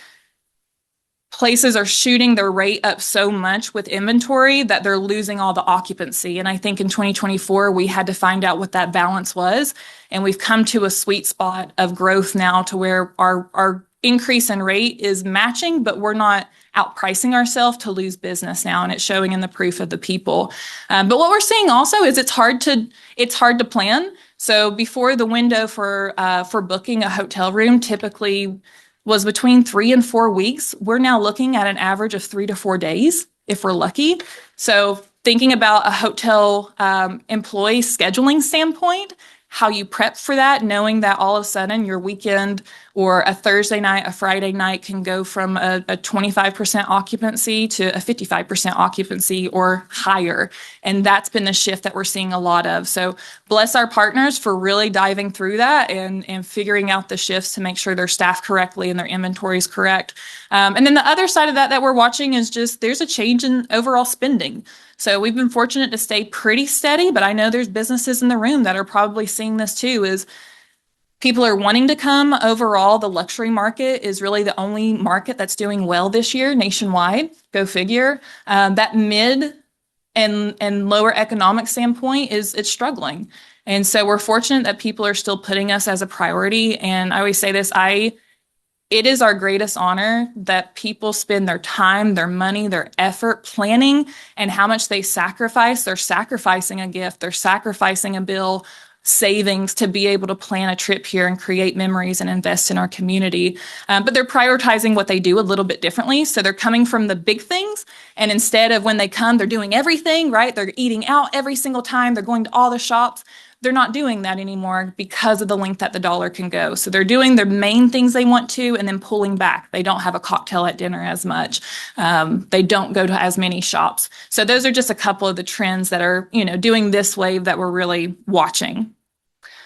places are shooting their rate up so much with inventory that they're losing all the occupancy. And I think in 2024, we had to find out what that balance was. And we've come to a sweet spot of growth now to where our increase in rate is matching, but we're not outpricing ourselves to lose business now. And it's showing in the proof of the people. But what we're seeing also is it's hard to plan. So before the window for booking a hotel room typically was between 3 and 4 weeks. We're now looking at an average of 3 to 4 days if we're lucky. So thinking about a hotel employee scheduling standpoint, how you prep for that, knowing that all of a sudden your weekend or a Thursday night, a Friday night can go from a 25% occupancy to a 55% occupancy or higher. And that's been the shift that we're seeing a lot of. So bless our partners for really diving through that and figuring out the shifts to make sure they're staffed correctly and their inventory is correct. And then the other side of that we're watching is just there's a change in overall spending. So we've been fortunate to stay pretty steady, but I know there's businesses in the room that are probably seeing this too, is people are wanting to come. Overall, the luxury market is really the only market that's doing well this year nationwide. Go figure. That mid and lower economic standpoint it's struggling. And so we're fortunate that people are still putting us as a priority. And I always say this, it is our greatest honor that people spend their time, their money, their effort planning and how much they sacrifice. They're sacrificing a gift. They're sacrificing a bill, savings to be able to plan a trip here and create memories and invest in our community. But they're prioritizing what they do a little bit differently. So they're coming from the big things. And instead of when they come, they're doing everything, right? They're eating out every single time. They're going to all the shops. They're not doing that anymore because of the length that the dollar can go. So they're doing the main things they want to and then pulling back. They don't have a cocktail at dinner as much. They don't go to as many shops. So those are just a couple of the trends that are, doing this wave that we're really watching.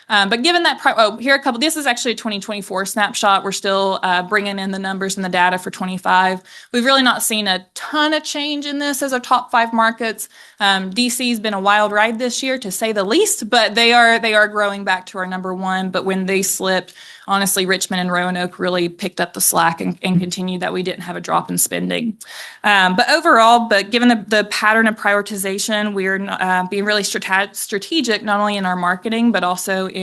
But given that, here are a couple, this is actually a 2024 snapshot. We're still bringing in the numbers and the data for 25. We've really not seen a ton of change in this as our top 5 markets. DC's been a wild ride this year to say the least, but they are growing back to our number 1. But when they slipped, honestly, Richmond and Roanoke really picked up the slack and continued that we didn't have a drop in spending. But overall, given the pattern of prioritization, we're being really strategic, not only in our marketing, but also in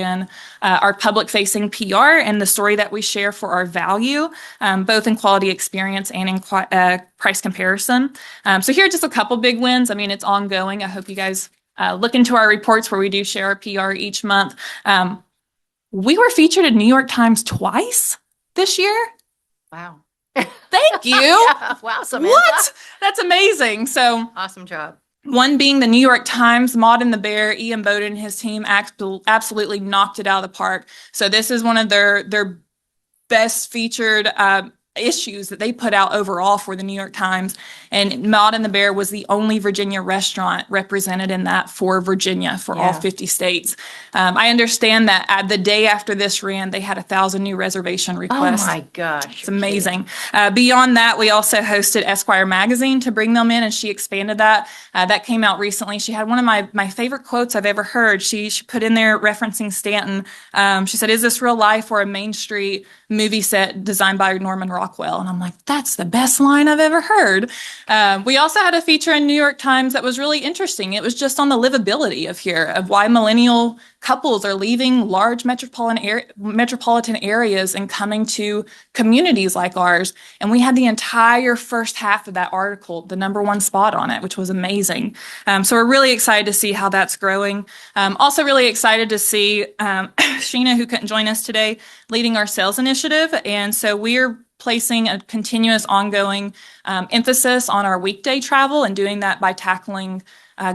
our public-facing PR and the story that we share for our value, both in quality experience and in price comparison. So here are just a couple big wins. I mean, it's ongoing. I hope you guys look into our reports where we do share our PR each month. We were featured in New York Times twice this year. Wow. Thank you. Yeah, wow, Samantha. What? That's amazing. So Awesome job. one being the New York Times, Maud and the Bear, Ian Bowden and his team absolutely knocked it out of the park. So this is one of their best featured issues that they put out overall for the New York Times. And Maud and the Bear was the only Virginia restaurant represented in that for Virginia, for all 50 states. I understand that the day after this ran, they had 1,000 new reservation requests. Oh my gosh. It's amazing. Beyond that, we also hosted Esquire magazine to bring them in, and she expanded that. That came out recently. She had one of my favorite quotes I've ever heard. She put in there referencing Staunton. She said, "Is this real life or a Main Street movie set designed by Norman Rockwell?" And I'm like, that's the best line I've ever heard. We also had a feature in New York Times that was really interesting. It was just on the livability of here, of why millennial couples are leaving large metropolitan areas and coming to communities like ours. And we had the entire first half of that article, the number 1 spot on it, which was amazing. So we're really excited to see how that's growing. Also really excited to see Sheena, who couldn't join us today, leading our sales initiative. And so we're placing a continuous ongoing emphasis on our weekday travel and doing that by tackling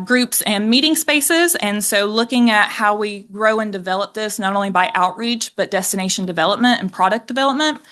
groups and meeting spaces. And so looking at how we grow and develop this, not only by outreach, but destination development and product development.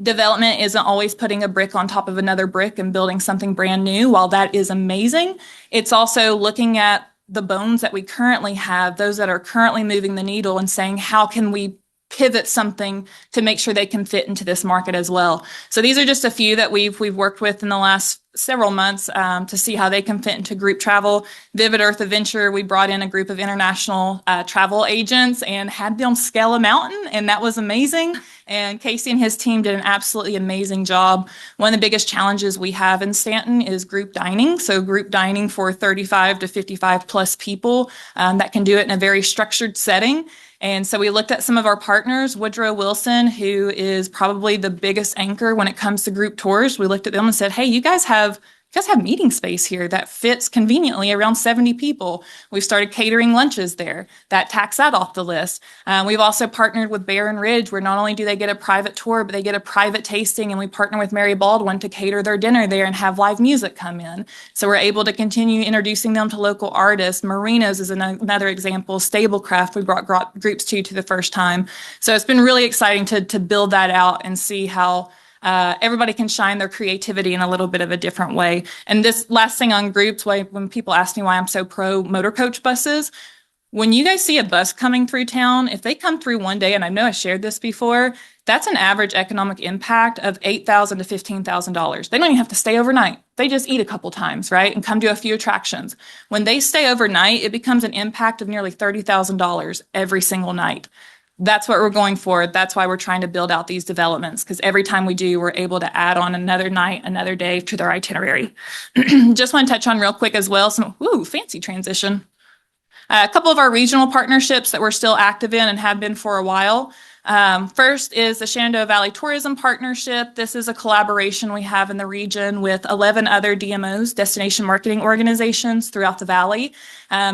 Development isn't always putting a brick on top of another brick and building something brand new. While that is amazing, it's also looking at the bones that we currently have, those that are currently moving the needle, and saying, how can we pivot something to make sure they can fit into this market as well. So these are just a few that we've worked with in the last several months to see how they can fit into group travel. Vivid Earth Adventure, we brought in a group of international travel agents and had them scale a mountain, and that was amazing. And Casey and his team did an absolutely amazing job. One of the biggest challenges we have in Staunton is group dining. So group dining for 35 to 55 plus people that can do it in a very structured setting. And so we looked at some of our partners, Woodrow Wilson, who is probably the biggest anchor when it comes to group tours. We looked at them and said, hey, you guys have meeting space here that fits conveniently around 70 people. We've started catering lunches there. That tacks that off the list. We've also partnered with Barron Ridge, where not only do they get a private tour, but they get a private tasting, and we partner with Mary Baldwin to cater their dinner there and have live music come in. So we're able to continue introducing them to local artists. Marinos is another example. Stablecraft, we brought groups to the first time. So it's been really exciting to build that out and see how everybody can shine their creativity in a little bit of a different way. And this last thing on groups, when people ask me why I'm so pro motor coach buses, when you guys see a bus coming through town, if they come through one day, and I know I shared this before, that's an average economic impact of $8,000 to $15,000. They don't even have to stay overnight. They just eat a couple times, right? And come to a few attractions. When they stay overnight, it becomes an impact of nearly $30,000 every single night. That's what we're going for. That's why we're trying to build out these developments, because every time we do, we're able to add on another night, another day to their itinerary. Just want to touch on real quick as well, some fancy transition. A couple of our regional partnerships that we're still active in and have been for a while. First is the Shenandoah Valley Tourism Partnership. This is a collaboration we have in the region with 11 other DMOs, destination marketing organizations throughout the valley.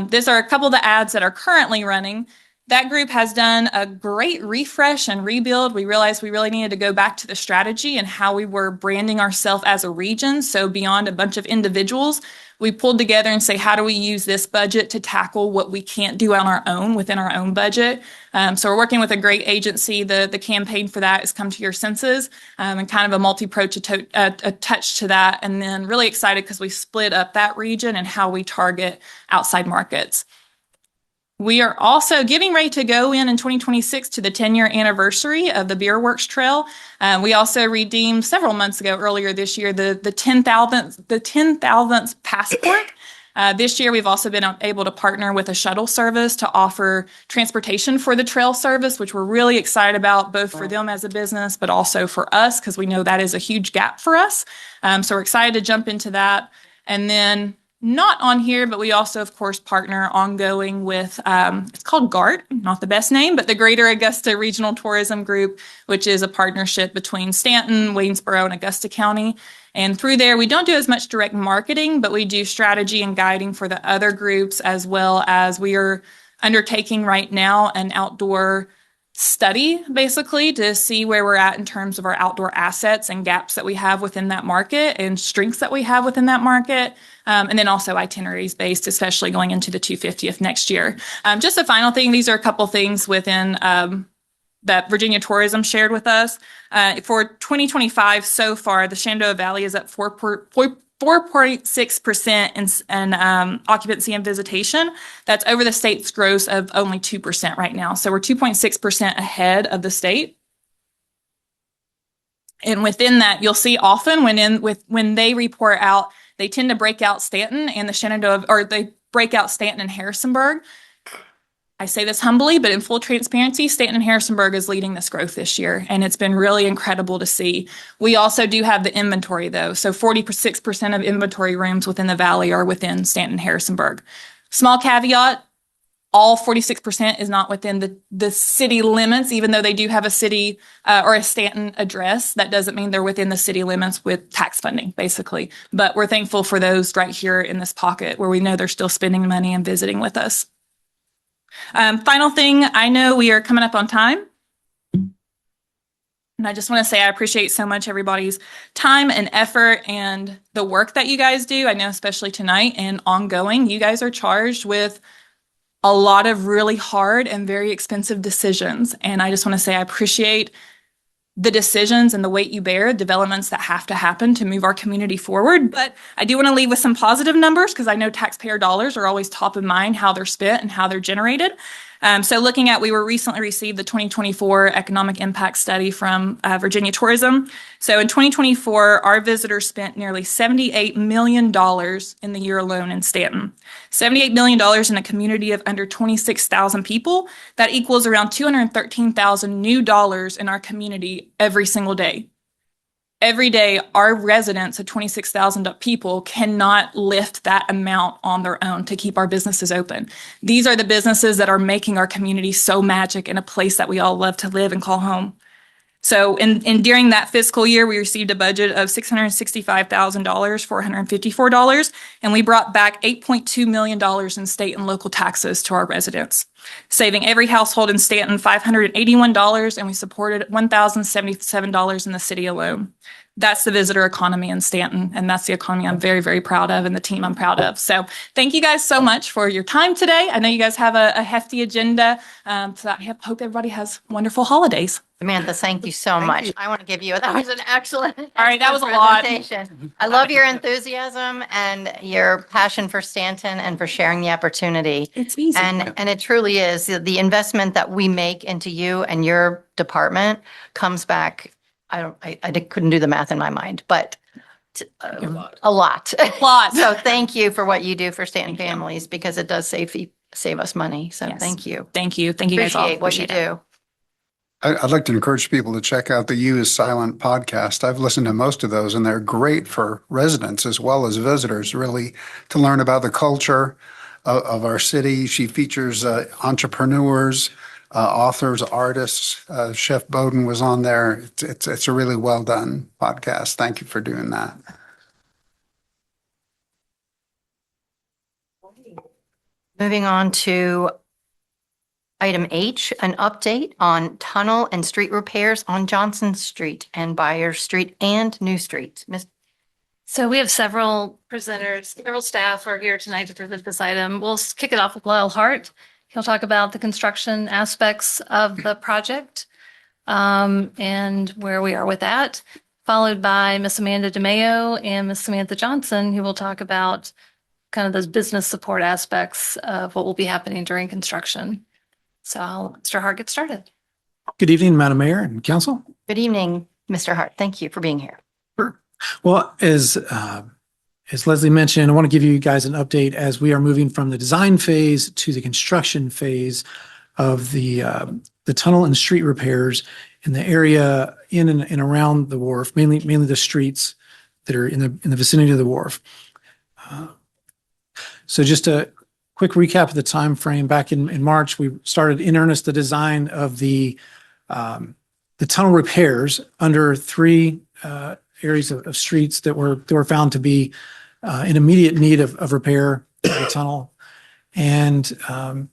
These are a couple of the ads that are currently running. That group has done a great refresh and rebuild. We realized we really needed to go back to the strategy and how we were branding ourselves as a region. So beyond a bunch of individuals, we pulled together and say, how do we use this budget to tackle what we can't do on our own within our own budget? So we're working with a great agency. The campaign for that is Come to Your Senses, and kind of a multi-approach touch to that. And then really excited because we split up that region and how we target outside markets. We are also getting ready to go in 2026 to the 10-year anniversary of the Beer Works Trail. We also redeemed several months ago, earlier this year, the 10,000th passport. This year, we've also been able to partner with a shuttle service to offer transportation for the trail service, which we're really excited about, both for them as a business, but also for us, because we know that is a huge gap for us. So we're excited to jump into that. And then not on here, but we also, of course, partner ongoing with, it's called GART, not the best name, but the Greater Augusta Regional Tourism Group, which is a partnership between Staunton, Waynesboro, and Augusta County. And through there, we don't do as much direct marketing, but we do strategy and guiding for the other groups, as well as we are undertaking right now an outdoor study, basically, to see where we're at in terms of our outdoor assets and gaps that we have within that market and strengths that we have within that market. And then also itineraries based, especially going into the 250th next year. Just a final thing, these are a couple things within that Virginia Tourism shared with us. For 2025 so far, the Shenandoah Valley is at 4.6% in occupancy and visitation. That's over the state's gross of only 2% right now. So we're 2.6% ahead of the state. And within that, you'll see often when they report out, they tend to break out Staunton and the Shenandoah, or they break out Staunton and Harrisonburg. I say this humbly, but in full transparency, Staunton and Harrisonburg is leading this growth this year, and it's been really incredible to see. We also do have the inventory, though. So 46% of inventory rooms within the valley are within Staunton and Harrisonburg. Small caveat, all 46% is not within the city limits, even though they do have a city or a Staunton address. That doesn't mean they're within the city limits with tax funding, basically. But we're thankful for those right here in this pocket where we know they're still spending money and visiting with us. Final thing, I know we are coming up on time. And I just want to say I appreciate so much everybody's time and effort and the work that you guys do. I know especially tonight and ongoing, you guys are charged with a lot of really hard and very expensive decisions. And I just want to say I appreciate the decisions and the weight you bear, developments that have to happen to move our community forward. But I do want to leave with some positive numbers because I know taxpayer dollars are always top of mind, how they're spent and how they're generated. So looking at, we were recently received the 2024 Economic Impact Study from Virginia Tourism. So in 2024, our visitors spent nearly $78 million in the year alone in Staunton. $78 million in a community of under 26,000 people. That equals around 213,000 new dollars in our community every single day. Every day, our residents of 26,000 people cannot lift that amount on their own to keep our businesses open. These are the businesses that are making our community so magic in a place that we all love to live and call home. So during that fiscal year, we received a budget of $665,000, $454, and we brought back $8.2 million in state and local taxes to our residents, saving every household in Staunton $581, and we supported $1,077 in the city alone. That's the visitor economy in Staunton, and that's the economy I'm very, very proud of and the team I'm proud of. So thank you guys so much for your time today. I know you guys have a hefty agenda, so I hope everybody has wonderful holidays. Samantha, thank you so much. I want to give you, that was an excellent. All right, that was a lot. Presentation. I love your enthusiasm and your passion for Staunton and for sharing the opportunity. It's easy. And it truly is. The investment that we make into you and your department comes back. I couldn't do the math in my mind, but a lot. A lot. So thank you for what you do for Staunton families, because it does save us money. So thank you. Thank you. Thank you guys all. Appreciate what you Appreciate it. do. I'd like to encourage people to check out the You is Silent podcast. I've listened to most of those, and they're great for residents as well as visitors, really, to learn about the culture of our city. She features entrepreneurs, authors, artists. Chef Bowden was on there. It's a really well done podcast. Thank you for doing that. Moving on to item H, an update on tunnel and street repairs on Johnson Street and Byers Street and New Street. So we have several presenters, several staff are here tonight to present this item. We'll kick it off with Lyle Hart. He'll talk about the construction aspects of the project and where we are with that, followed by Miss Amanda DeMayo and Miss Samantha Johnson, who will talk about kind of those business support aspects of what will be happening during construction. So I'll let Mr. Hart get started. Good evening, Madam Mayor and Council. Good evening, Mr. Hart. Thank you for being here. Sure. Well, as Leslie mentioned, I want to give you guys an update as we are moving from the design phase to the construction phase of the tunnel and street repairs in the area in and around the wharf, mainly the streets that are in the vicinity of the wharf. So just a quick recap of the time frame. Back in March, we started in earnest the design of the tunnel repairs under three areas of streets that were found to be in immediate need of repair of the tunnel. And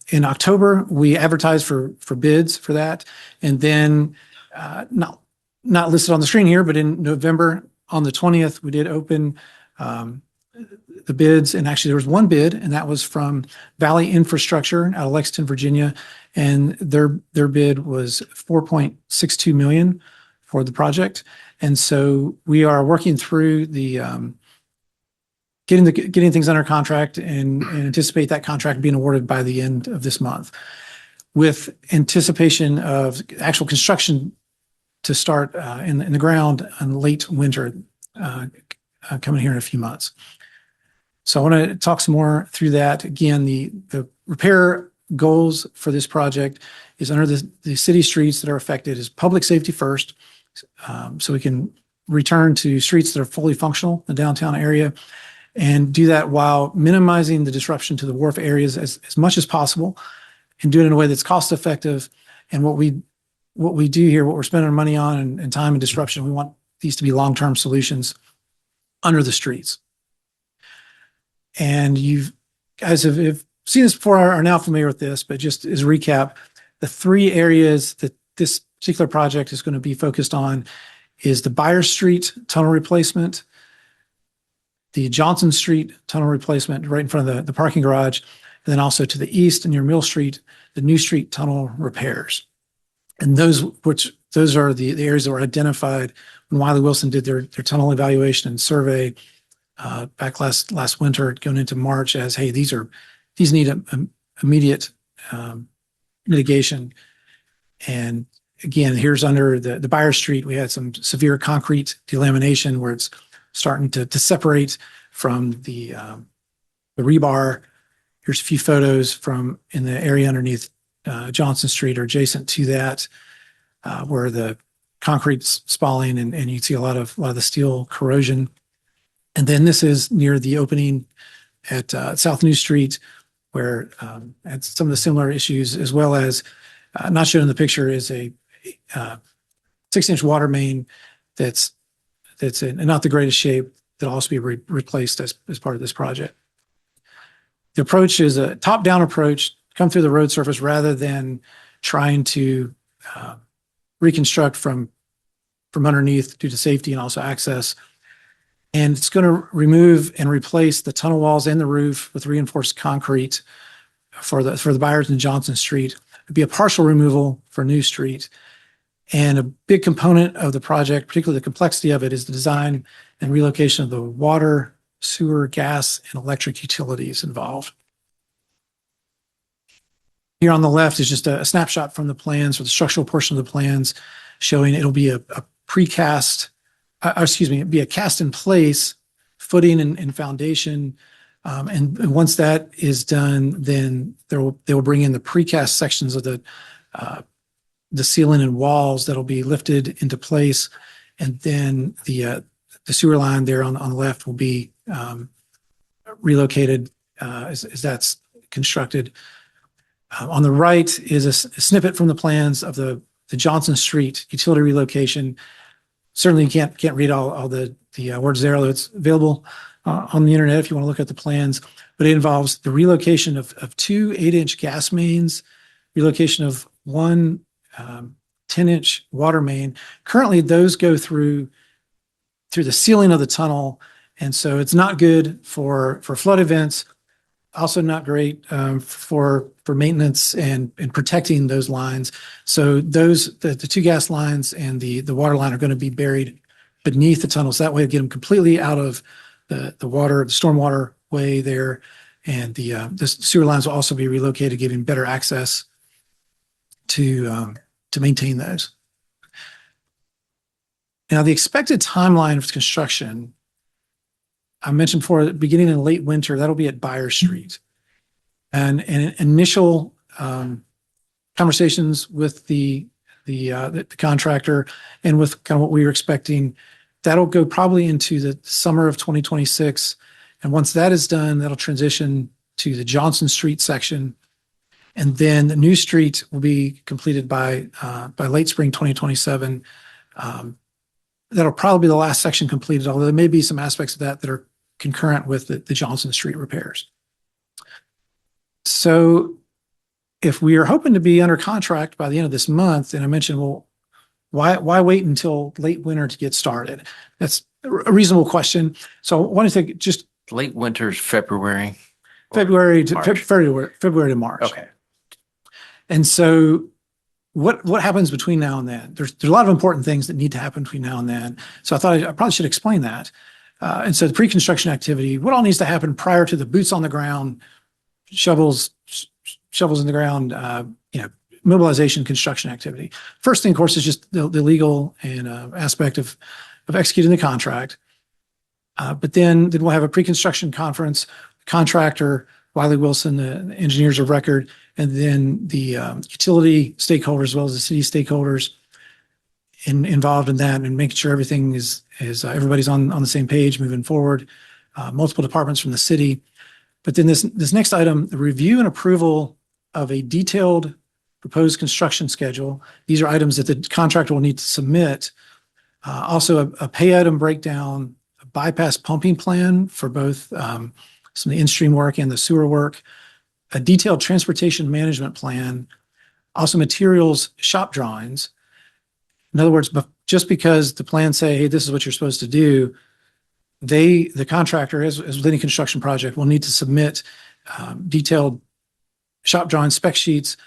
in October, we advertised for bids for that. And then not listed on the screen here, but in November on the 20th, we did open the bids. And actually there was one bid, and that was from Valley Infrastructure out of Lexington, Virginia. And their bid was $4.62 million for the project. And so we are working through the getting things under contract and anticipate that contract being awarded by the end of this month, with anticipation of actual construction to start in the ground in late winter coming here in a few months. So I want to talk some more through that. Again, the repair goals for this project is under the city streets that are affected is public safety first. So we can return to streets that are fully functional in the downtown area and do that while minimizing the disruption to the wharf areas as much as possible, and do it in a way that's cost effective. And what we do here, what we're spending our money on and time and disruption, we want these to be long-term solutions under the streets. And you guys have seen this before, are now familiar with this, but just as a recap, the three areas that this particular project is going to be focused on is the Byers Street tunnel replacement, the Johnson Street tunnel replacement right in front of the parking garage, and then also to the east near Mill Street, the New Street tunnel repairs. And those are the areas that were identified when Wiley Wilson did their tunnel evaluation and survey back last winter going into March as, hey, these need immediate mitigation. And again, here's under the Byers Street, we had some severe concrete delamination where it's starting to separate from the rebar. Here's a few photos from in the area underneath Johnson Street or adjacent to that, where the concrete's spalling and you can see a lot of the steel corrosion. And then this is near the opening at South New Street, where had some of the similar issues, as well as not shown in the picture is a 6-inch water main that's in not the greatest shape, that'll also be replaced as part of this project. The approach is a top-down approach, come through the road surface rather than trying to reconstruct from underneath due to safety and also access. And it's going to remove and replace the tunnel walls and the roof with reinforced concrete for the Byers and Johnson Street. It'd be a partial removal for New Street. And a big component of the project, particularly the complexity of it, is the design and relocation of the water, sewer, gas, and electric utilities involved. Here on the left is just a snapshot from the plans, or the structural portion of the plans, showing it'll be a precast, it'd be a cast in place footing and foundation. And once that is done, then they will bring in the precast sections of the ceiling and walls that'll be lifted into place. And then the sewer line there on the left will be relocated as that's constructed. On the right is a snippet from the plans of the Johnson Street utility relocation. Certainly you can't read all the words there, although it's available on the internet if you want to look at the plans. But it involves the relocation of 2 8-inch gas mains, relocation of 1 10-inch water main. Currently, those go through the ceiling of the tunnel, and so it's not good for flood events. Also not great for maintenance and protecting those lines. So the 2 gas lines and the water line are going to be buried beneath the tunnels. That way, get them completely out of the water, the stormwater way there, and the sewer lines will also be relocated, giving better access to maintain those. Now, the expected timeline of construction, I mentioned before, beginning in late winter, that'll be at Byers Street. And initial conversations with the contractor and with kind of what we were expecting, that'll go probably into the summer of 2026. And once that is done, that'll transition to the Johnson Street section. And then the New Street will be completed by late spring 2027. That'll probably be the last section completed, although there may be some aspects of that are concurrent with the Johnson Street repairs. So if we are hoping to be under contract by the end of this month, and I mentioned, well, why wait until late winter to get started? That's a reasonable question. So I want to think just Late winter's February. February to March. February to March. Okay. And so what happens between now and then? There's a lot of important things that need to happen between now and then. So I thought I probably should explain that. And so the pre-construction activity, what all needs to happen prior to the boots on the ground, shovels in the ground, mobilization, construction activity. First thing, of course, is just the legal and aspect of executing the contract. But then we'll have a pre-construction conference, contractor, Wiley Wilson, the engineers of record, and then the utility stakeholders as well as the city stakeholders involved in that, and making sure everything is everybody's on the same page moving forward. Multiple departments from the city. But then this next item, the review and approval of a detailed proposed construction schedule. These are items that the contractor will need to submit. Also a pay item breakdown, a bypass pumping plan for both some of the in-stream work and the sewer work, a detailed transportation management plan, also materials shop drawings. In other words, just because the plans say, hey, this is what you're supposed to do, the contractor, as with any construction project, will need to submit detailed shop drawing spec sheets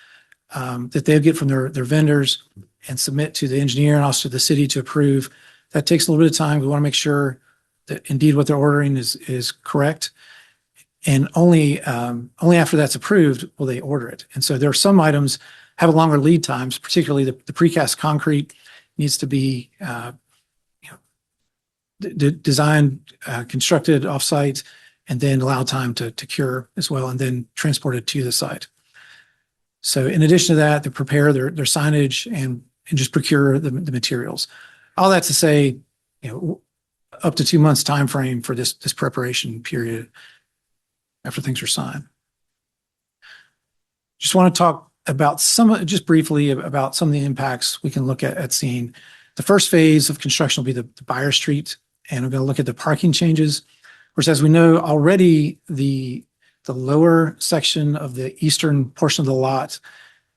that they'll get from their vendors and submit to the engineer and also to the city to approve. That takes a little bit of time. We want to make sure that indeed what they're ordering is correct. And only after that's approved will they order it. And so there are some items have a longer lead times, particularly the precast concrete needs to be designed, constructed offsite, and then allow time to cure as well, and then transported to the site. So in addition to that, they prepare their signage and just procure the materials. All that to say, up to 2 months time frame for this preparation period after things are signed. Just want to talk about just briefly about some of the impacts we can look at seeing. The first phase of construction will be the Buyer Street, and we're going to look at the parking changes. Of course, as we know already, the lower section of the eastern portion of the lot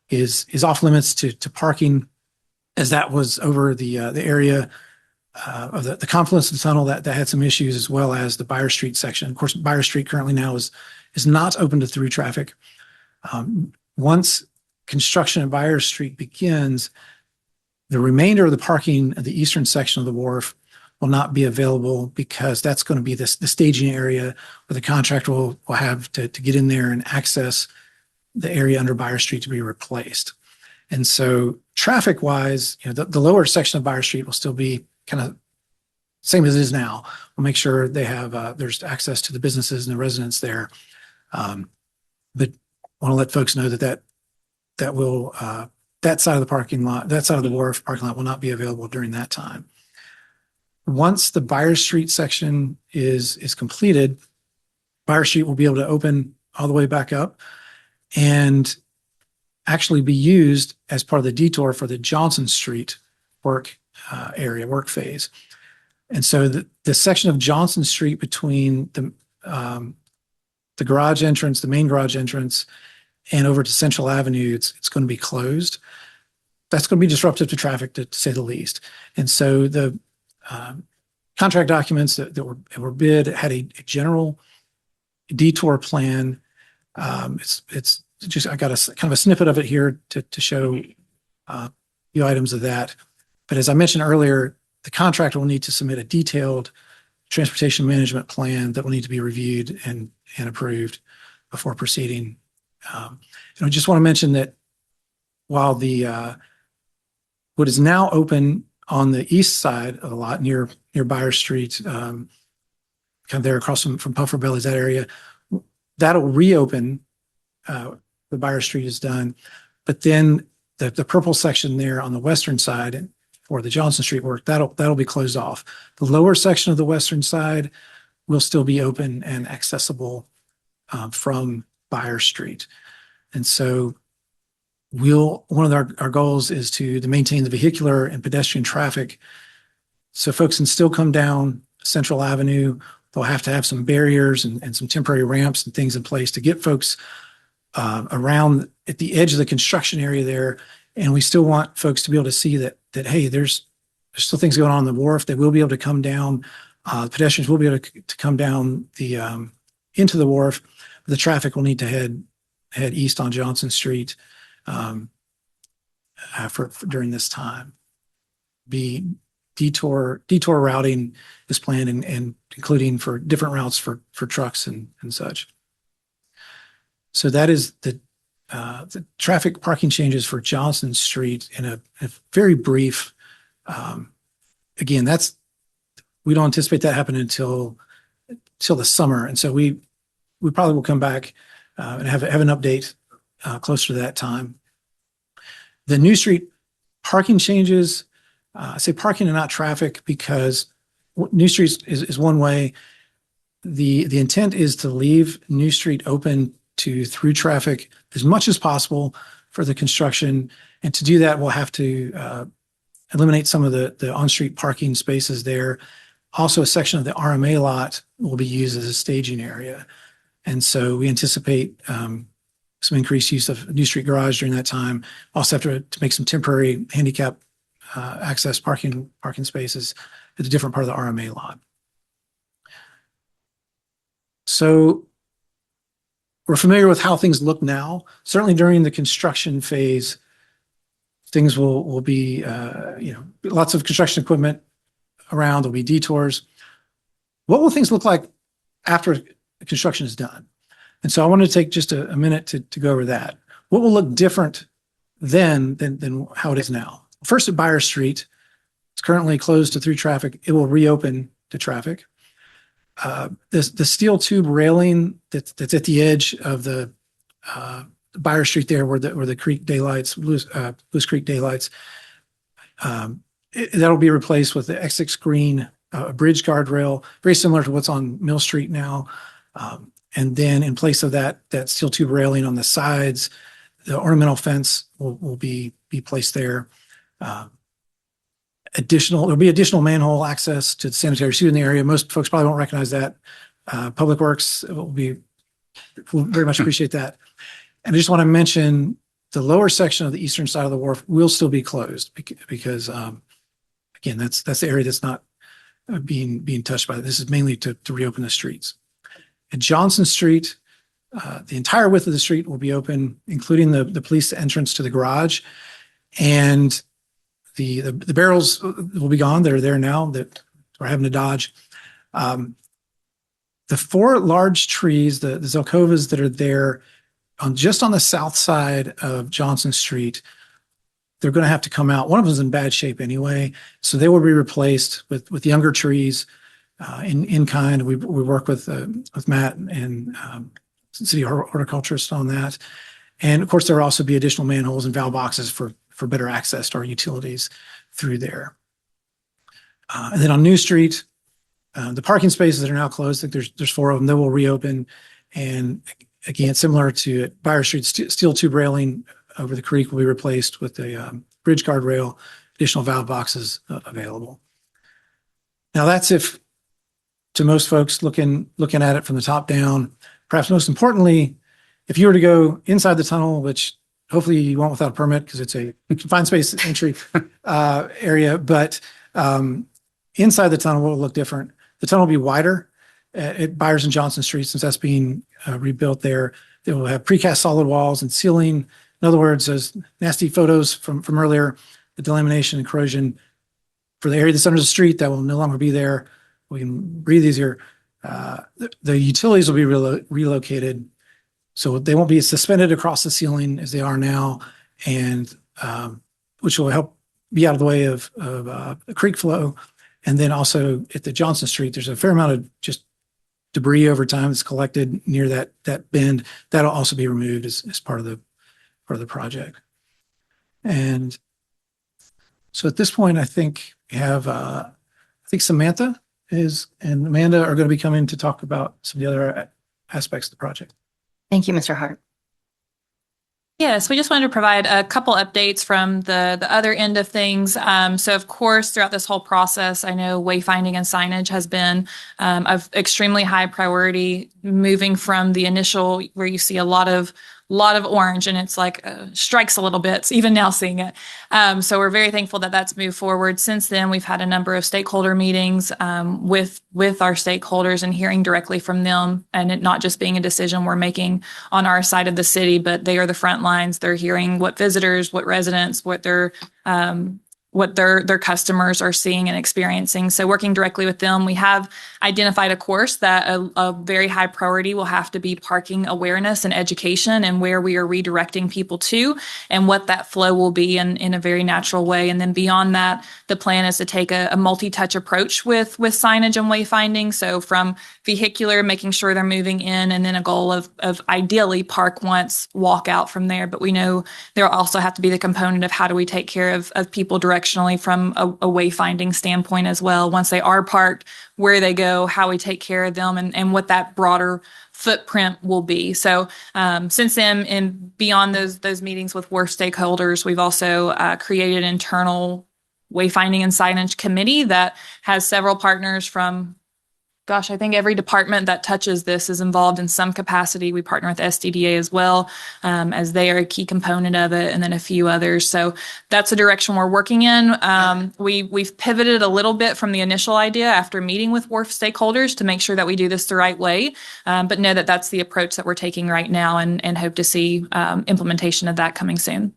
is off limits to parking, as that was over the area of the confluence of the tunnel that had some issues, as well as the Buyer Street section. Of course, Buyer Street currently now is not open to through traffic. Once construction at Buyer Street begins, the remainder of the parking of the eastern section of the wharf will not be available, because that's going to be the staging area where the contractor will have to get in there and access the area under Buyer Street to be replaced. And so traffic wise, the lower section of Buyer Street will still be kind of same as it is now. We'll make sure they have there's access to the businesses and the residents there. But want to let folks know that side of the parking lot, that side of the wharf parking lot will not be available during that time. Once the Buyer Street section is completed, Buyer Street will be able to open all the way back up and actually be used as part of the detour for the Johnson Street work phase. And so the section of Johnson Street between the garage entrance, the main garage entrance, and over to Central Avenue, it's going to be closed. That's going to be disruptive to traffic, to say the least. And so the contract documents that were bid had a general detour plan. It's just, I got kind of a snippet of it here to show the items of that. But as I mentioned earlier, the contractor will need to submit a detailed transportation management plan that will need to be reviewed and approved before proceeding. And I just want to mention that while what is now open on the east side of the lot near Buyer Street, kind of there across from Puffer Bellies, that area, that'll reopen. The Buyer Street is done, but then the purple section there on the western side for the Johnson Street work, that'll be closed off. The lower section of the western side will still be open and accessible from Buyer Street. And so one of our goals is to maintain the vehicular and pedestrian traffic. So folks can still come down Central Avenue. They'll have to have some barriers and some temporary ramps and things in place to get folks around at the edge of the construction area there. And we still want folks to be able to see that hey, there's still things going on the wharf. They will be able to come down. Pedestrians will be able to come down into the wharf. The traffic will need to head east on Johnson Street during this time. Detour routing is planned and including for different routes for trucks and such. So that is the traffic parking changes for Johnson Street in a very brief. Again, we don't anticipate that happening until the summer, and so we probably will come back and have an update closer to that time. The New Street parking changes, I say parking and not traffic because New Street is one way. The intent is to leave New Street open to through traffic as much as possible for the construction. And to do that, we'll have to eliminate some of the on-street parking spaces there. Also, a section of the RMA lot will be used as a staging area. And so we anticipate some increased use of New Street Garage during that time. Also have to make some temporary handicap access parking spaces at a different part of the RMA lot. So we're familiar with how things look now. Certainly during the construction phase, things will be, lots of construction equipment around. There'll be detours. What will things look like after construction is done? And so I wanted to take just a minute to go over that. What will look different than how it is now. First at Byers Street, it's currently closed to through traffic. It will reopen to traffic. The steel tube railing that's at the edge of the Byers Street there, where the creek daylights, Blues Creek daylights, that'll be replaced with the X6 green bridge guardrail, very similar to what's on Mill Street now. And then in place of that steel tube railing on the sides, the ornamental fence will be placed there. There'll be additional manhole access to the sanitary sewer in the area. Most folks probably won't recognize that. Public Works will very much appreciate that. And I just want to mention the lower section of the eastern side of the wharf will still be closed because again, that's the area that's not being touched by it. This is mainly to reopen the streets. At Johnson Street, the entire width of the street will be open, including the police entrance to the garage. And the barrels will be gone. They're there now that we're having to dodge. The 4 large trees, the Zelkovas that are there just on the south side of Johnson Street, they're going to have to come out. One of them is in bad shape anyway, so they will be replaced with younger trees in kind. We work with Matt and city horticulturist on that. And of course, there will also be additional manholes and valve boxes for better access to our utilities through there. And then on New Street, the parking spaces that are now closed, I think there's 4 of them that will reopen. And again, similar to Byers Street, steel tube railing over the creek will be replaced with a bridge guardrail, additional valve boxes available. Now that's if, to most folks looking at it from the top down, perhaps most importantly, if you were to go inside the tunnel, which hopefully you won't without a permit because it's a confined space entry area, but inside the tunnel will look different. The tunnel will be wider at Byers and Johnson Street since that's being rebuilt there. They will have precast solid walls and ceiling. In other words, those nasty photos from earlier, the delamination and corrosion for the area that's under the street, that will no longer be there. We can breathe easier. The utilities will be relocated, so they won't be suspended across the ceiling as they are now, and which will help be out of the way of creek flow. And then also at the Johnson Street, there's a fair amount of just debris over time that's collected near that bend. That'll also be removed as part of the project. And so at this point, I think we have Samantha and Amanda are going to be coming to talk about some of the other aspects of the project. Thank you, Mr. Hart. Yes, we just wanted to provide a couple updates from the other end of things. So of course, throughout this whole process, I know wayfinding and signage has been of extremely high priority, moving from the initial where you see a lot of orange and it's like strikes a little bit, even now seeing it. So we're very thankful that that's moved forward. Since then, we've had a number of stakeholder meetings with our stakeholders and hearing directly from them, and it not just being a decision we're making on our side of the city, but they are the front lines. They're hearing what visitors, what residents, what their customers are seeing and experiencing. So working directly with them, we have identified a course that a very high priority will have to be parking awareness and education, and where we are redirecting people to and what that flow will be in a very natural way. And then beyond that, the plan is to take a multi-touch approach with signage and wayfinding. So from vehicular, making sure they're moving in, and then a goal of ideally park once, walk out from there. But we know there will also have to be the component of how do we take care of people directionally from a wayfinding standpoint as well. Once they are parked, where they go, how we take care of them, and what that broader footprint will be. So since then, and beyond those meetings with WRF stakeholders, we've also created an internal wayfinding and signage committee that has several partners from, gosh, I think every department that touches this is involved in some capacity. We partner with SDDA as well, as they are a key component of it, and then a few others. So that's the direction we're working in. We've pivoted a little bit from the initial idea after meeting with WRF stakeholders to make sure that we do this the right way, but know that that's the approach that we're taking right now, and hope to see implementation of that coming soon.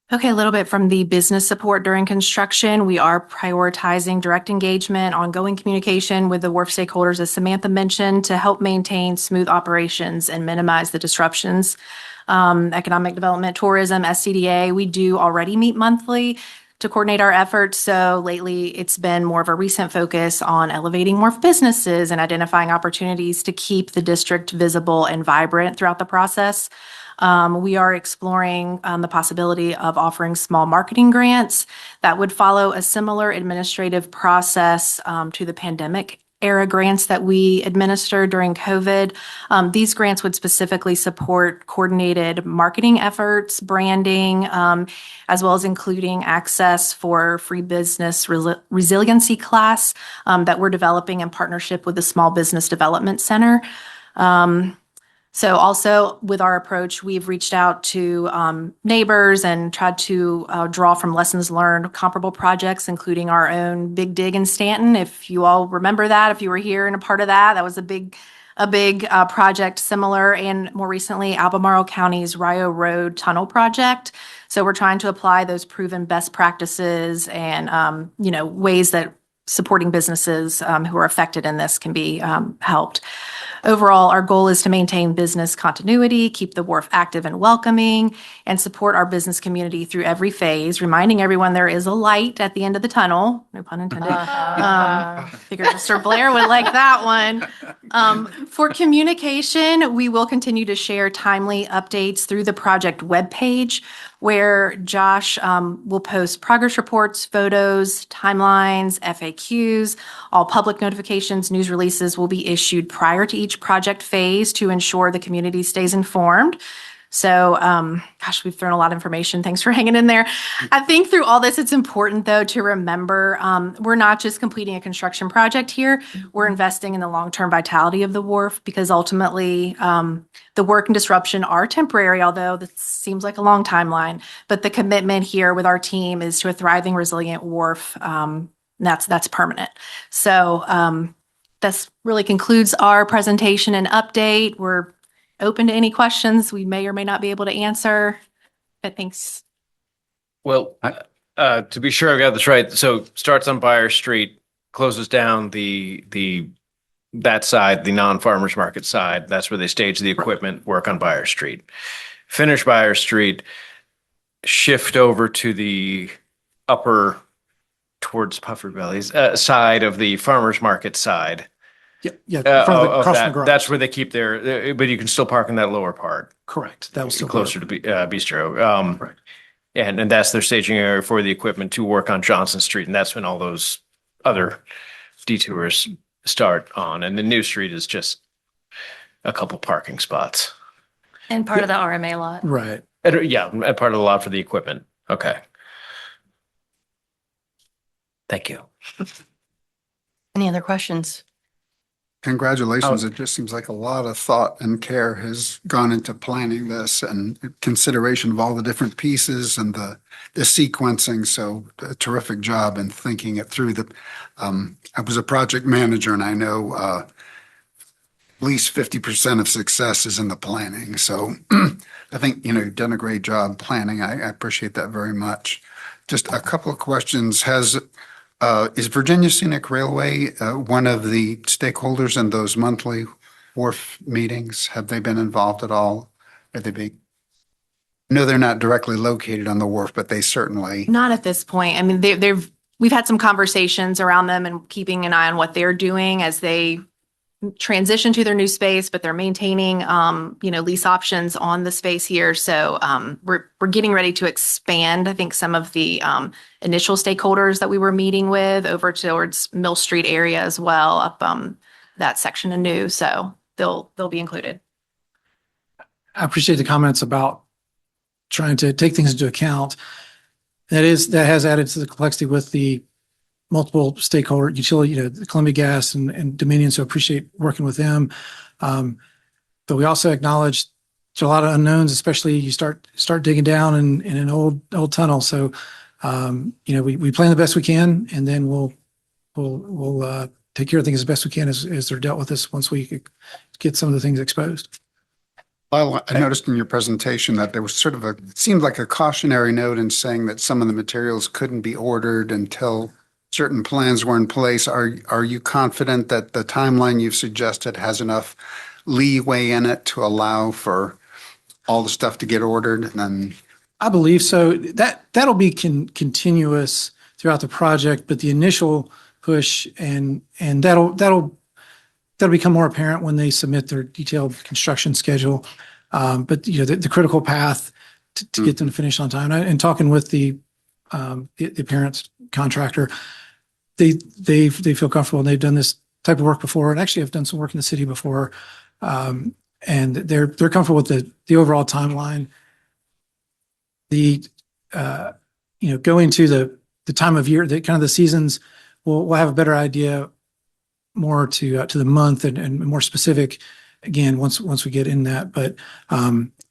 Okay, a little bit from the business support during construction. We are prioritizing direct engagement, ongoing communication with the wharf stakeholders, as Samantha mentioned, to help maintain smooth operations and minimize the disruptions. Economic development, tourism, SCDA, we do already meet monthly to coordinate our efforts. So lately, it's been more of a recent focus on elevating wharf businesses and identifying opportunities to keep the district visible and vibrant throughout the process. We are exploring the possibility of offering small marketing grants that would follow a similar administrative process to the pandemic era grants that we administered during COVID. These grants would specifically support coordinated marketing efforts, branding, as well as including access for free business resiliency class that we're developing in partnership with the Small Business Development Center. So also with our approach, we've reached out to neighbors and tried to draw from lessons learned, comparable projects, including our own Big Dig in Staunton. If you all remember that, if you were here and a part of that, that was a big project similar. And more recently, Albemarle County's Rio Road Tunnel project. So we're trying to apply those proven best practices and, ways that supporting businesses who are affected in this can be helped. Overall, our goal is to maintain business continuity, keep the wharf active and welcoming, and support our business community through every phase, reminding everyone there is a light at the end of the tunnel, no pun intended. Figured Mr. Blair would like that one. For communication, we will continue to share timely updates through the project webpage, where Josh will post progress reports, photos, timelines, FAQs. All public notifications, news releases will be issued prior to each project phase to ensure the community stays informed. So, we've thrown a lot of information. Thanks for hanging in there. I think through all this, it's important, though, to remember we're not just completing a construction project here. We're investing in the long-term vitality of the wharf because ultimately the work and disruption are temporary, although this seems like a long timeline. But the commitment here with our team is to a thriving, resilient wharf. That's permanent. So this really concludes our presentation and update. We're open to any questions we may or may not be able to answer. But thanks. Well, to be sure I got this right, so starts on Buyer Street, closes down that side, the non-farmers market side. That's where they stage the equipment, work on Buyer Street. Finish Buyer Street, shift over to the upper towards Puffer Bellies side of the farmers market side. Yeah, across from the garage. That's where they keep but you can still park in that lower part. Correct. That was still closer to Bistro. Right. And that's their staging area for the equipment to work on Johnson Street. And that's when all those other detours start on. And the new street is just a couple parking spots. And part of the RMA lot. Right. Yeah, part of the lot for the equipment. Okay. Thank you. Any other questions? Congratulations. It just seems like a lot of thought and care has gone into planning this and consideration of all the different pieces and the sequencing. So a terrific job in thinking it through. I was a project manager and I know at least 50% of success is in the planning. So I think, you've done a great job planning. I appreciate that very much. Just a couple of questions. Is Virginia Scenic Railway one of the stakeholders in those monthly wharf meetings? Have they been involved at all? Are they big? No, they're not directly located on the wharf, but they certainly. Not at this point. I mean, we've had some conversations around them and keeping an eye on what they're doing as they transition to their new space, but they're maintaining, lease options on the space here. So we're getting ready to expand, I think, some of the initial stakeholders that we were meeting with over towards Mill Street area as well, up that section of new. So they'll be included. I appreciate the comments about trying to take things into account. That has added to the complexity with the multiple stakeholder utility, Columbia Gas and Dominion. So appreciate working with them. But we also acknowledge there's a lot of unknowns, especially you start digging down in an old tunnel. So, we plan the best we can, and then we'll take care of things as best we can as they're dealt with this once we get some of the things exposed. Well, I noticed in your presentation that there was sort of it seemed like a cautionary note in saying that some of the materials couldn't be ordered until certain plans were in place. Are you confident that the timeline you've suggested has enough leeway in it to allow for all the stuff to get ordered and then? I believe so. That'll be continuous throughout the project, but the initial push and that'll become more apparent when they submit their detailed construction schedule. But the critical path to get them to finish on time, and talking with the parents contractor, they feel comfortable and they've done this type of work before, and actually have done some work in the city before, and they're comfortable with the overall timeline. Going to the time of year, the kind of the seasons, we'll have a better idea more to the month and more specific again once we get in that. But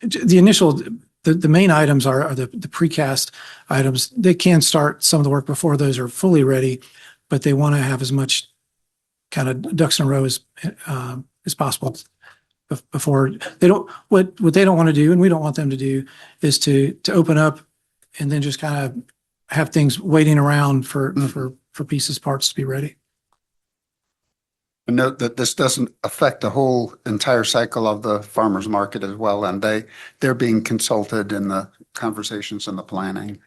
the initial the main items are the precast items. They can start some of the work before those are fully ready, but they want to have as much kind of ducks in a row as possible before they don't. What they don't want to do, and we don't want them to do, is to open up and then just kind of have things waiting around for pieces, parts to be ready. Note that this doesn't affect the whole entire cycle of the farmers market as well, and they're being consulted in the conversations and the planning.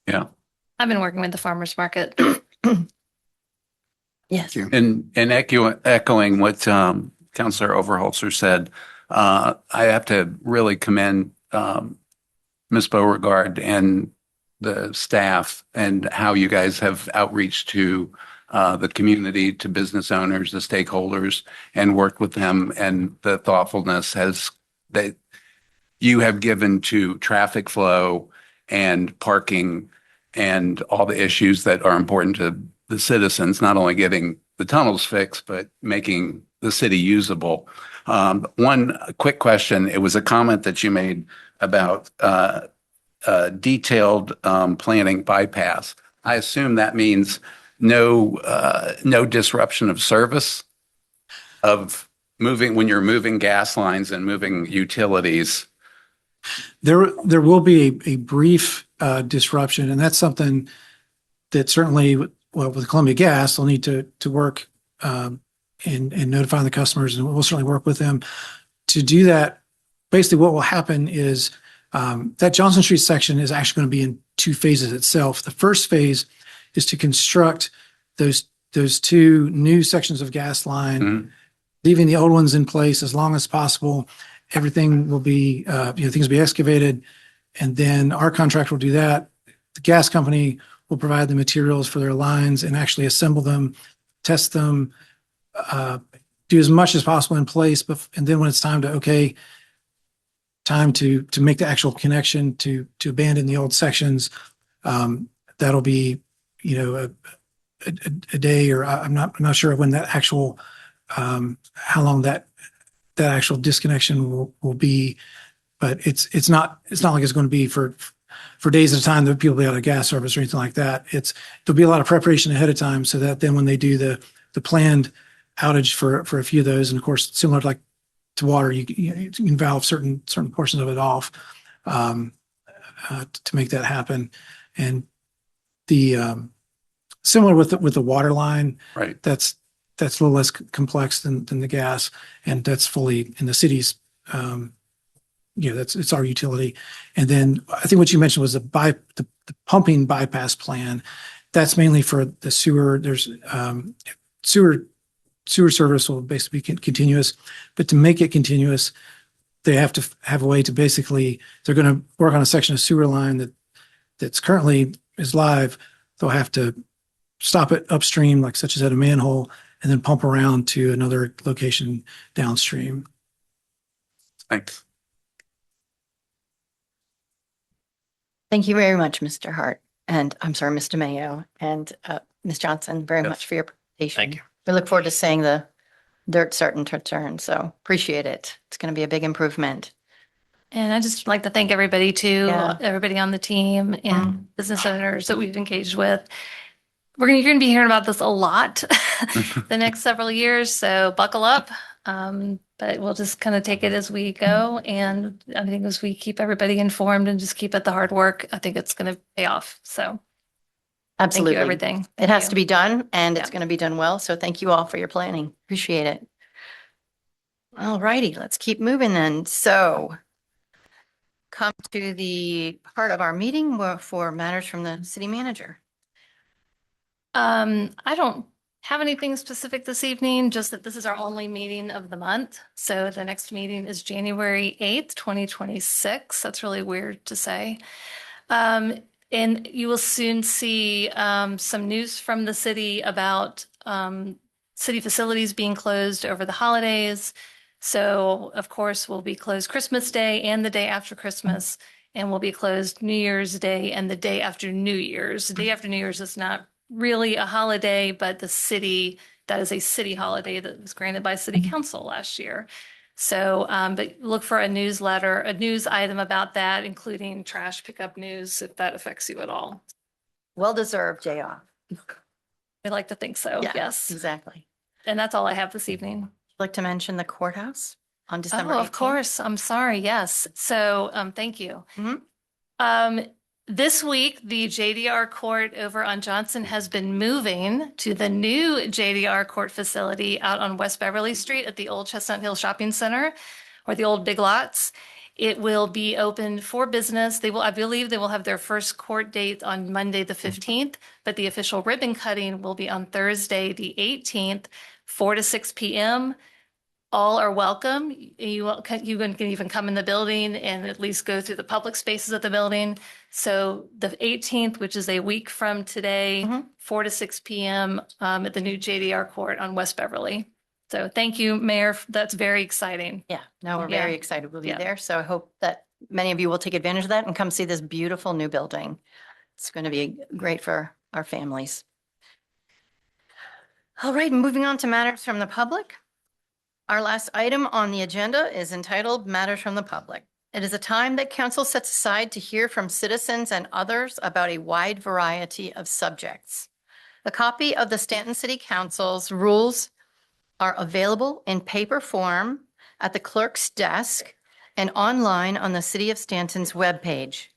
Yeah. I've been working with the farmers market. Yes. And echoing what Councilor Overholzer said, I have to really commend Ms. Beauregard and the staff and how you guys have outreach to the community, to business owners, the stakeholders, and worked with them, and the thoughtfulness that you have given to traffic flow and parking and all the issues that are important to the citizens, not only getting the tunnels fixed, but making the city usable. One quick question, it was a comment that you made about detailed planning bypass. I assume that means no disruption of service of moving when you're moving gas lines and moving utilities. There will be a brief disruption, and that's something that certainly, with Columbia Gas, they'll need to work in notifying the customers, and we'll certainly work with them to do that. Basically, what will happen is that Johnson Street section is actually going to be in two phases itself. The first phase is to construct those two new sections of gas line, leaving the old ones in place as long as possible. Everything will be, things will be excavated, and then our contractor will do that. The gas company will provide the materials for their lines and actually assemble them, test them, do as much as possible in place. And then when it's time to make the actual connection to abandon the old sections, that'll be, a day, or I'm not sure when that actual, how long that actual disconnection will be, but it's not like it's going to be for days at a time that people will be out of gas service or anything like that. There'll be a lot of preparation ahead of time so that then when they do the planned outage for a few of those, and of course, similar to water, you can valve certain portions of it off to make that happen. And the similar with the water line, right? That's a little less complex than the gas, and that's fully in the city's. It's our utility. And then I think what you mentioned was the pumping bypass plan. That's mainly for the sewer. There's sewer service will basically be continuous, but to make it continuous, they have to have a way to basically, they're going to work on a section of sewer line that's currently is live. They'll have to stop it upstream, like such as at a manhole, and then pump around to another location downstream. Thanks. Thank you very much, Mr. Hart, and I'm sorry, Mr. Mayo, and Ms. Johnson, very much for your presentation. Thank you. We look forward to seeing the dirt starting to turn, so appreciate it. It's going to be a big improvement. And I just like to thank everybody too, Yeah. everybody on the team and business owners that we've engaged with. You're going to be hearing about this a lot the next several years, so buckle up. But we'll just kind of take it as we go. And I think as we keep everybody informed and just keep at the hard work, I think it's going to pay off. So Absolutely. thank you, everything. It Thank has you. to be done and it's Yeah. going to be done well. So thank you all for your planning. Appreciate it. All righty, let's keep moving then. So come to the part of our meeting for matters from the city manager. I don't have anything specific this evening, just that this is our only meeting of the month. So the next meeting is January 8th, 2026. That's really weird to say. And you will soon see some news from the city about city facilities being closed over the holidays. So of course, we'll be closed Christmas Day and the day after Christmas, and we'll be closed New Year's Day and the day after New Year's. The day after New Year's is not really a holiday, but the city, that is a city holiday that was granted by city council last year. So, but look for a newsletter, a news item about that, including trash pickup news, if that affects you at all. Well deserved, JR. I like to think so, Yeah, yes. exactly. And that's all I have this evening. I'd like to mention the courthouse on December Oh, of 18th. course. I'm sorry. Yes. So, thank you. This week, the JDR court over on Johnson has been moving to the new JDR court facility out on West Beverly Street at the old Chestnut Hill Shopping Center, or the old Big Lots. It will be open for business. I believe they will have their first court date on Monday, the 15th, but the official ribbon cutting will be on Thursday, the 18th, 4 to 6 p.m. All are welcome. You can even come in the building and at least go through the public spaces of the building. So the 18th, which is a week from today, 4 to 6 p.m. At the new JDR court on West Beverly. So thank you, Mayor. That's very exciting. Yeah, no, we're Yeah. very excited we'll be Yeah. there. So I hope that many of you will take advantage of that and come see this beautiful new building. It's going to be great for our families. All right, moving on to matters from the public. Our last item on the agenda is entitled Matters from the Public. It is a time that council sets aside to hear from citizens and others about a wide variety of subjects. A copy of the Staunton City Council's rules are available in paper form at the clerk's desk and online on the City of Staunton's webpage.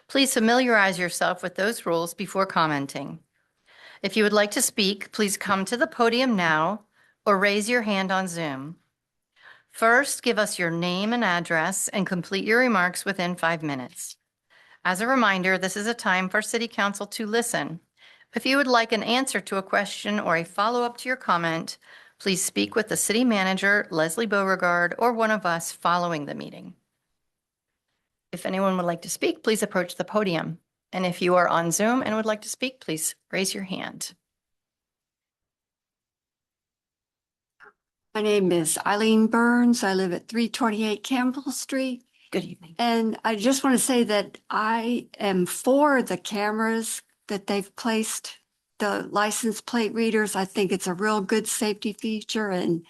Please familiarize yourself with those rules before commenting. If you would like to speak, please come to the podium now or raise your hand on Zoom. First, give us your name and address and complete your remarks within 5 minutes. As a reminder, this is a time for City Council to listen. If you would like an answer to a question or a follow-up to your comment, please speak with the City Manager, Leslie Beauregard, or one of us following the meeting. If anyone would like to speak, please approach the podium. And if you are on Zoom and would like to speak, please raise your hand. My name is Eileen Burns. I live at 328 Campbell Street. Good evening. And I just want to say that I am for the cameras that they've placed, the license plate readers. I think it's a real good safety feature, and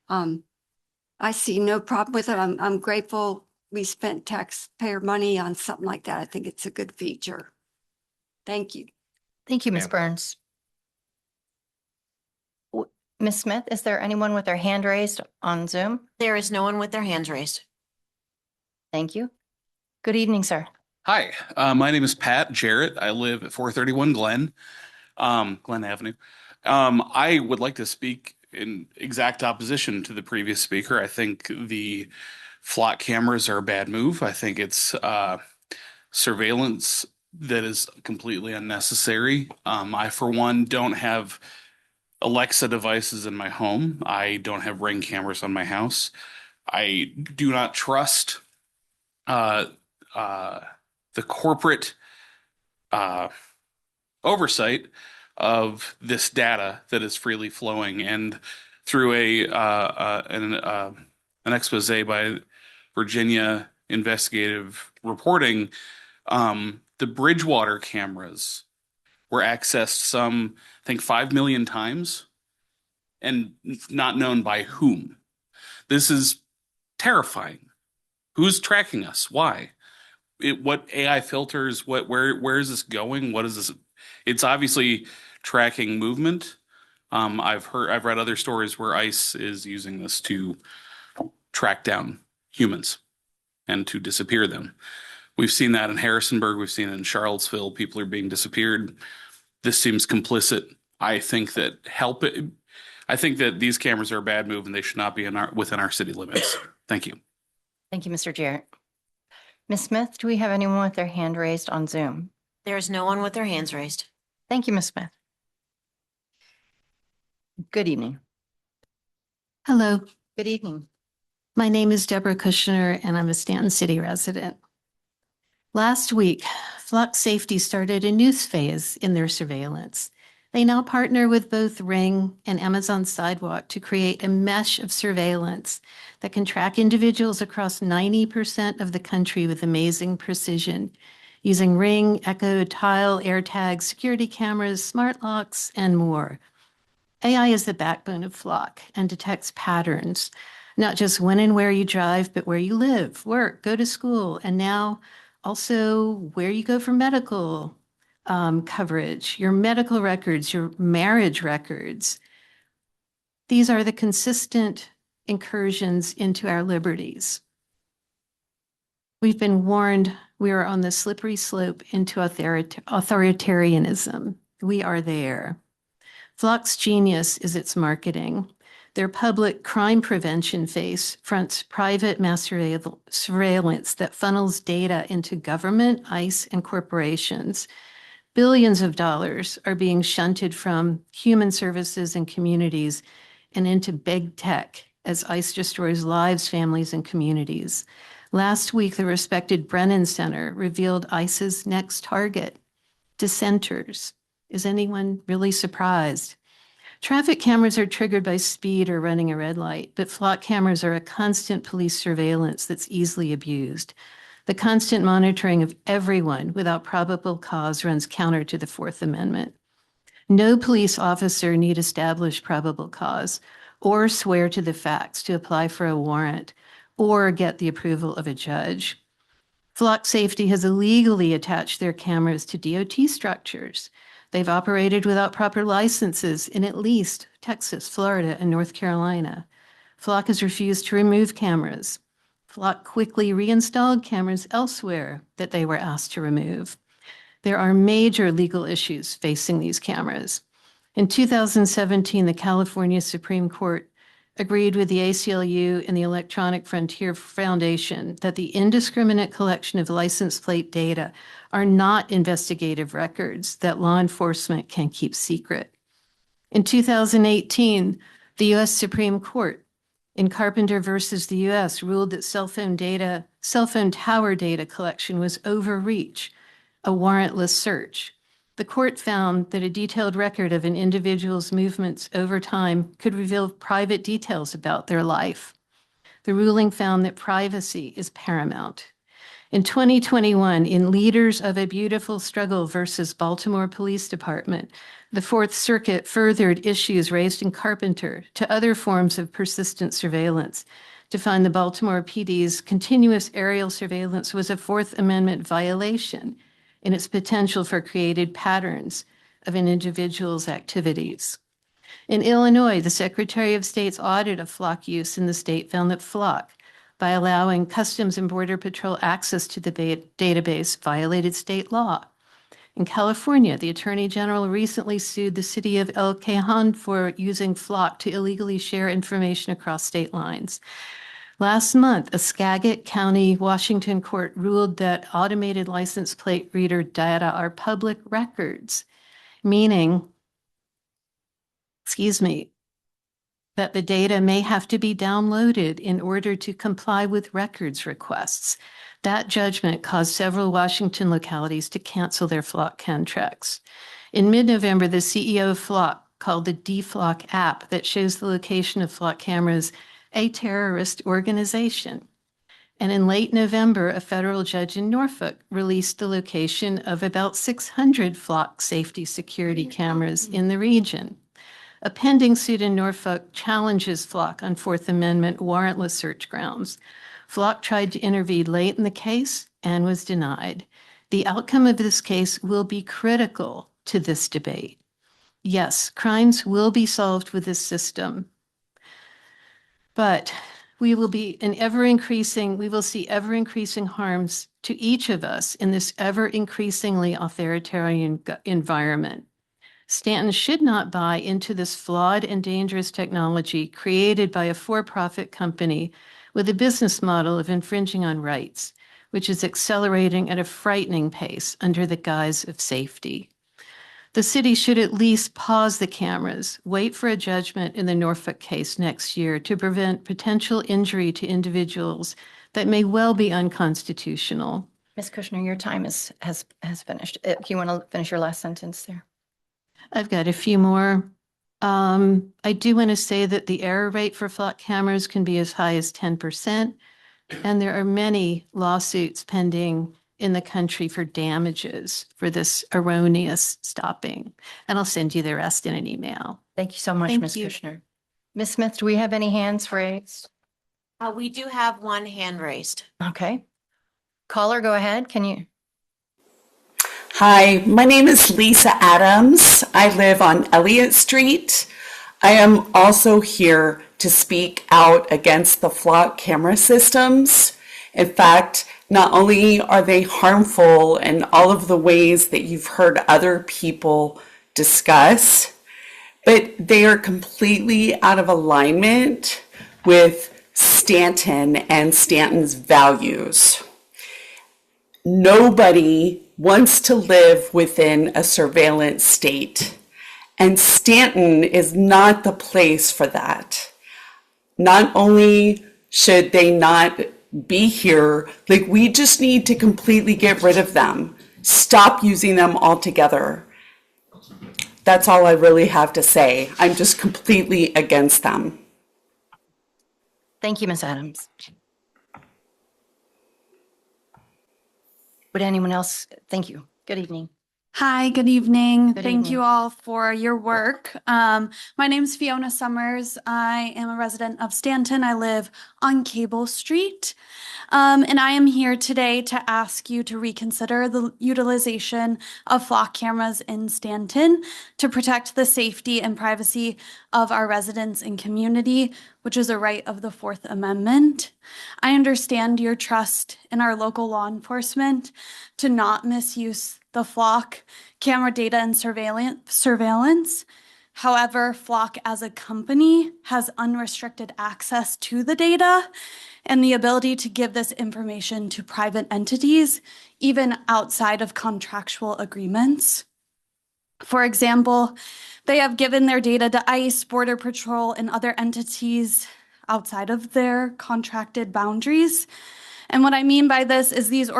I see no problem with it. I'm grateful we spent taxpayer money on something like that. I think it's a good feature. Thank you. Thank you, Ms. Burns. Ms. Smith, is there anyone with their hand raised on Zoom? There is no one with their hands raised. Thank you. Good evening, sir. Hi, my name is Pat Jarrett. I live at 431 Glen Avenue. I would like to speak in exact opposition to the previous speaker. I think the flock cameras are a bad move. I think it's surveillance that is completely unnecessary. I, for one, don't have Alexa devices in my home. I don't have Ring cameras on my house. I do not trust the corporate oversight of this data that is freely flowing. And through an expose by Virginia Investigative Reporting, the Bridgewater cameras were accessed some, I think, 5 million times and not known by whom. This is terrifying. Who's tracking us? Why? What AI filters? Where is this going? What is this? It's obviously tracking movement. I've read other stories where ICE is using this to track down humans and to disappear them. We've seen that in Harrisonburg. We've seen it in Charlottesville. People are being disappeared. This seems complicit. I think that I think that these cameras are a bad move and they should not be within our city limits. Thank you. Thank you, Mr. Jarrett. Ms. Smith, do we have anyone with their hand raised on Zoom? There's no one with their hands raised. Thank you, Ms. Smith. Good evening. Hello, Good evening. my name is Deborah Kushner and I'm a Stanton City resident. Last week, Flock Safety started a new phase in their surveillance. They now partner with both Ring and Amazon Sidewalk to create a mesh of surveillance that can track individuals across 90% of the country with amazing precision, using Ring, Echo, Tile, AirTags, security cameras, smart locks, and more. AI is the backbone of Flock and detects patterns, not just when and where you drive, but where you live, work, go to school, and now also where you go for medical coverage, your medical records, your marriage records. These are the consistent incursions into our liberties. We've been warned we are on the slippery slope into authoritarianism. We are there. Flock's genius is its marketing. Their public crime prevention face fronts private mass surveillance that funnels data into government, ICE, and corporations. Billions of dollars are being shunted from human services and communities and into big tech as ICE destroys lives, families, and communities. Last week, the respected Brennan Center revealed ICE's next target, dissenters. Is anyone really surprised? Traffic cameras are triggered by speed or running a red light, but Flock cameras are a constant police surveillance that's easily abused. The constant monitoring of everyone without probable cause runs counter to the Fourth Amendment. No police officer need establish probable cause or swear to the facts to apply for a warrant or get the approval of a judge. Flock Safety has illegally attached their cameras to DOT structures. They've operated without proper licenses in at least Texas, Florida, and North Carolina. Flock has refused to remove cameras. Flock quickly reinstalled cameras elsewhere that they were asked to remove. There are major legal issues facing these cameras. In 2017, the California Supreme Court agreed with the ACLU and the Electronic Frontier Foundation that the indiscriminate collection of license plate data are not investigative records that law enforcement can keep secret. In 2018, the U.S. Supreme Court in Carpenter versus the U.S. ruled that cell phone tower data collection was overreach, a warrantless search. The court found that a detailed record of an individual's movements over time could reveal private details about their life. The ruling found that privacy is paramount. In 2021, in Leaders of a Beautiful Struggle versus Baltimore Police Department, the Fourth Circuit furthered issues raised in Carpenter to other forms of persistent surveillance to find the Baltimore PD's continuous aerial surveillance was a Fourth Amendment violation in its potential for created patterns of an individual's activities. In Illinois, the Secretary of State's audit of Flock use in the state found that Flock, by allowing Customs and Border Patrol access to the database, violated state law. In California, the Attorney General recently sued the city of El Cajon for using Flock to illegally share information across state lines. Last month, a Skagit County, Washington court ruled that automated license plate reader data are public records, meaning, that the data may have to be downloaded in order to comply with records requests. That judgment caused several Washington localities to cancel their Flock contracts. In mid-November, the CEO of Flock called the DFlock app that shows the location of Flock cameras a terrorist organization. And in late November, a federal judge in Norfolk released the location of about 600 Flock safety security cameras in the region. A pending suit in Norfolk challenges Flock on Fourth Amendment warrantless search grounds. Flock tried to intervene late in the case and was denied. The outcome of this case will be critical to this debate. Yes, crimes will be solved with this system. But we will see ever increasing harms to each of us in this ever increasingly authoritarian environment. Staunton should not buy into this flawed and dangerous technology created by a for-profit company with a business model of infringing on rights, which is accelerating at a frightening pace under the guise of safety. The city should at least pause the cameras, wait for a judgment in the Norfolk case next year to prevent potential injury to individuals that may well be unconstitutional. Ms. Kushner, your time has finished. Do you want to finish your last sentence there? I've got a few more. I do want to say that the error rate for flock cameras can be as high as 10%, and there are many lawsuits pending in the country for damages for this erroneous stopping. And I'll send you the rest in an email. Thank you so much, Thank Ms. you. Kushner. Ms. Smith, do we have any hands raised? We do have one hand raised. Okay. Caller, go ahead. Can you? Hi, my name is Lisa Adams. I live on Elliott Street. I am also here to speak out against the flock camera systems. In fact, not only are they harmful in all of the ways that you've heard other people discuss, but they are completely out of alignment with Staunton and Staunton's values. Nobody wants to live within a surveillance state, and Staunton is not the place for that. Not only should they not be here, like, we just need to completely get rid of them. Stop using them altogether. That's all I really have to say. I'm just completely against them. Thank you, Ms. Adams. Would anyone else? Thank you. Good evening. Hi, good evening. Good Thank evening. you all for your work. My name is Fiona Summers. I am a resident of Staunton. I live on Cable Street. And I am here today to ask you to reconsider the utilization of flock cameras in Staunton to protect the safety and privacy of our residents and community, which is a right of the Fourth Amendment. I understand your trust in our local law enforcement to not misuse the flock camera data and surveillance. However, Flock as a company has unrestricted access to the data and the ability to give this information to private entities, even outside of contractual agreements. For example, they have given their data to ICE, Border Patrol, and other entities outside of their contracted boundaries. And what I mean by this is these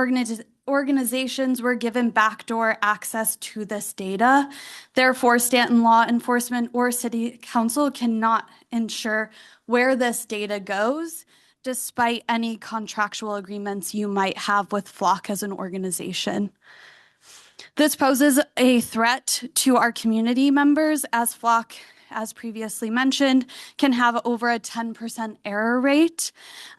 organizations were given backdoor access to this data. Therefore, Staunton law enforcement or city council cannot ensure where this data goes, despite any contractual agreements you might have with Flock as an organization. This poses a threat to our community members, as Flock, as previously mentioned, can have over a 10% error rate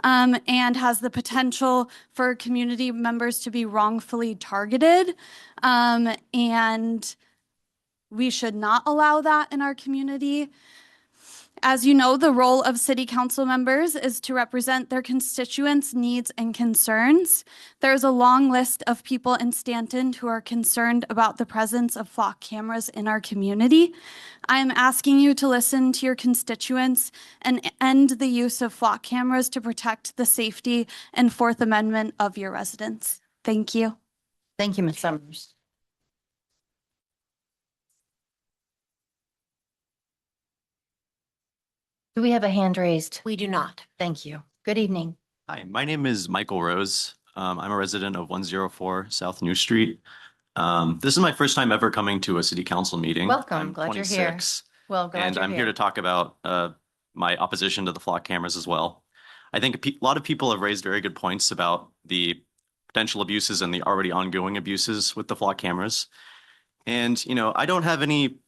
and has the potential for community members to be wrongfully targeted. And we should not allow that in our community. As you know, the role of city council members is to represent their constituents' needs and concerns. There's a long list of people in Staunton who are concerned about the presence of flock cameras in our community. I am asking you to listen to your constituents and end the use of flock cameras to protect the safety and Fourth Amendment of your residents. Thank you. Thank you, Ms. Summers. Do we have a hand raised? We do not. Thank you. Good evening. Hi, my name is Michael Rose. I'm a resident of 104 South New Street. This is my first time ever coming to a city council meeting. Welcome. I'm Glad you're here. 26, Well, glad and you're I'm here to talk about my opposition to the flock cameras as well. I think a lot of people have raised very good points about the potential abuses and the already ongoing abuses with the flock cameras. And, you know, I don't have any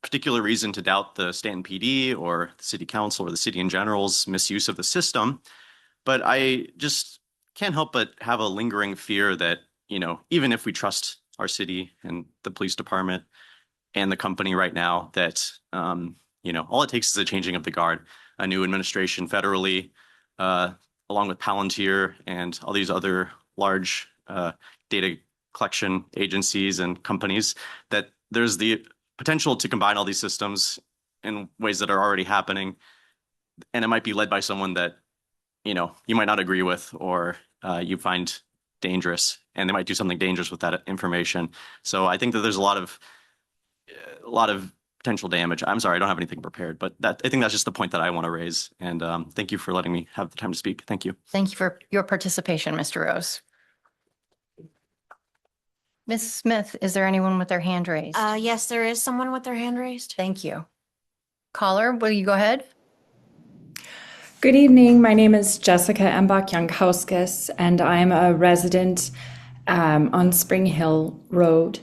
particular reason to doubt the Staunton PD or the city council or the city in general's misuse of the system. But I just can't help but have a lingering fear that, you know, even if we trust our city and the police department, and the company right now that, all it takes is a changing of the guard, a new administration federally, along with Palantir and all these other large data collection agencies and companies, that there's the potential to combine all these systems in ways that are already happening. And it might be led by someone that, you might not agree with, or you find dangerous, and they might do something dangerous with that information. So I think that there's a lot of potential damage. I'm sorry, I don't have anything prepared, but I think that's just the point that I want to raise. And thank you for letting me have the time to speak. Thank you. Thank you for your participation, Mr. Rose. Ms. Smith, is there anyone with their hand raised? Yes, there is someone with their hand raised. Thank you. Caller, will you go ahead? Good evening. My name is Jessica Embach-Younghauskas, and I'm a resident on Spring Hill Road.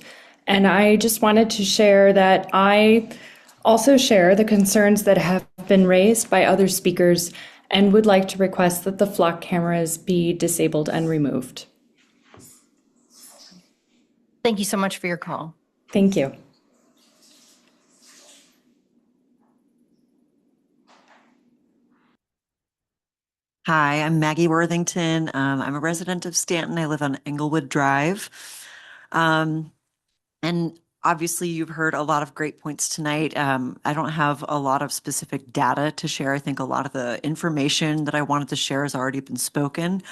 And I just wanted to share that I also share the concerns that have been raised by other speakers and would like to request that the flock cameras be disabled and removed. Thank you so much for your call. Thank you. Hi, I'm Maggie Worthington. I'm a resident of Staunton. I live on Englewood Drive. And obviously, you've heard a lot of great points tonight. I don't have a lot of specific data to share. I think a lot of the information that I wanted to share has already been spoken.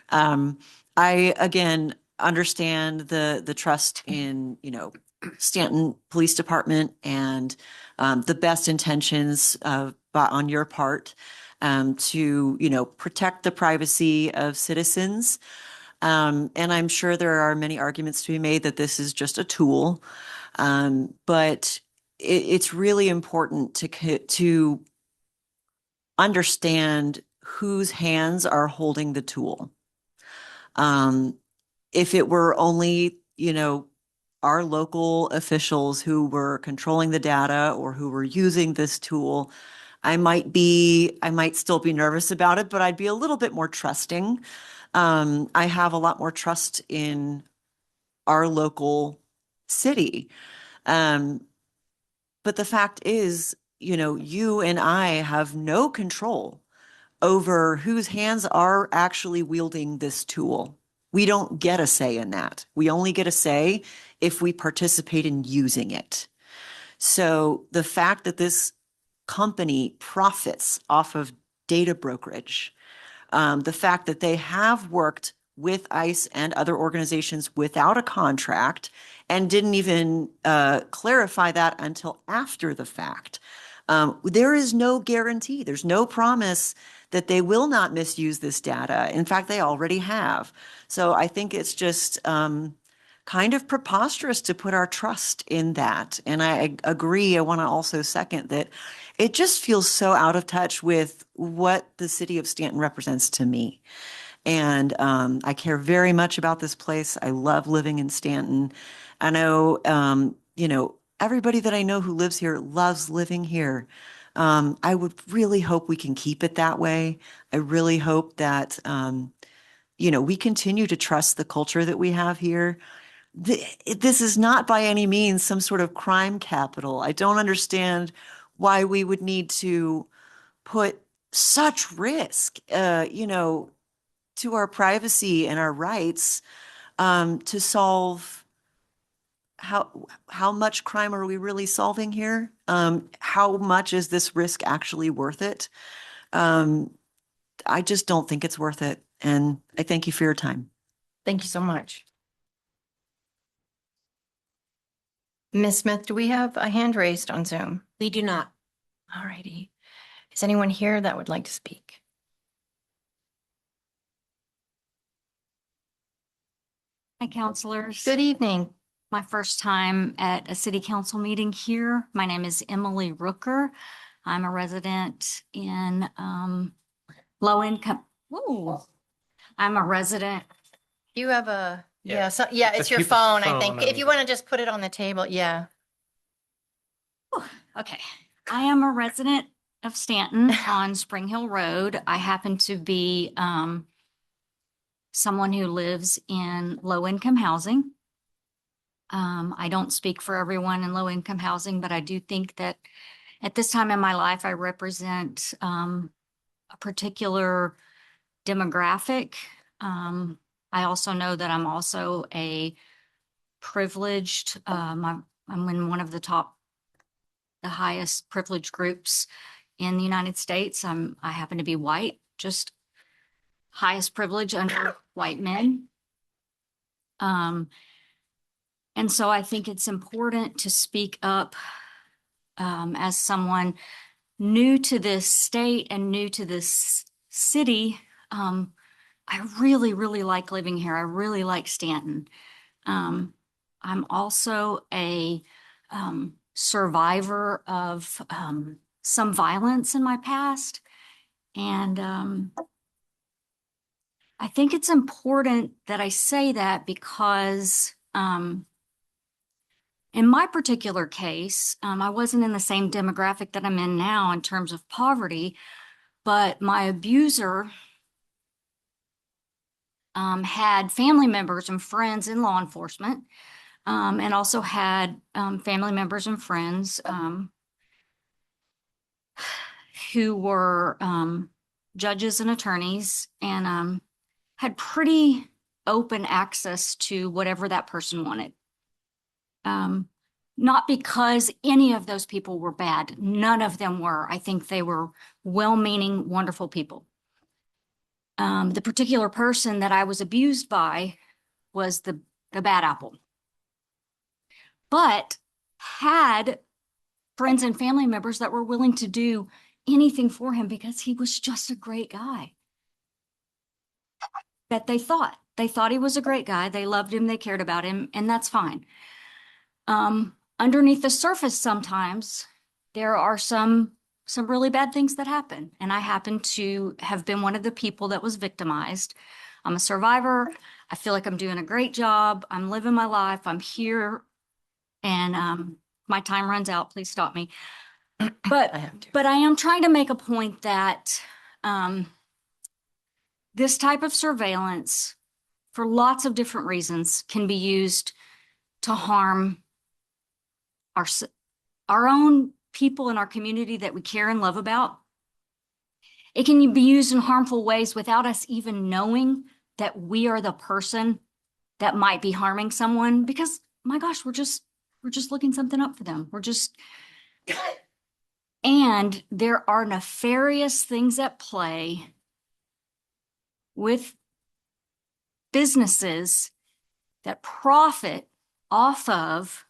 I, again, understand the trust in, Staunton Police Department and the best intentions on your part to, protect the privacy of citizens. And I'm sure there are many arguments to be made that this is just a tool. But it's really important to understand whose hands are holding the tool. If it were only, our local officials who were controlling the data or who were using this tool, I might still be nervous about it, but I'd be a little bit more trusting. I have a lot more trust in our local city. But the fact is, you and I have no control over whose hands are actually wielding this tool. We don't get a say in that. We only get a say if we participate in using it. So the fact that this company profits off of data brokerage, the fact that they have worked with ICE and other organizations without a contract and didn't even clarify that until after the fact. There is no guarantee. There's no promise that they will not misuse this data. In fact, they already have. So I think it's just kind of preposterous to put our trust in that. And I agree. I want to also second that it just feels so out of touch with what the city of Staunton represents to me. And I care very much about this place. I love living in Staunton. I know, everybody that I know who lives here loves living here. I would really hope we can keep it that way. I really hope that, we continue to trust the culture that we have here. This is not by any means some sort of crime capital. I don't understand why we would need to put such risk, to our privacy and our rights to solve how much crime are we really solving here? How much is this risk actually worth it? I just don't think it's worth it. And I thank you for your time. Thank you so much. Ms. Smith, do we have a hand raised on Zoom? We do not. All righty. Is anyone here that would like to speak? Hi, counselors. Good evening. My first time at a city council meeting here. My name is Emily Rooker. I'm a resident in low income. Ooh. I'm a resident. You have a, Yeah. it's your people's phone, I phone, think. I If you want to just put it on the table, yeah. Okay. I am a resident of Staunton on Spring Hill Road. I happen to be someone who lives in low income housing. I don't speak for everyone in low-income housing, but I do think that at this time in my life, I represent a particular demographic. I also know that I'm also a privileged, I'm in one of the highest privileged groups in the United States. I happen to be white, just highest privilege under white men. And so I think it's important to speak up as someone new to this state and new to this city. I really, really like living here. I really like Staunton. I'm also a survivor of some violence in my past. And I think it's important that I say that because in my particular case, I wasn't in the same demographic that I'm in now in terms of poverty, but my abuser had family members and friends in law enforcement, and also had family members and friends who were judges and attorneys, and had pretty open access to whatever that person wanted. Not because any of those people were bad. None of them were. I think they were well-meaning, wonderful people. The particular person that I was abused by was the bad apple, but had friends and family members that were willing to do anything for him because he was just a great guy. That they thought he was a great guy. They loved him, they cared about him, and that's fine. Underneath the surface, sometimes there are some really bad things that happen. And I happen to have been one of the people that was victimized. I'm a survivor. I feel like I'm doing a great job. I'm living my life. I'm here. And my time runs out. Please stop me. But I am trying to make a point that this type of surveillance, for lots of different reasons, can be used to harm our own people in our community that we care and love about. It can be used in harmful ways without us even knowing that we are the person that might be harming someone, because my gosh, we're just looking something up for them. And there are nefarious things at play with businesses that profit off of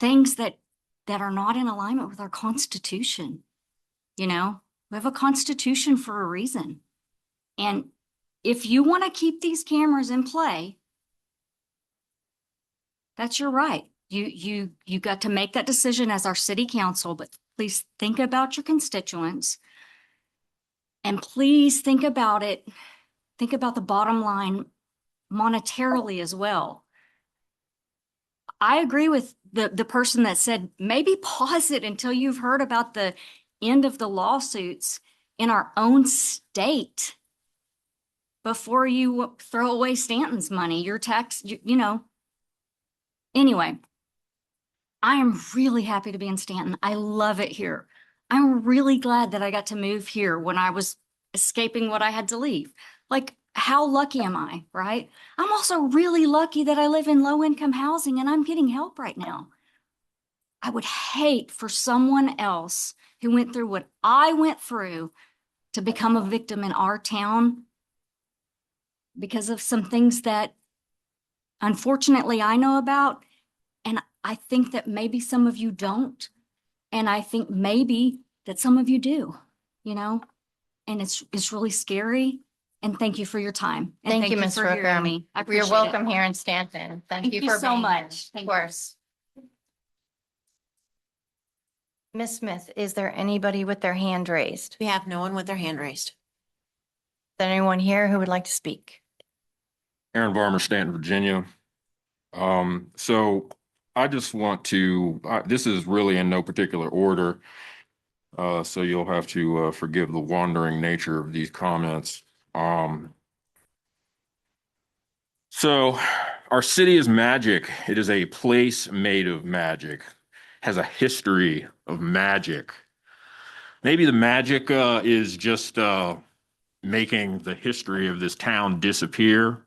things that are not in alignment with our Constitution. You know, we have a Constitution for a reason. And if you want to keep these cameras in play, that's your right. You got to make that decision as our city council, but please think about your constituents. And please think about it. Think about the bottom line monetarily as well. I agree with the person that said, maybe pause it until you've heard about the end of the lawsuits in our own state before you throw away Staunton's money, your tax, you know. Anyway, I am really happy to be in Staunton. I love it here. I'm really glad that I got to move here when I was escaping what I had to leave. Like, how lucky am I, right? I'm also really lucky that I live in low-income housing and I'm getting help right now. I would hate for someone else who went through what I went through to become a victim in our town because of some things that unfortunately I know about. And I think that maybe some of you don't. And I think maybe that some of you do, you know, and it's really scary. And thank you for your time. And Thank you, Ms. for hearing Rooker. me. I You're appreciate welcome it. here in Staunton. Thank you you for so being here. much. Of course. Ms. Smith, is there anybody with their hand raised? We have no one with their hand raised. Is there anyone here who would like to speak? Aaron Varmer, Stanton, Virginia. So I just want to, this is really in no particular order. So you'll have to forgive the wandering nature of these comments. So our city is magic. It is a place made of magic, has a history of magic. Maybe the magic is just making the history of this town disappear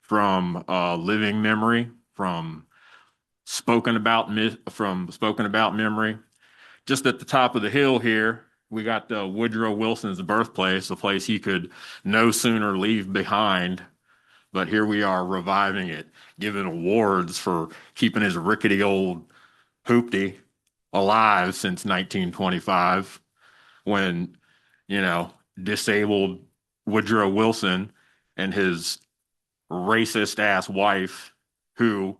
from living memory, from spoken about memory. Just at the top of the hill here, we got Woodrow Wilson's birthplace, a place he could no sooner leave behind. But here we are reviving it, giving awards for keeping his rickety old hoopty alive since 1925, when, you know, disabled Woodrow Wilson and his racist ass wife, who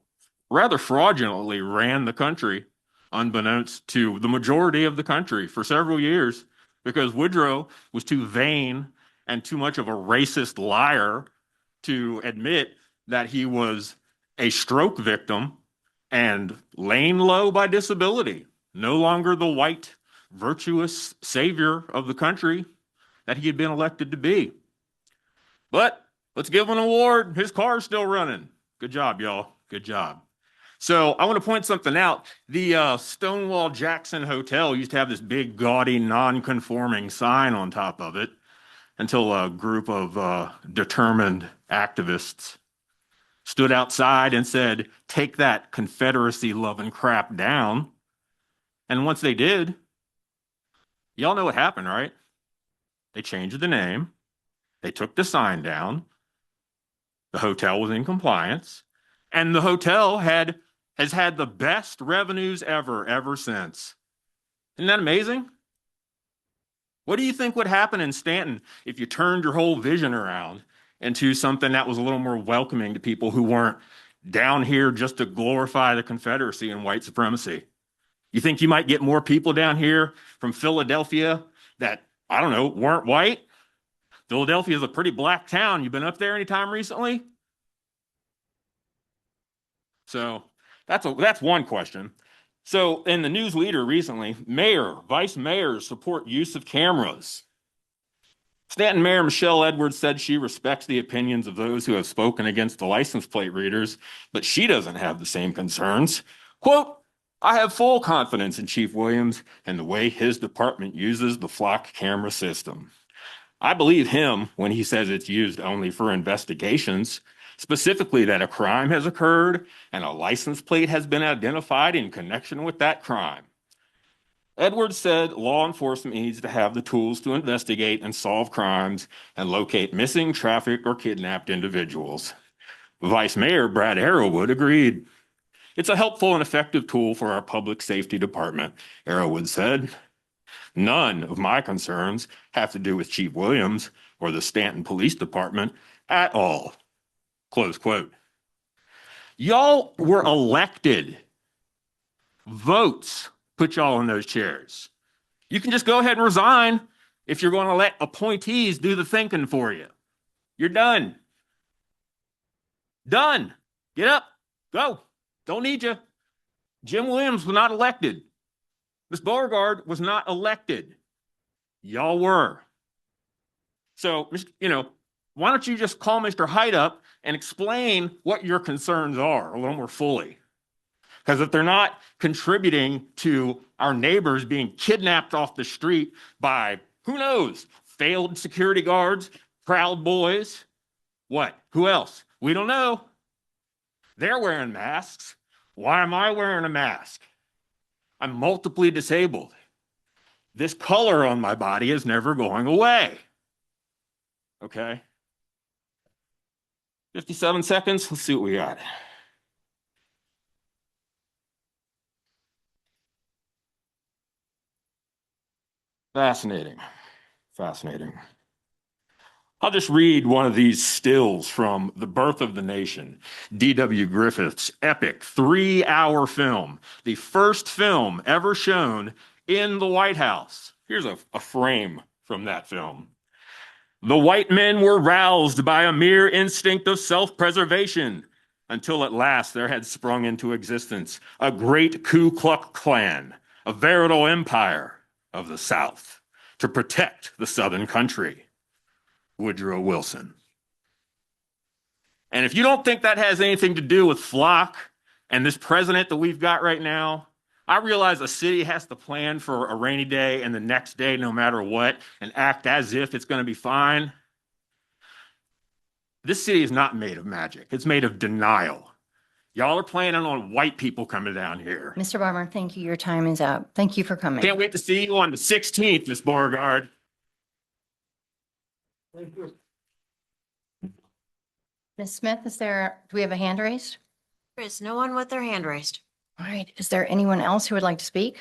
rather fraudulently ran the country, unbeknownst to the majority of the country for several years, because Woodrow was too vain and too much of a racist liar to admit that he was a stroke victim and laying low by disability, no longer the white, virtuous savior of the country that he had been elected to be. But let's give him an award. His car's still running. Good job, y'all. Good job. So I want to point something out. The Stonewall Jackson Hotel used to have this big, gaudy, non-conforming sign on top of it until a group of determined activists stood outside and said, "Take that Confederacy-loving crap down." And once they did, y'all know what happened, right? They changed the name. They took the sign down. The hotel was in compliance, and the hotel has had the best revenues ever since. Isn't that amazing? What do you think would happen in Staunton if you turned your whole vision around into something that was a little more welcoming to people who weren't down here just to glorify the Confederacy and white supremacy? You think you might get more people down here from Philadelphia that, I don't know, weren't white? Philadelphia is a pretty black town. You been up there anytime recently? So that's one question. So in the news leader recently, mayor, vice mayors support use of cameras. Staunton Mayor Michelle Edwards said she respects the opinions of those who have spoken against the license plate readers, but she doesn't have the same concerns. Quote, "I have full confidence in Chief Williams and the way his department uses the flock camera system. I believe him when he says it's used only for investigations, specifically that a crime has occurred and a license plate has been identified in connection with that crime." Edwards said law enforcement needs to have the tools to investigate and solve crimes and locate missing, trafficked, or kidnapped individuals. Vice Mayor Brad Arrowwood agreed. "It's a helpful and effective tool for our public safety department," Arrowwood said. "None of my concerns have to do with Chief Williams or the Staunton Police Department at all." Close quote. Y'all were elected. Votes put y'all in those chairs. You can just go ahead and resign if you're going to let appointees do the thinking for you. You're done. Done. Get up. Go. Don't need you. Jim Williams was not elected. Ms. Beauregard was not elected. Y'all were. So, why don't you just call Mr. Hyde up and explain what your concerns are a little more fully? Because if they're not contributing to our neighbors being kidnapped off the street by, who knows, failed security guards, Proud Boys, what? Who else? We don't know. They're wearing masks. Why am I wearing a mask? I'm multiply disabled. This color on my body is never going away. Okay? 57 seconds. Let's see what we got. Fascinating. Fascinating. I'll just read one of these stills from The Birth of the Nation, D.W. Griffith's epic 3-hour film, the first film ever shown in the White House. Here's a frame from that film. "The white men were roused by a mere instinct of self-preservation until at last there had sprung into existence a great Ku Klux Klan, a veritable empire of the South, to protect the Southern country." Woodrow Wilson. And if you don't think that has anything to do with Flock and this president that we've got right now, I realize a city has to plan for a rainy day and the next day, no matter what, and act as if it's going to be fine. This city is not made of magic. It's made of denial. Y'all are planning on white people coming down here. Mr. Barmer, thank you. Your time is up. Thank you for coming. Can't wait to see you on the 16th, Ms. Beauregard. Ms. Smith, do we have a hand raised? There is no one with their hand raised. All right. Is there anyone else who would like to speak?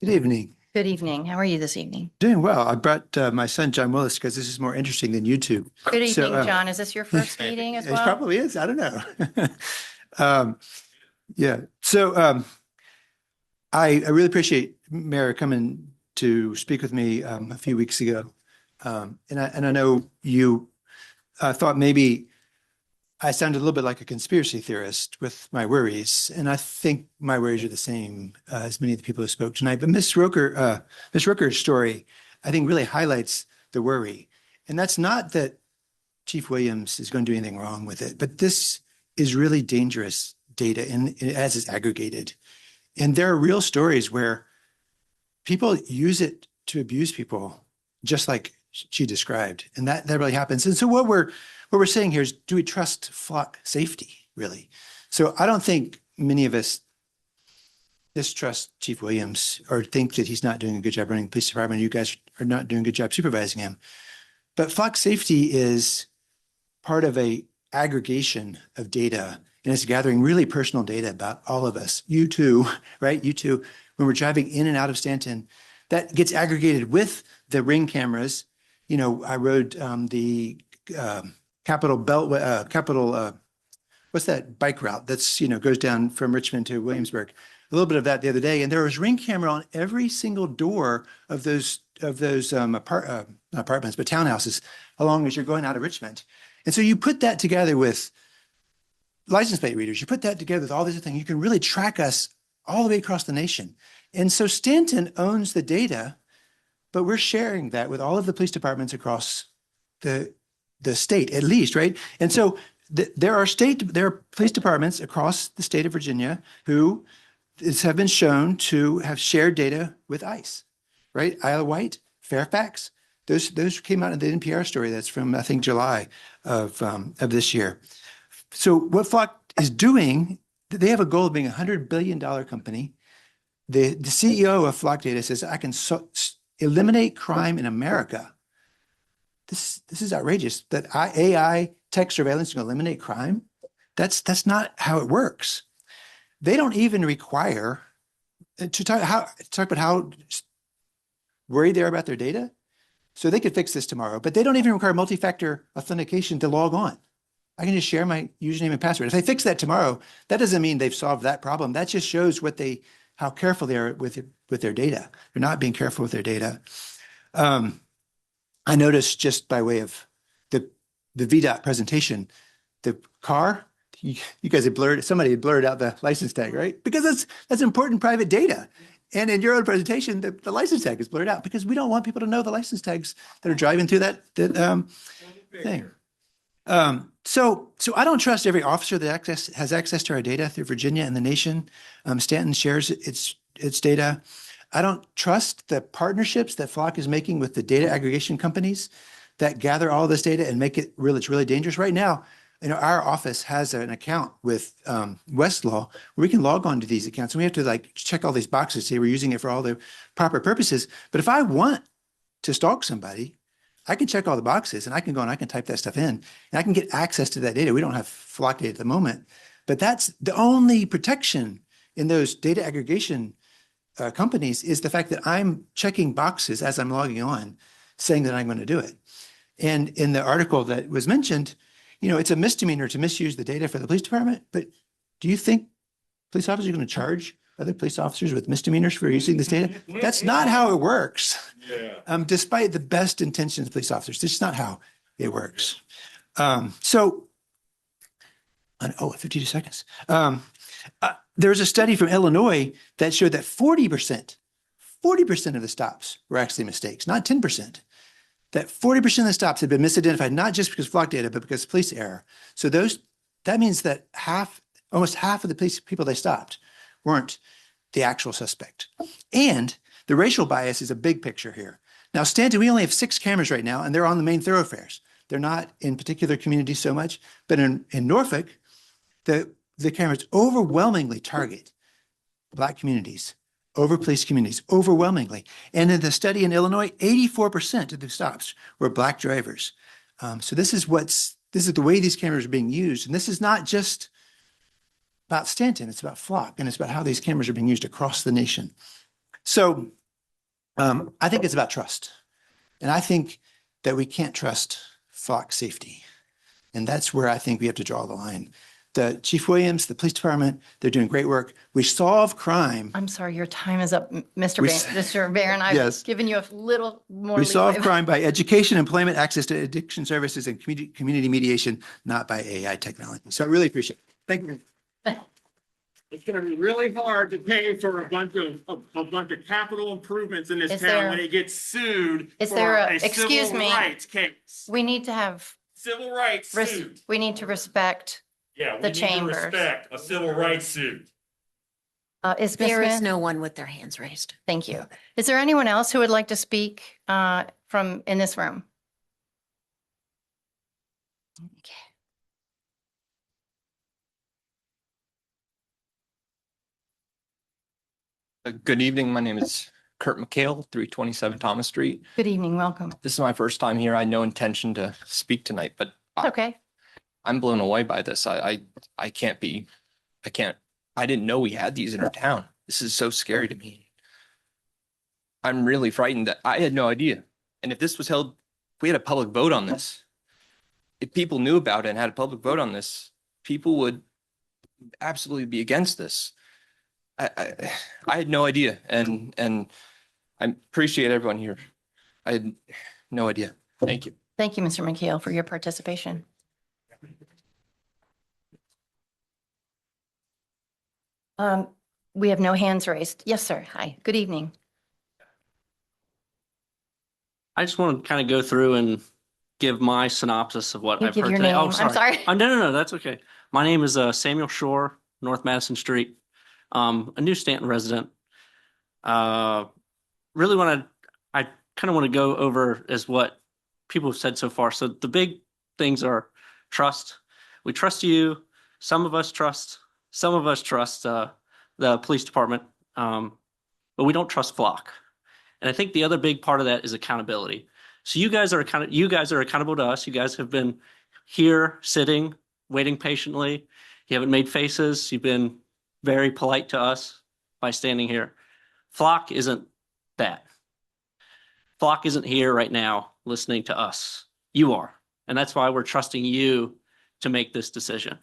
Good evening. Good evening. How are you this evening? Doing well. I brought my son, John Willis, because this is more interesting than YouTube. Good evening, So, John. Is this your first meeting as It well? probably is. I don't know. Yeah. So I really appreciate Mayor coming to speak with me a few weeks ago. And I know you thought maybe I sounded a little bit like a conspiracy theorist with my worries, and I think my worries are the same as many of the people who spoke tonight. But Ms. Rooker's story, I think, really highlights the worry. And that's not that Chief Williams is going to do anything wrong with it, but this is really dangerous data as it's aggregated. And there are real stories where people use it to abuse people, just like she described. And that really happens. And so what we're saying here is, do we trust flock safety, really? So I don't think many of us distrust Chief Williams or think that he's not doing a good job running the police department. You guys are not doing a good job supervising him. But flock safety is part of a aggregation of data, and it's gathering really personal data about all of us. You too, right? You too, when we're driving in and out of Staunton, that gets aggregated with the Ring cameras. You know, I rode the Capitol what's that bike route that's, goes down from Richmond to Williamsburg. A little bit of that the other day, and there was Ring camera on every single door of those not apartments, but townhouses along as you're going out of Richmond. And so you put that together with license plate readers, you put that together with all these other things, you can really track us all the way across the nation. And so Staunton owns the data, but we're sharing that with all of the police departments across the state, at least, right? And so there are police departments across the state of Virginia who have been shown to have shared data with ICE, right? Isle of Wight, Fairfax, those came out in the NPR story that's from, I think, July of this year. So what Flock is doing, they have a goal of being a $100 billion company. The CEO of Flock Data says, I can eliminate crime in America. This is outrageous that AI tech surveillance is going to eliminate crime. That's not how it works. They don't even require to talk about how worried they are about their data. So they could fix this tomorrow, but they don't even require multi-factor authentication to log on. I can just share my username and password. If they fix that tomorrow, that doesn't mean they've solved that problem. That just shows how careful they are with their data. They're not being careful with their data. I noticed, just by way of the VDOT presentation, the car, you guys had somebody had blurred out the license tag, right? Because that's important private data. And in your own presentation, the license tag is blurred out because we don't want people to know the license tags that are driving through that thing. So I don't trust every officer that has access to our data through Virginia and the nation. Staunton shares its data. I don't trust the partnerships that Flock is making with the data aggregation companies that gather all this data and make it it's really dangerous. Right now, our office has an account with Westlaw where we can log on to these accounts, and we have to check all these boxes, say we're using it for all the proper purposes. But if I want to stalk somebody, I can check all the boxes, and I can go and I can type that stuff in, and I can get access to that data. We don't have Flock data at the moment, but that's the only protection in those data aggregation companies is the fact that I'm checking boxes as I'm logging on, saying that I'm going to do it. And in the article that was mentioned, it's a misdemeanor to misuse the data for the police department, but do you think police officers are going to charge other police officers with misdemeanors for using this data? That's not how it works. Yeah. Despite the best intentions of police officers, this is not how it works. 52 seconds. There was a study from Illinois that showed that 40% of the stops were actually mistakes, not 10%. that 40% of the stops had been misidentified, not just because of flock data, but because of police error. So that means that almost half of the police people they stopped weren't the actual suspect. And the racial bias is a big picture here. Now, Staunton, we only have 6 cameras right now, and they're on the main thoroughfares. They're not in particular communities so much, but in Norfolk, the cameras overwhelmingly target Black communities over police communities, overwhelmingly. And in the study in Illinois, 84% of the stops were Black drivers. So this is the way these cameras are being used. And this is not just about Staunton, it's about Flock, and it's about how these cameras are being used across the nation. So I think it's about trust. And I think that we can't trust Flock safety. And that's where I think we have to draw the line. The Chief Williams, the police department, they're doing great work. We solve crime. I'm sorry, your time is up, Mr. We- Mr. Barron. Yes. I've given you a little more We solve leeway. crime by education, employment, access to addiction services, and community mediation, not by AI technology. So I really appreciate it. Thank you. It's gonna be really hard to pay for a bunch of capital improvements in this Is town there- when it gets sued Is for there a excuse civil me. rights case. We need to have, Civil rights suit. we need to respect Yeah, we the need to chambers. respect a civil rights suit. Is There Ms. is Smith? no one with their hands raised. Thank you. Is there anyone else who would like to speak from in this room? Okay. Good evening. My name is Kurt McHale, 327 Thomas Street. Good evening, welcome. This is my first time here. I had no intention to speak tonight, but Okay. I'm blown away by this. I didn't know we had these in our town. This is so scary to me. I'm really frightened that I had no idea. And if this was held, if we had a public vote on this, if people knew about it and had a public vote on this, people would absolutely be against this. I had no idea, and I appreciate everyone here. I had no idea. Thank you. Thank you, Mr. McHale, for your participation. We have no hands raised. Yes, sir. Hi, good evening. I just want to kind of go through and give my synopsis of what You I've give heard your today. name. Oh, I'm sorry. sorry. No, that's okay. My name is Samuel Shore, North Madison Street. A new Staunton resident. Really I kind of want to go over is what people have said so far. So the big things are trust. We trust you. Some of us trust the police department, but we don't trust Flock. And I think the other big part of that is accountability. So you guys are accountable to us. You guys have been here sitting, waiting patiently. You haven't made faces. You've been very polite to us by standing here. Flock isn't that. Flock isn't here right now listening to us. You are. And that's why we're trusting you to make this decision.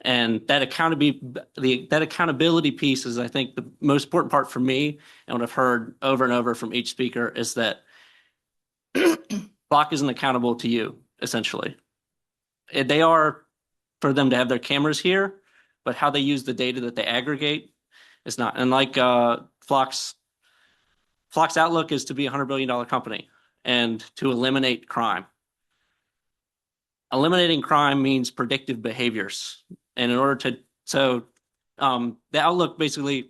And that accountability piece is, I think, the most important part for me, and what I've heard over and over from each speaker is that Flock isn't accountable to you, essentially. They are for them to have their cameras here, but how they use the data that they aggregate is not. And like Flock's outlook is to be a $100 billion company and to eliminate crime. Eliminating crime means predictive behaviors. And in order to, the outlook basically,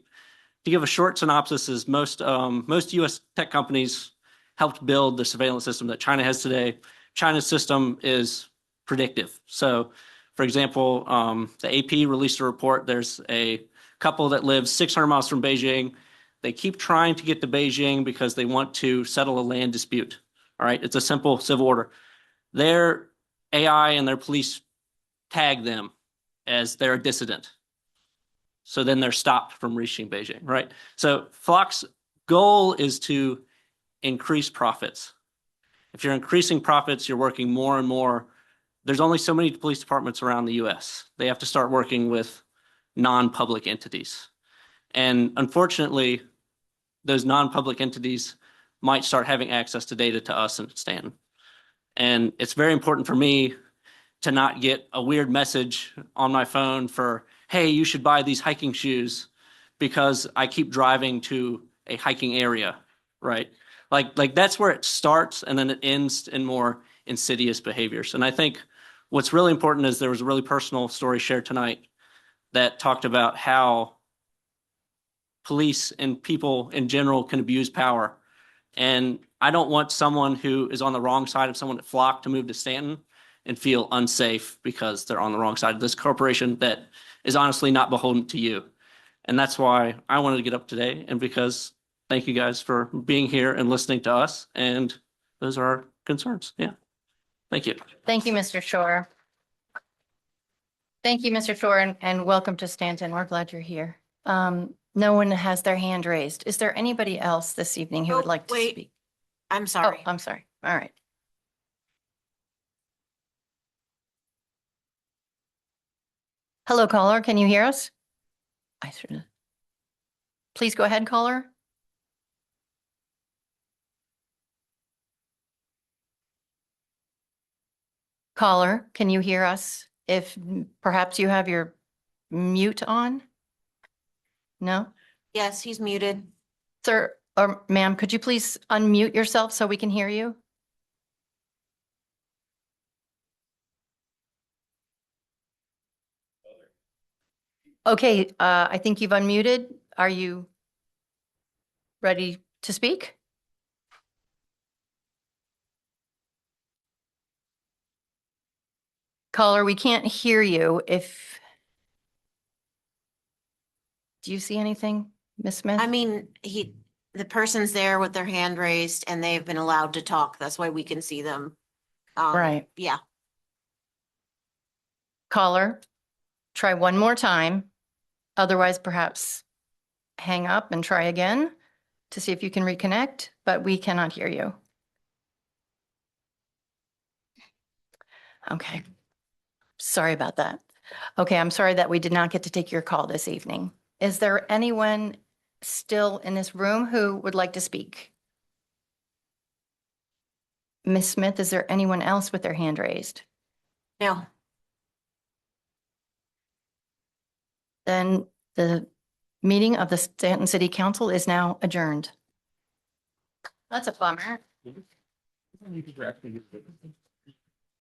to give a short synopsis, is most US tech companies helped build the surveillance system that China has today. China's system is predictive. So for example, the AP released a report. There's a couple that lives 600 miles from Beijing. They keep trying to get to Beijing because they want to settle a land dispute. All right, it's a simple civil order. Their AI and their police tag them as they're a dissident. So then they're stopped from reaching Beijing, right? So Flock's goal is to increase profits. If you're increasing profits, you're working more and more. There's only so many police departments around the US. They have to start working with non-public entities. And unfortunately, those non-public entities might start having access to data to us in Staunton. And it's very important for me to not get a weird message on my phone for, hey, you should buy these hiking shoes because I keep driving to a hiking area, right? Like that's where it starts and then it ends in more insidious behaviors. And I think what's really important is there was a really personal story shared tonight that talked about how police and people in general can abuse power. And I don't want someone who is on the wrong side of someone at Flock to move to Stanton and feel unsafe because they're on the wrong side of this corporation that is honestly not beholden to you. And that's why I wanted to get up today, and because thank you guys for being here and listening to us. And those are our concerns. Yeah. Thank you. Thank you, Mr. Shore. Thank you, Mr. Shore, and welcome to Stanton. We're glad you're here. No one has their hand raised. Is there anybody else this evening who would like to wait. speak? I'm Oh, sorry. I'm sorry. All right. Hello, caller. Can you hear us? I should. Please go ahead, caller. Caller, can you hear us? If perhaps you have your mute on? No? Yes, he's muted. Sir, or ma'am, could you please unmute yourself so we can hear you? Okay, I think you've unmuted. Are you ready to speak? Caller, we can't hear you. Do you see anything, Miss Smith? I mean, the person's there with their hand raised and they've been allowed to talk. That's why we can see them. Right. Yeah. Caller, try one more time. Otherwise, perhaps hang up and try again to see if you can reconnect, but we cannot hear you. Okay. Sorry about that. Okay, I'm sorry that we did not get to take your call this evening. Is there anyone still in this room who would like to speak? Ms. Smith, is there anyone else with their hand raised? No. Then the meeting of the Stanton City Council is now adjourned. That's a bummer.